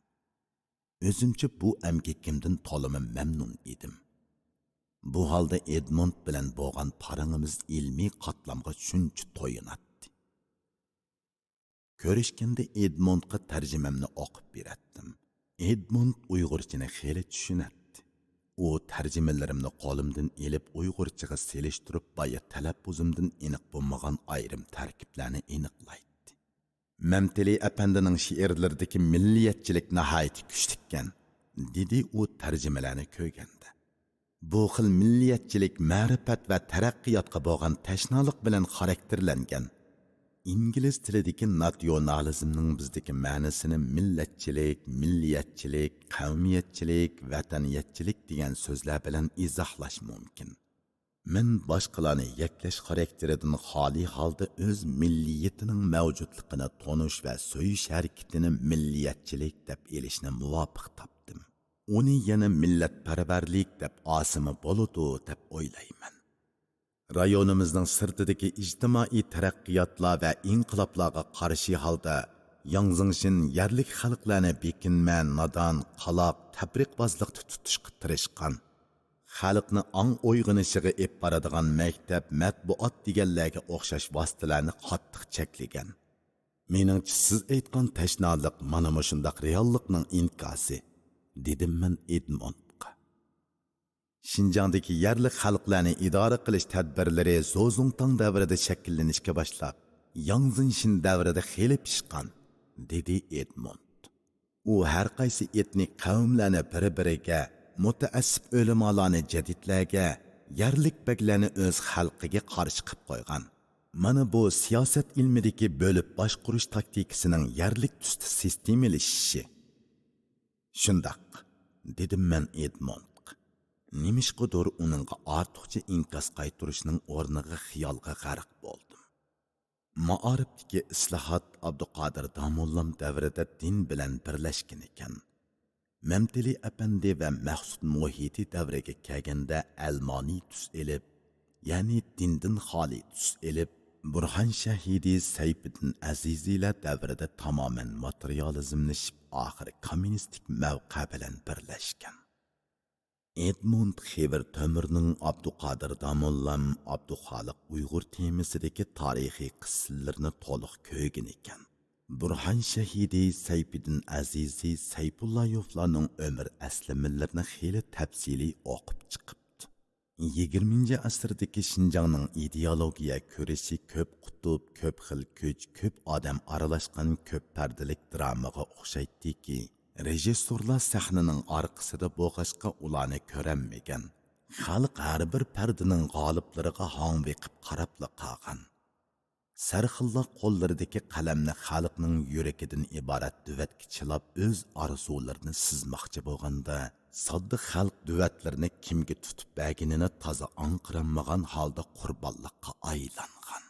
Speaker 1: O'zimcha bu amgakimdan to'limi mamnun edim. Bu holda Edmond bilan bo'lgan paringimiz ilmiy qatlamga shuncha to'yinatdi. Ko'rishganda Edmondga tarjimamni o'qib beratdim. Edmond Uyg'urchani xeli tushunatdi. U tarjimalarimni qo'limdan elib Uyg'urchaga selishtirib, boya talaffuzimdan aniq bo'lmagan ayrim tarkiblarni aniqlaydi. Memtili Efendi'nin şiirlerdeki milliyetçilik nihayet güçlükken, dedi o tercümelerini köygende. Bu xil milliyetçilik ma'rifat va taraqqiyotga bo'lgan tashnolik bilan xarakterlangan. İngiliz tilidagi nasionalizmning bizdagi ma'nosini millatchilik, milliyatchilik, qavmiyatchilik, vataniyatchilik degan so'zlar bilan izohlash mumkin. Men boshqalarni yaklash xarakteridan xoli holda o'z milliyatining mavjudligini tonish va so'yish harakatini milliyatchilik deb elishni muvofiq topdim. Uni yana millatparvarlik deb osimi bo'ladi deb o'ylayman. Rayonimizning sirtidagi ijtimoiy taraqqiyotlar va inqiloblarga qarshi holda Yangzingshin yerlik xalqlarni bekinma, nodon, qaloq, tabriqbozlikda tutishga tirishgan. Xalqni ong uyg'onishiga ep boradigan maktab, matbuot deganlarga o'xshash vositalarni qattiq cheklagan. Meningcha siz aytgan tashnolik mana shundoq reallikning inkosi, dedim men Edmondga. Şinjandagi yerlik xalqlarni idora qilish tadbirlari Zozongtang davrida shakllanishga boshlab, Yangzingshin davrida xeli pishgan, dedi Edmond. U har qaysi etnik qavmlarni bir-biriga, mutaassib o'limalarni jadidlarga, yerlik beklarni o'z xalqiga qarshi qilib qo'ygan. Mana bu siyosat ilmidagi bo'lib boshqarish taktikasining yerlik tusda sistemalashishi. Shundoq, dedim men Edmond. Nimishqidir uningga ortiqcha inkas qaytarishning o'rniga xiyolga g'arq bo'ldim. Ma'arifdagi islohot Abduqodir Domollam davrida din bilan birlashgan ekan. Memtili Efendi va Mahsud Muhiti davriga kelganda almoniy tus elib, ya'ni dindan xoli tus elib, Burhan Shahidi Sayfiddin Aziziylar davrida tamoman materializmlashib, oxiri kommunistik mavqe bilan birlashgan. Edmund Xever Tömürning Abduqodir Domollam, Abduxoliq Uyg'ur temisidagi tarixiy qissalarni to'liq ko'rgan ekan. Burhan Shahidi Sayfiddin Azizi Sayfullayevlarning umr aslamillarini xeli tafsiliy o'qib chiqibdi. 20-asrdagi Şinjanning ideologiya ko'rishi ko'p qutub, ko'p xil kuch, ko'p odam aralashgan ko'p pardalik dramaga o'xshaydiki, rejissorlar sahnaning orqasida bo'lg'ashqa ularni ko'rolmagan. Xalq har bir pardining g'oliblariga hongviqib qarabla qolgan. Sarxillar qo'llaridagi qalamni xalqning yuragidan iborat duvatga chilab o'z orzularini sizmoqchi bo'lganda, sodda xalq duvatlarini kimga tutib berganini toza anqiranmagan holda qurbonlikqa aylangan.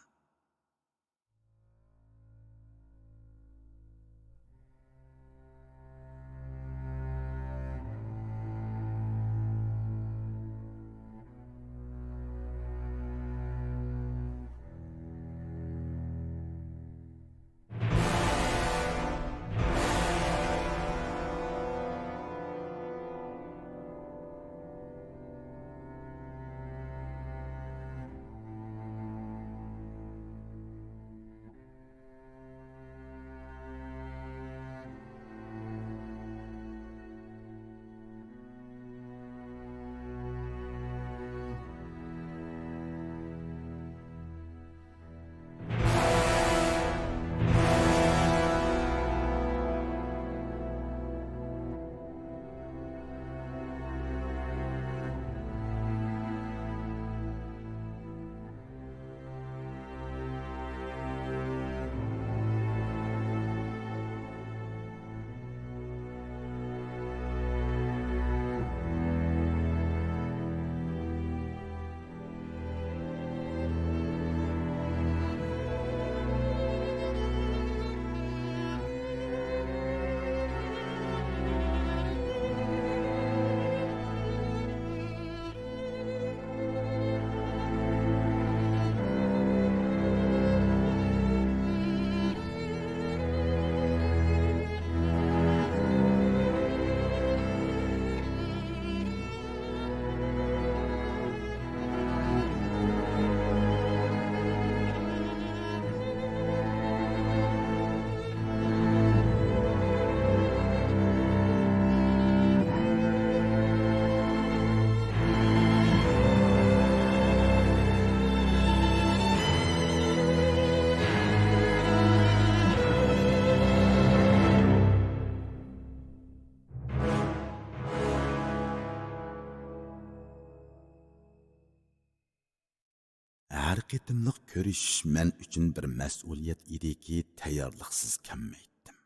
Speaker 1: Her qitimliq ko'rish men uchun bir mas'uliyat ediki, tayyorliqsiz kelmaydim.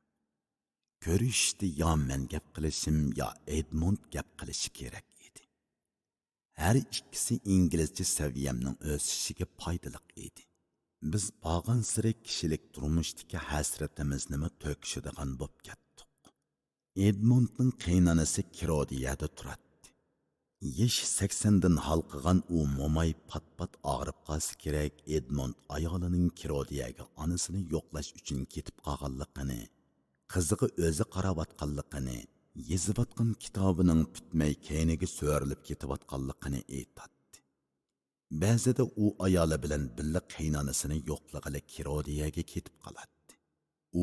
Speaker 1: Ko'rishdi yo men gap qilishim yo Edmund gap qilishi kerak edi. Her ikkisi inglizce saviyamning o'sishiga foydali edi. Biz bağın siri kişilik turmushdagi hasratimizni to'kishadigan bo'lib ketdik. Edmundning qaynonasi Kirodiyada turadi. Yeş 80'den halqıgan u momay pat-pat ağrıp qalsa kerak. Edmund ayolining Kirodiyaga onasini yo'qlash uchun ketib qolganligini, qiziga o'zi qarayotganligini, yezayotgan kitobining bitmay keyniga so'rilib ketayotganligini aytadi. Ba'zida u ayoli bilan birga qaynonasini yo'qlag'ili Kirodiyaga ketib qoladi.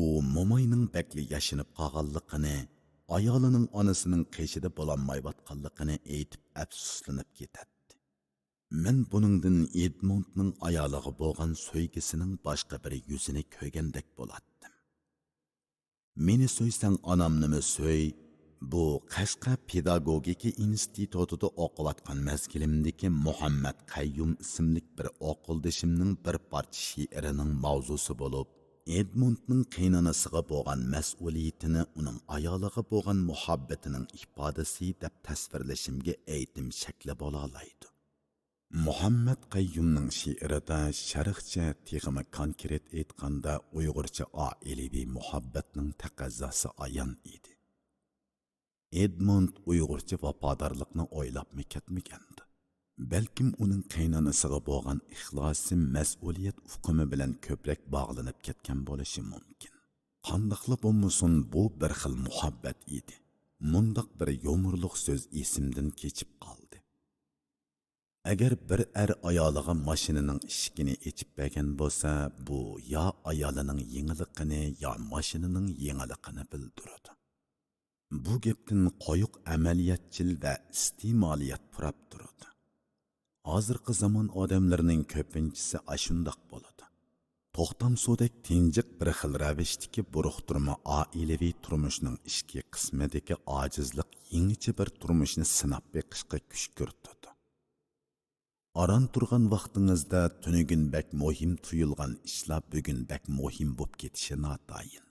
Speaker 1: U momayning bakli yashinib qolganligini, ayolining onasining qeshida bo'lolmayotganligini aytib afsuslanib ketadi. Men buningdan Edmundning ayoliga bo'lgan so'ygisining boshqa bir yuzini ko'rgandek bo'lardim. Meni so'ysang onamnimi so'y, bu Qashqa pedagogika institutida o'qiyotgan mezgilimdagi Muhammad Qayyum ismli bir o'qildishimning bir parcha she'rining mavzusi bo'lib, Edmundning qaynonasiga bo'lgan mas'uliyatini uning ayoliga bo'lgan muhabbatining ifodasi deb tasvirlashimga aytim shakli bo'la oladi. Muhammad Qayyumning she'rida sharqcha teg'imi konkret aytganda Uyg'urcha oilaviy muhabbatning taqozosi ayon edi. Edmund Uyg'urcha vafodorlikni o'ylabmi ketmagandi. Balkim uning qaynonasiga bo'lgan ixlosi mas'uliyat ufqumi bilan ko'proq bog'lanib ketgan bo'lishi mumkin. Qandoqli bo'lmasin bu bir xil muhabbat edi. Mundaq bir yomurliq so'z esimdan kechib qoldi. Agar bir ayoliga mashinaning eshigini ochib bergan bo'lsa, bu yo ayolining yengilligini yo mashinaning yengilligini bildiradi. Bu gapdan qo'yiq amaliyatchil va iste'moliyat purab turadi. Hozirgi zamon odamlarining ko'pinchisi ashundoq bo'ladi. To'xtam sudek tinjiq bir xil ravishdagi buruqtirma oilaviy turmushning ishki qismidagi ojizlik yangicha bir turmushni sinab beqishga kuch ko'rsatadi. Aran turgan vaqtingizda tunugun bak muhim tuyulgan ishlar bugun bak muhim bo'lib ketishi notayin.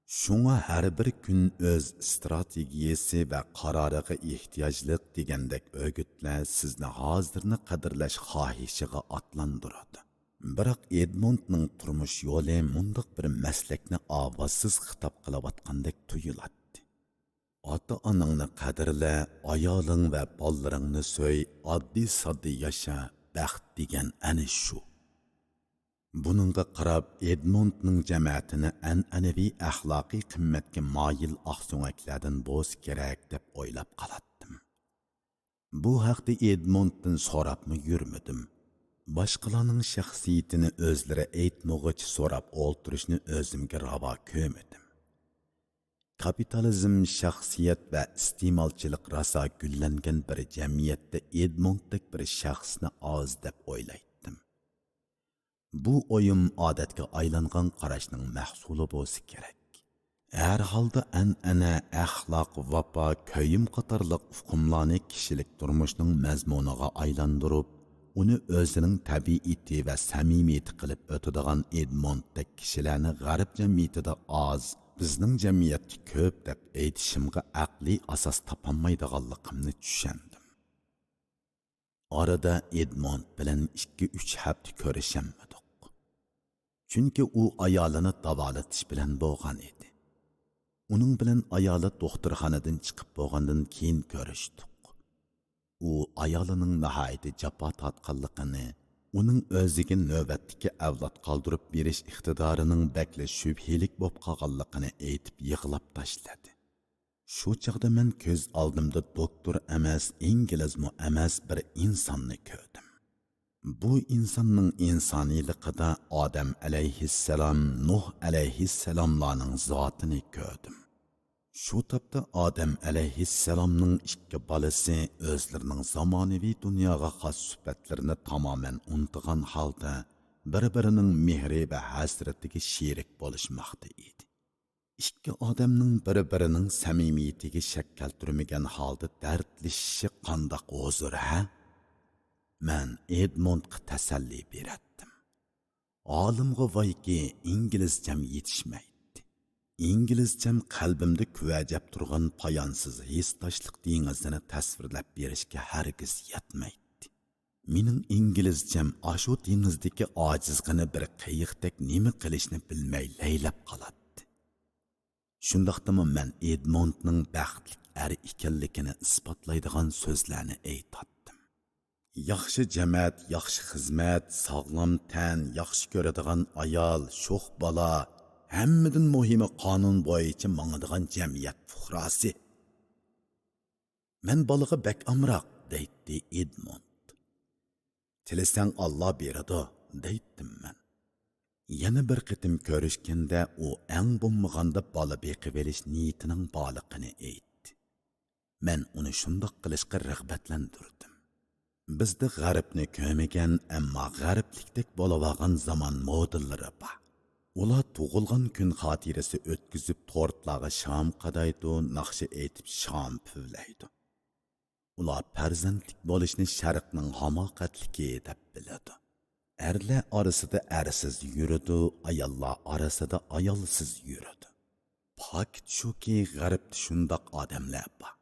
Speaker 1: Şuna her bir gün öz stratejisi ve kararıga ihtiyaclık degandek ögütler sizni hazırını qadrlash xohishiga atlandırады. Biroq Edmundning turmush yo'li mundaq bir maslakni ovozsiz xitob qilayotgandek tuyuladi. Ota-onangni qadrla, ayoling va bolalaringni so'y, oddiy soddiy yasha, baxt degan ana shu. Buningga qarab Edmundning jamiyatini an'anaviy axloqiy qimmatga moyil oqso'ngaklardan bo'z kerak deb o'ylab qolatdim. Bu haqda Edmunddan so'rabmi yurmadim. Boshqalarning shaxsiyatini o'zlari aytmoqchi so'rab o'ltirishni o'zimga ravo ko'rmadim. Kapitalizm, shaxsiyat va iste'molchilik rosa gullangan bir jamiyatda Edmunddek bir shaxsni oz deb o'ylaydim. Bu o'yim odatga aylangan qarashning mahsuli bo'lsa kerak. Her holda an'ana, axloq, vafo, ko'yim qatorliq uqumlarni kishilik turmushning mazmuniga aylantirib, uni o'zining tabiiyati va samimiyati qilib o'tadigan Edmunddek kishilarni g'arb jamiyatida oz, bizning jamiyatda ko'p deb aytishimga aqliy asos topolmaydiganligimni tushundim. Orada Edmund bilan 2-3 hafta ko'rishammadik. Chunki u ayolini davolatish bilan bo'lgan edi. Uning bilan ayoli doktorxonadan chiqib bo'lgandan keyin ko'rishdik. U ayolining nihoyatda jafo tortganligini, uning o'ziga navbatdagi avlod qoldirib berish iqtidorining bakli shubhalik bo'lib qolganligini aytib yig'lab tashladi. Shu chaqda men ko'z oldimda doktor emas, inglizmi emas bir insonni ko'rdim. Bu insonning insoniyligida Odam alayhissalom, Nuh alayhissalomlarning zotini ko'rdim. Shu topda Odam alayhissalomning 2 bolasi o'zlarining zamonaviy dunyoga xos sifatlarini tamoman unutgan holda bir-birining mehri va hasratiga sherik bo'lishmoqda edi. 2 odamning bir-birining samimiyatiga shak keltirmagan holda dardlashishi qandoq huzur ha? man Edmondga tasalli beratdim. Olimga voyki inglizcam yetishmaydi. İngilizcem qalbimda kuvajab turgan poyonsiz his-toshliq dengizini tasvirlab berishga hargiz yetmaydi. Mening inglizcem ashu dengizdagi ojizgina bir qiyiqdek nima qilishni bilmay laylab qoladi. Shundaqdimi men Edmondning baxtli er ekanligini isbotlaydigan so'zlarni aytdim. Yaxshi jamoat, yaxshi xizmat, sog'lom tan, yaxshi ko'radigan ayol, sho'x bola, hammadan muhimi qonun bo'yicha mangadigan jamiyat fuqarosi. Men bolaga bak amroq deydi Edmond. Tilasang Alloh beradi deydim men. Yana bir qitim ko'rishganda u eng bo'lmaganda bola beqib olish niyatining borligini aytdi. Men uni shundoq qilishga rag'batlantirdim. Bizda g'arbni ko'rmagan, ammo g'arblikdek bo'lib zaman modellari bor. Ular tug'ilgan kun xotirasi o'tkazib tortlarga sham qadaydi, naqshi aytib sham puvlaydi. Ular farzandlik bo'lishni sharqning hamoqatligi deb biladi. Erlar orasida ersiz yuradi, ayollar orasida ayolsiz yuradi. Fakt shuki g'arbda shundoq odamlar bor.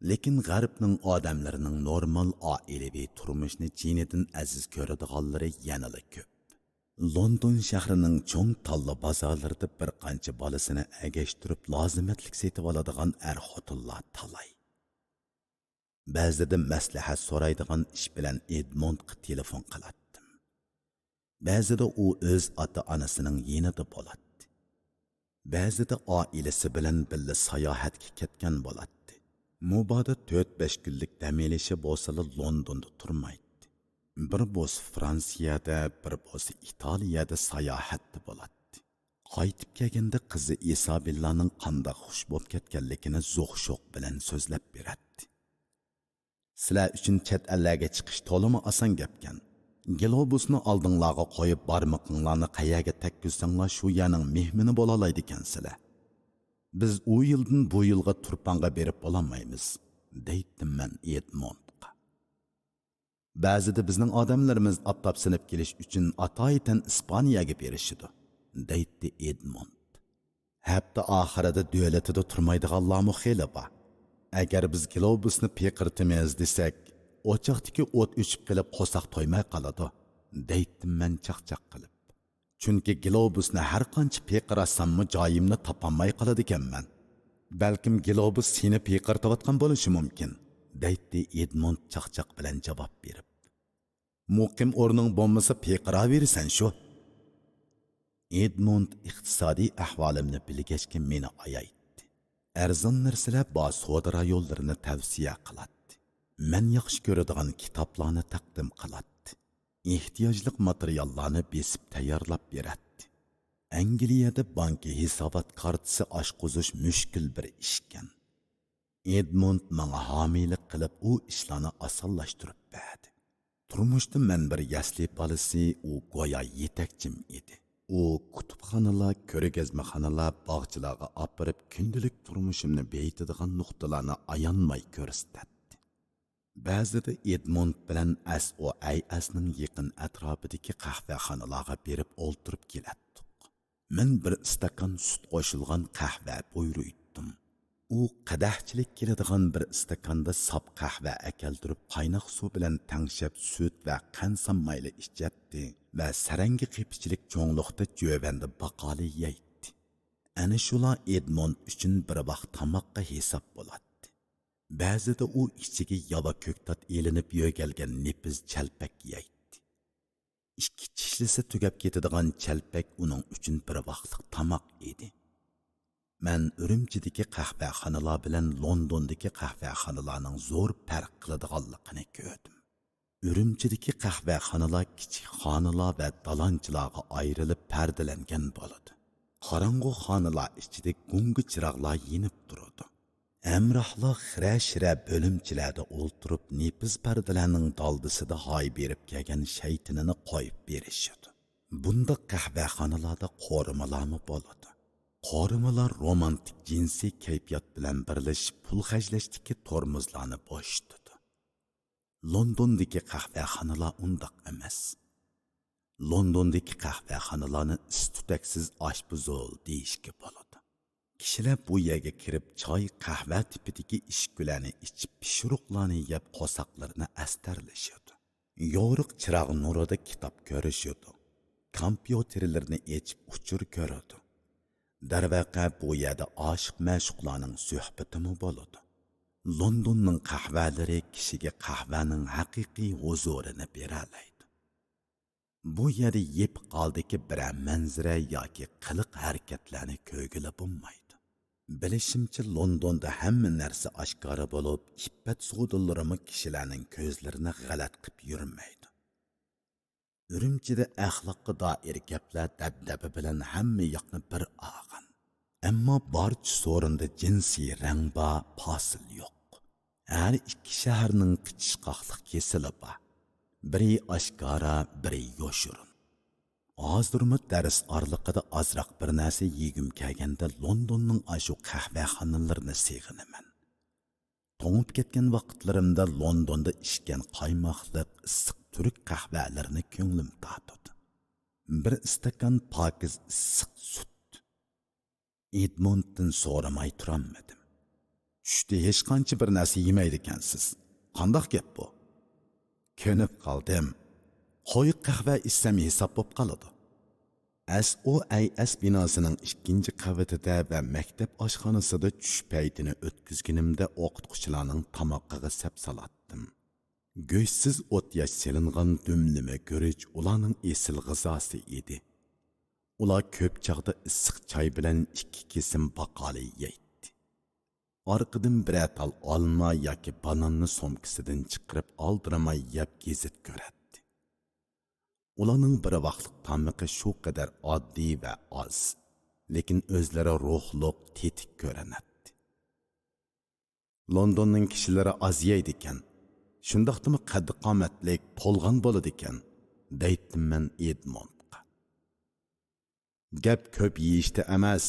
Speaker 1: Lekin g'arbning odamlarining normal oilaviy turmushni jinidan aziz ko'radiganlari yanada ko'p. London shahrining cho'ng talla bozorlarida bir qancha bolasini agashtirib lozimatlik setib oladigan xotinlar talay. Ba'zida maslahat so'raydigan ish bilan Edmondga telefon qilatdim. Ba'zida u o'z ota-onasining yanida bo'ladi. Ba'zida oilasi bilan birga sayohatga ketgan bo'ladi. Mubodo 4-5 kunlik dam olishi bo'lsa Londonda turmaydi. Bir bo'z Fransiyada, bir bo'z Italiyada sayohatda bo'ladi. Qaytib kelganda qizi Isabellaning qanday xush bo'lib ketganligini zo'q-sho'q bilan so'zlab beradi. Sizlar uchun chet ellarga chiqish to'limi oson gapkan. Globusni oldinglarga qo'yib barmoqinglarni qayerga takkizsanglar shu yerning mehmoni bo'la oladi ekansizlar. Biz u yildan bu yilga turpanga berib bo'lmaymiz, deydim men Edmondga. Ba'zida bizning odamlarimiz aptap sinib kelish uchun atoyitan Ispaniyaga berishidi, deydi Edmond. Hafta oxirida davlatida turmaydiganlarmi xeyli bor. Agar biz globusni peqirtimiz desak, o'choqdagi o't o'chib qilib qo'saq to'ymay qoladi, deydim men chaqchaq qilib. Chunki globusni har qancha peqirasammi joyimni topolmay qoladi ekanman. Balkim globus seni peqirtayotgan bo'lishi mumkin, deydi Edmond chaqchaq bilan javob berib. Muqim o'rning bo'lmasa peqiraversan shu. Edmond iqtisodiy ahvolimni bilgachga meni ayaydi. Arzon narsalar bor savdo yo'llarini tavsiya qiladi. Men yaxshi ko'radigan kitoblarni taqdim qiladi. Ehtiyojli materiallarni besib tayyorlab beradi. Angliyada banki hisobot kartasi ochqizish mushkul bir ishkan. Edmond menga homiylik qilib u ishlarni osonlashtirib berdi. Turmushda men bir yasli bolasi, u go'yo yetakchim edi. U kutubxonalar, ko'rgazmaxonalar, bog'chilarga opirib kundalik turmushimni beytadigan nuqtalarni ayanmay ko'rsatdi. Ba'zida Edmond bilan SOASning yaqin atrofidagi qahvaxonalarga berib o'ltirib kelatdik. Men bir stakan sut qo'shilgan qahva buyurdim. U qadahchilik keladigan bir stakanda sap qahva akeltirib qaynoq suv bilan tangshab sut va qansam mayli ichjatdi va sarangi qepichilik cho'ngliqda jövanda baqali yeydi. Ana shular Edmond uchun bir vaqt tamoqqa hisob bo'ladi. Ba'zida u ichiga yava ko'ktat elinib yo'galgan nepiz chalpak yeydi. Ikki tishlisi tugab ketadigan chalpak uning uchun bir vaqtlik tamoq edi. Men Urumchidagi qahvaxonalar bilan Londondagi qahvaxonalarning zo'r farq qiladiganligini ko'rdim. Urumchidagi qahvaxonalar kichik xonalar va dalonchilarga ayrilib pardalangan bo'ladi. Qorong'u xonalar ichida gungi chiroqlar yinib turadi. Amrohlar xira-shira bo'limchilarda o'ltirib nepiz pardalarning daldisida hoy berib kelgan shaytinini qo'yib berishadi. Bunda qahvaxonalarda qo'rimalarmi bo'ladi. Qorimalar romantik jinsiy kayfiyat bilan birlashib pul xajlashdiki tormozlarni boshitadi. Londondagi qahvaxonalar undoq emas. Londondagi qahvaxonalarni istutaksiz oshpuzol deyishga bo'ladi. Kishilar bu yerga kirib choy, qahva tipidagi ishkularni ichib, pishruqlarni yeb, qo'saqlarni astarlashadi. Yo'riq chiroq nurida kitob ko'rishadi. Kompyuterlarni echib uchur ko'radi. Darvaqa bu yerda oshiq ma'shuqlarning suhbatimi bo'ladi. Londonning qahvalari kishiga qahvaning haqiqiy huzurini beralaydi. Bu yerda yeb qoldiki bir manzara yoki qiliq harakatlarni ko'rgili bo'lmaydi. Bilishimcha Londonda hamma narsa oshkora bo'lib, iffat savdolarimi kishilarning ko'zlarini g'alat qilib yurmaydi. Urumchida axloqqa doir gaplar dabdaba bilan hamma yoqni bir og'an. Ammo barcha so'rinda jinsiy rang bor, fasil yo'q. Har ikki shaharning qichishqoqliq kesili bor. Biri oshkora, biri yoshirin. Hozirmi dars orliqida ozroq bir narsa yegim kelganda Londonning ashu qahvaxonalarini seg'inaman. To'ngib ketgan vaqtlarimda Londonda ichgan qaymoqliq issiq turk qahvalarini ko'nglim tortadi. Bir istakan pokiz issiq sut. Edmonddan so'ramay turolmadim. Tushda hech qancha bir narsa yemaydi ekansiz. Qandoq gap bu? Ko'nib qoldim. Qo'y qahva ichsam hisob bo'lib qoladi. SOAS binosining 2-chi qavatida va maktab oshxonasida tush paytini o'tkazganimda o'qituvchilarning tomoqqiga sap solatdim. Go'shtsiz o't yash selingan dumlima guruch ularning esil g'izosi edi. Ular ko'p chaqda issiq choy bilan 2 kesim baqali yeydi. Orqadan bir atal olma yoki bananni somkasidan chiqarib oldiramay yeb gezit ko'radi. Ularning bir vaqtlik tamiqi shu qadar oddiy va oz, lekin o'zlari ruhliq, tetik ko'rinadi. Londonning kishilari oz yeydi ekan, shundoqdimi qaddi qomatlik, to'lg'an bo'ladi ekan, deydim men Edmondga. Gap ko'p yeyishda emas,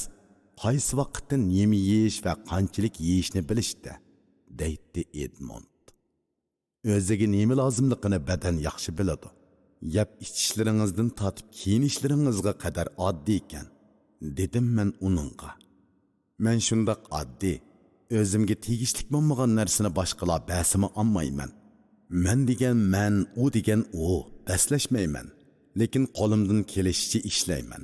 Speaker 1: qaysi vaqtda nima yeyish va qanchalik yeyishni bilishda, deydi Edmond. O'ziga nima lozimligini badan yaxshi biladi. Yap içişleringizden tatip kiyinişleringizga kadar addi ekan, dedim men uningga. Men shundoq addi, o'zimga tegishlik bo'lmagan narsani boshqalar basimi olmayman. Men degan men, u degan u, baslashmayman, lekin qo'limdan kelishicha ishlayman.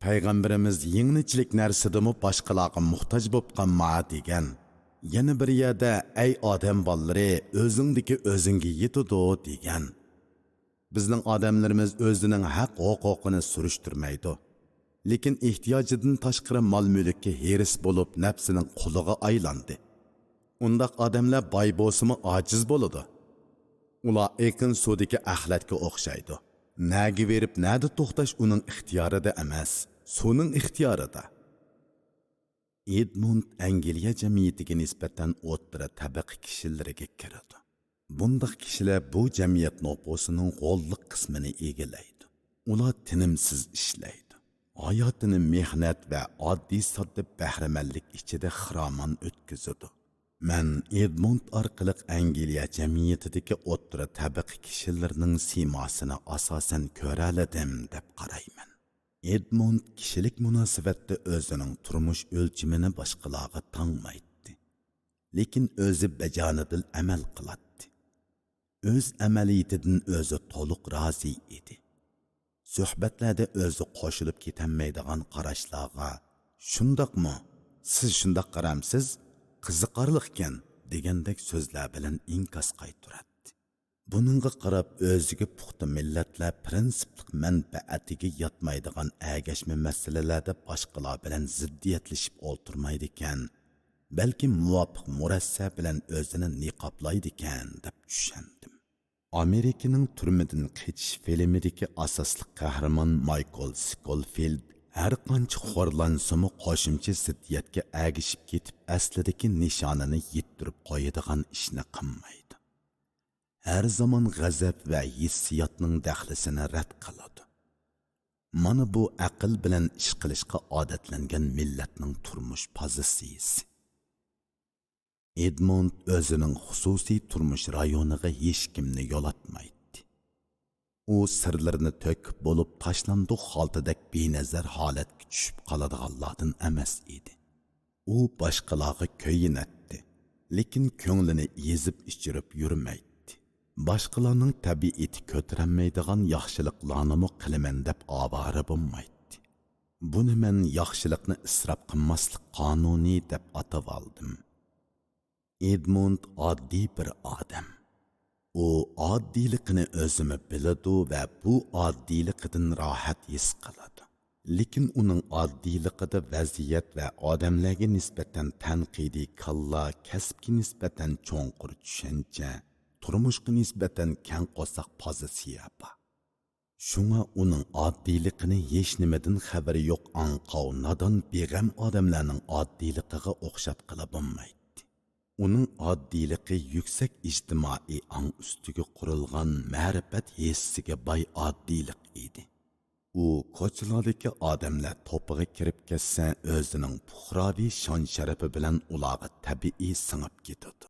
Speaker 1: Payg'ambarimiz yengnichilik narsadimi boshqalarga muhtoj bo'lib qolma degan. Yana bir yerda ey odam bolalari, o'zingdagi o'zingga yetadi degan. Bizning odamlarimiz o'zining haq huquqini surishtirmaydi. Lekin ehtiyojidan tashqari mol-mulkka heris bo'lib, nafsining quliga aylandi. Undaq odamlar boy bo'lsimi ojiz bo'ladi. Ular ekin suvdagi axlatga o'xshaydi. Naga verib, nada to'xtash uning ixtiyorida emas, suvning ixtiyorida. Edmond Angliya jamiyatiga nisbatan o'rta tabaqa kishilariga kiradi. Bundaq kishilar bu jamiyat nufusining g'olliq qismini egallaydi. Ular tinimsiz ishlaydi. Hayotini mehnat va oddiy sodda bahramanlik ichida xiraman o'tkazadi. Men Edmond orqali Angliya jamiyatidagi o'rta tabaqa kishilarning siymosini asosan ko'raladim deb qarayman. Edmond kishilik munosabatda o'zining turmush o'lchimini boshqalarga tangmaydi. Lekin o'zi bajonidil amal qiladi. Öz amaliyatidan o'zi to'liq rozi edi. Suhbatlarda o'zi qo'shilib ketanmaydigan qarashlarga "Shundoqmi? Siz shundoq qaramsiz? Qiziqarliqkan" degandek so'zlar bilan inkos qaytaradi. Buningga qarab o'ziga puxta millatlar prinsiplik manfaatiga yetmaydigan agashma masalalarda boshqalar bilan ziddiyatlashib o'ltirmaydi ekan, balki muvofiq murassa bilan o'zini niqoblaydi ekan deb tushundim. Amerikaning turmadan qechish filmidagi asosli qahramon Michael Scofield har qancha xo'rlansimi qo'shimcha ziddiyatga agishib ketib aslidagi nishonini yettirib qo'yadigan ishni qilmaydi. Har zamon g'azab va hissiyotning daxlisini rad qiladi. Mana bu aql bilan ish qilishga odatlangan millatning turmush pozitsiyasi. Edmund o'zining xususiy turmush rayoniga hech kimni yo'latmaydi. U sirlarini to'kib bo'lib tashlandiq holdadak benazar holatga tushib qoladiganlardan emas edi. U boshqalarga ko'yinatdi, lekin ko'nglini ezib ichirib yurmaydi. Boshqalarning tabiati ko'taranmaydigan yaxshiliklarni qilaman deb ovora bo'lmaydi. Buni men yaxshilikni isrof qilmaslik qonuni deb atab oldim. Edmund oddiy bir odam. U oddiylikni o'zimi biladi va bu oddiylikdan rohat his qiladi. Lekin uning oddiyligida vaziyat va odamlarga nisbatan tanqidiy kalla, kasbga nisbatan cho'nqur tushuncha, turmushga nisbatan kang qo'saq pozitsiya bor. Shunga uning oddiyligini hech nimadan xabari yo'q anqov, nodon, beg'am odamlarning oddiyligiga o'xshat qila bo'lmaydi. Uning oddiyligi yuksak ijtimoiy ong ustiga qurilgan ma'rifat hissiga boy oddiylik edi. U ko'chalardagi odamlar to'piga kirib ketsa, o'zining puhroviy shon sharafi bilan ularga tabiiy singib ketadi.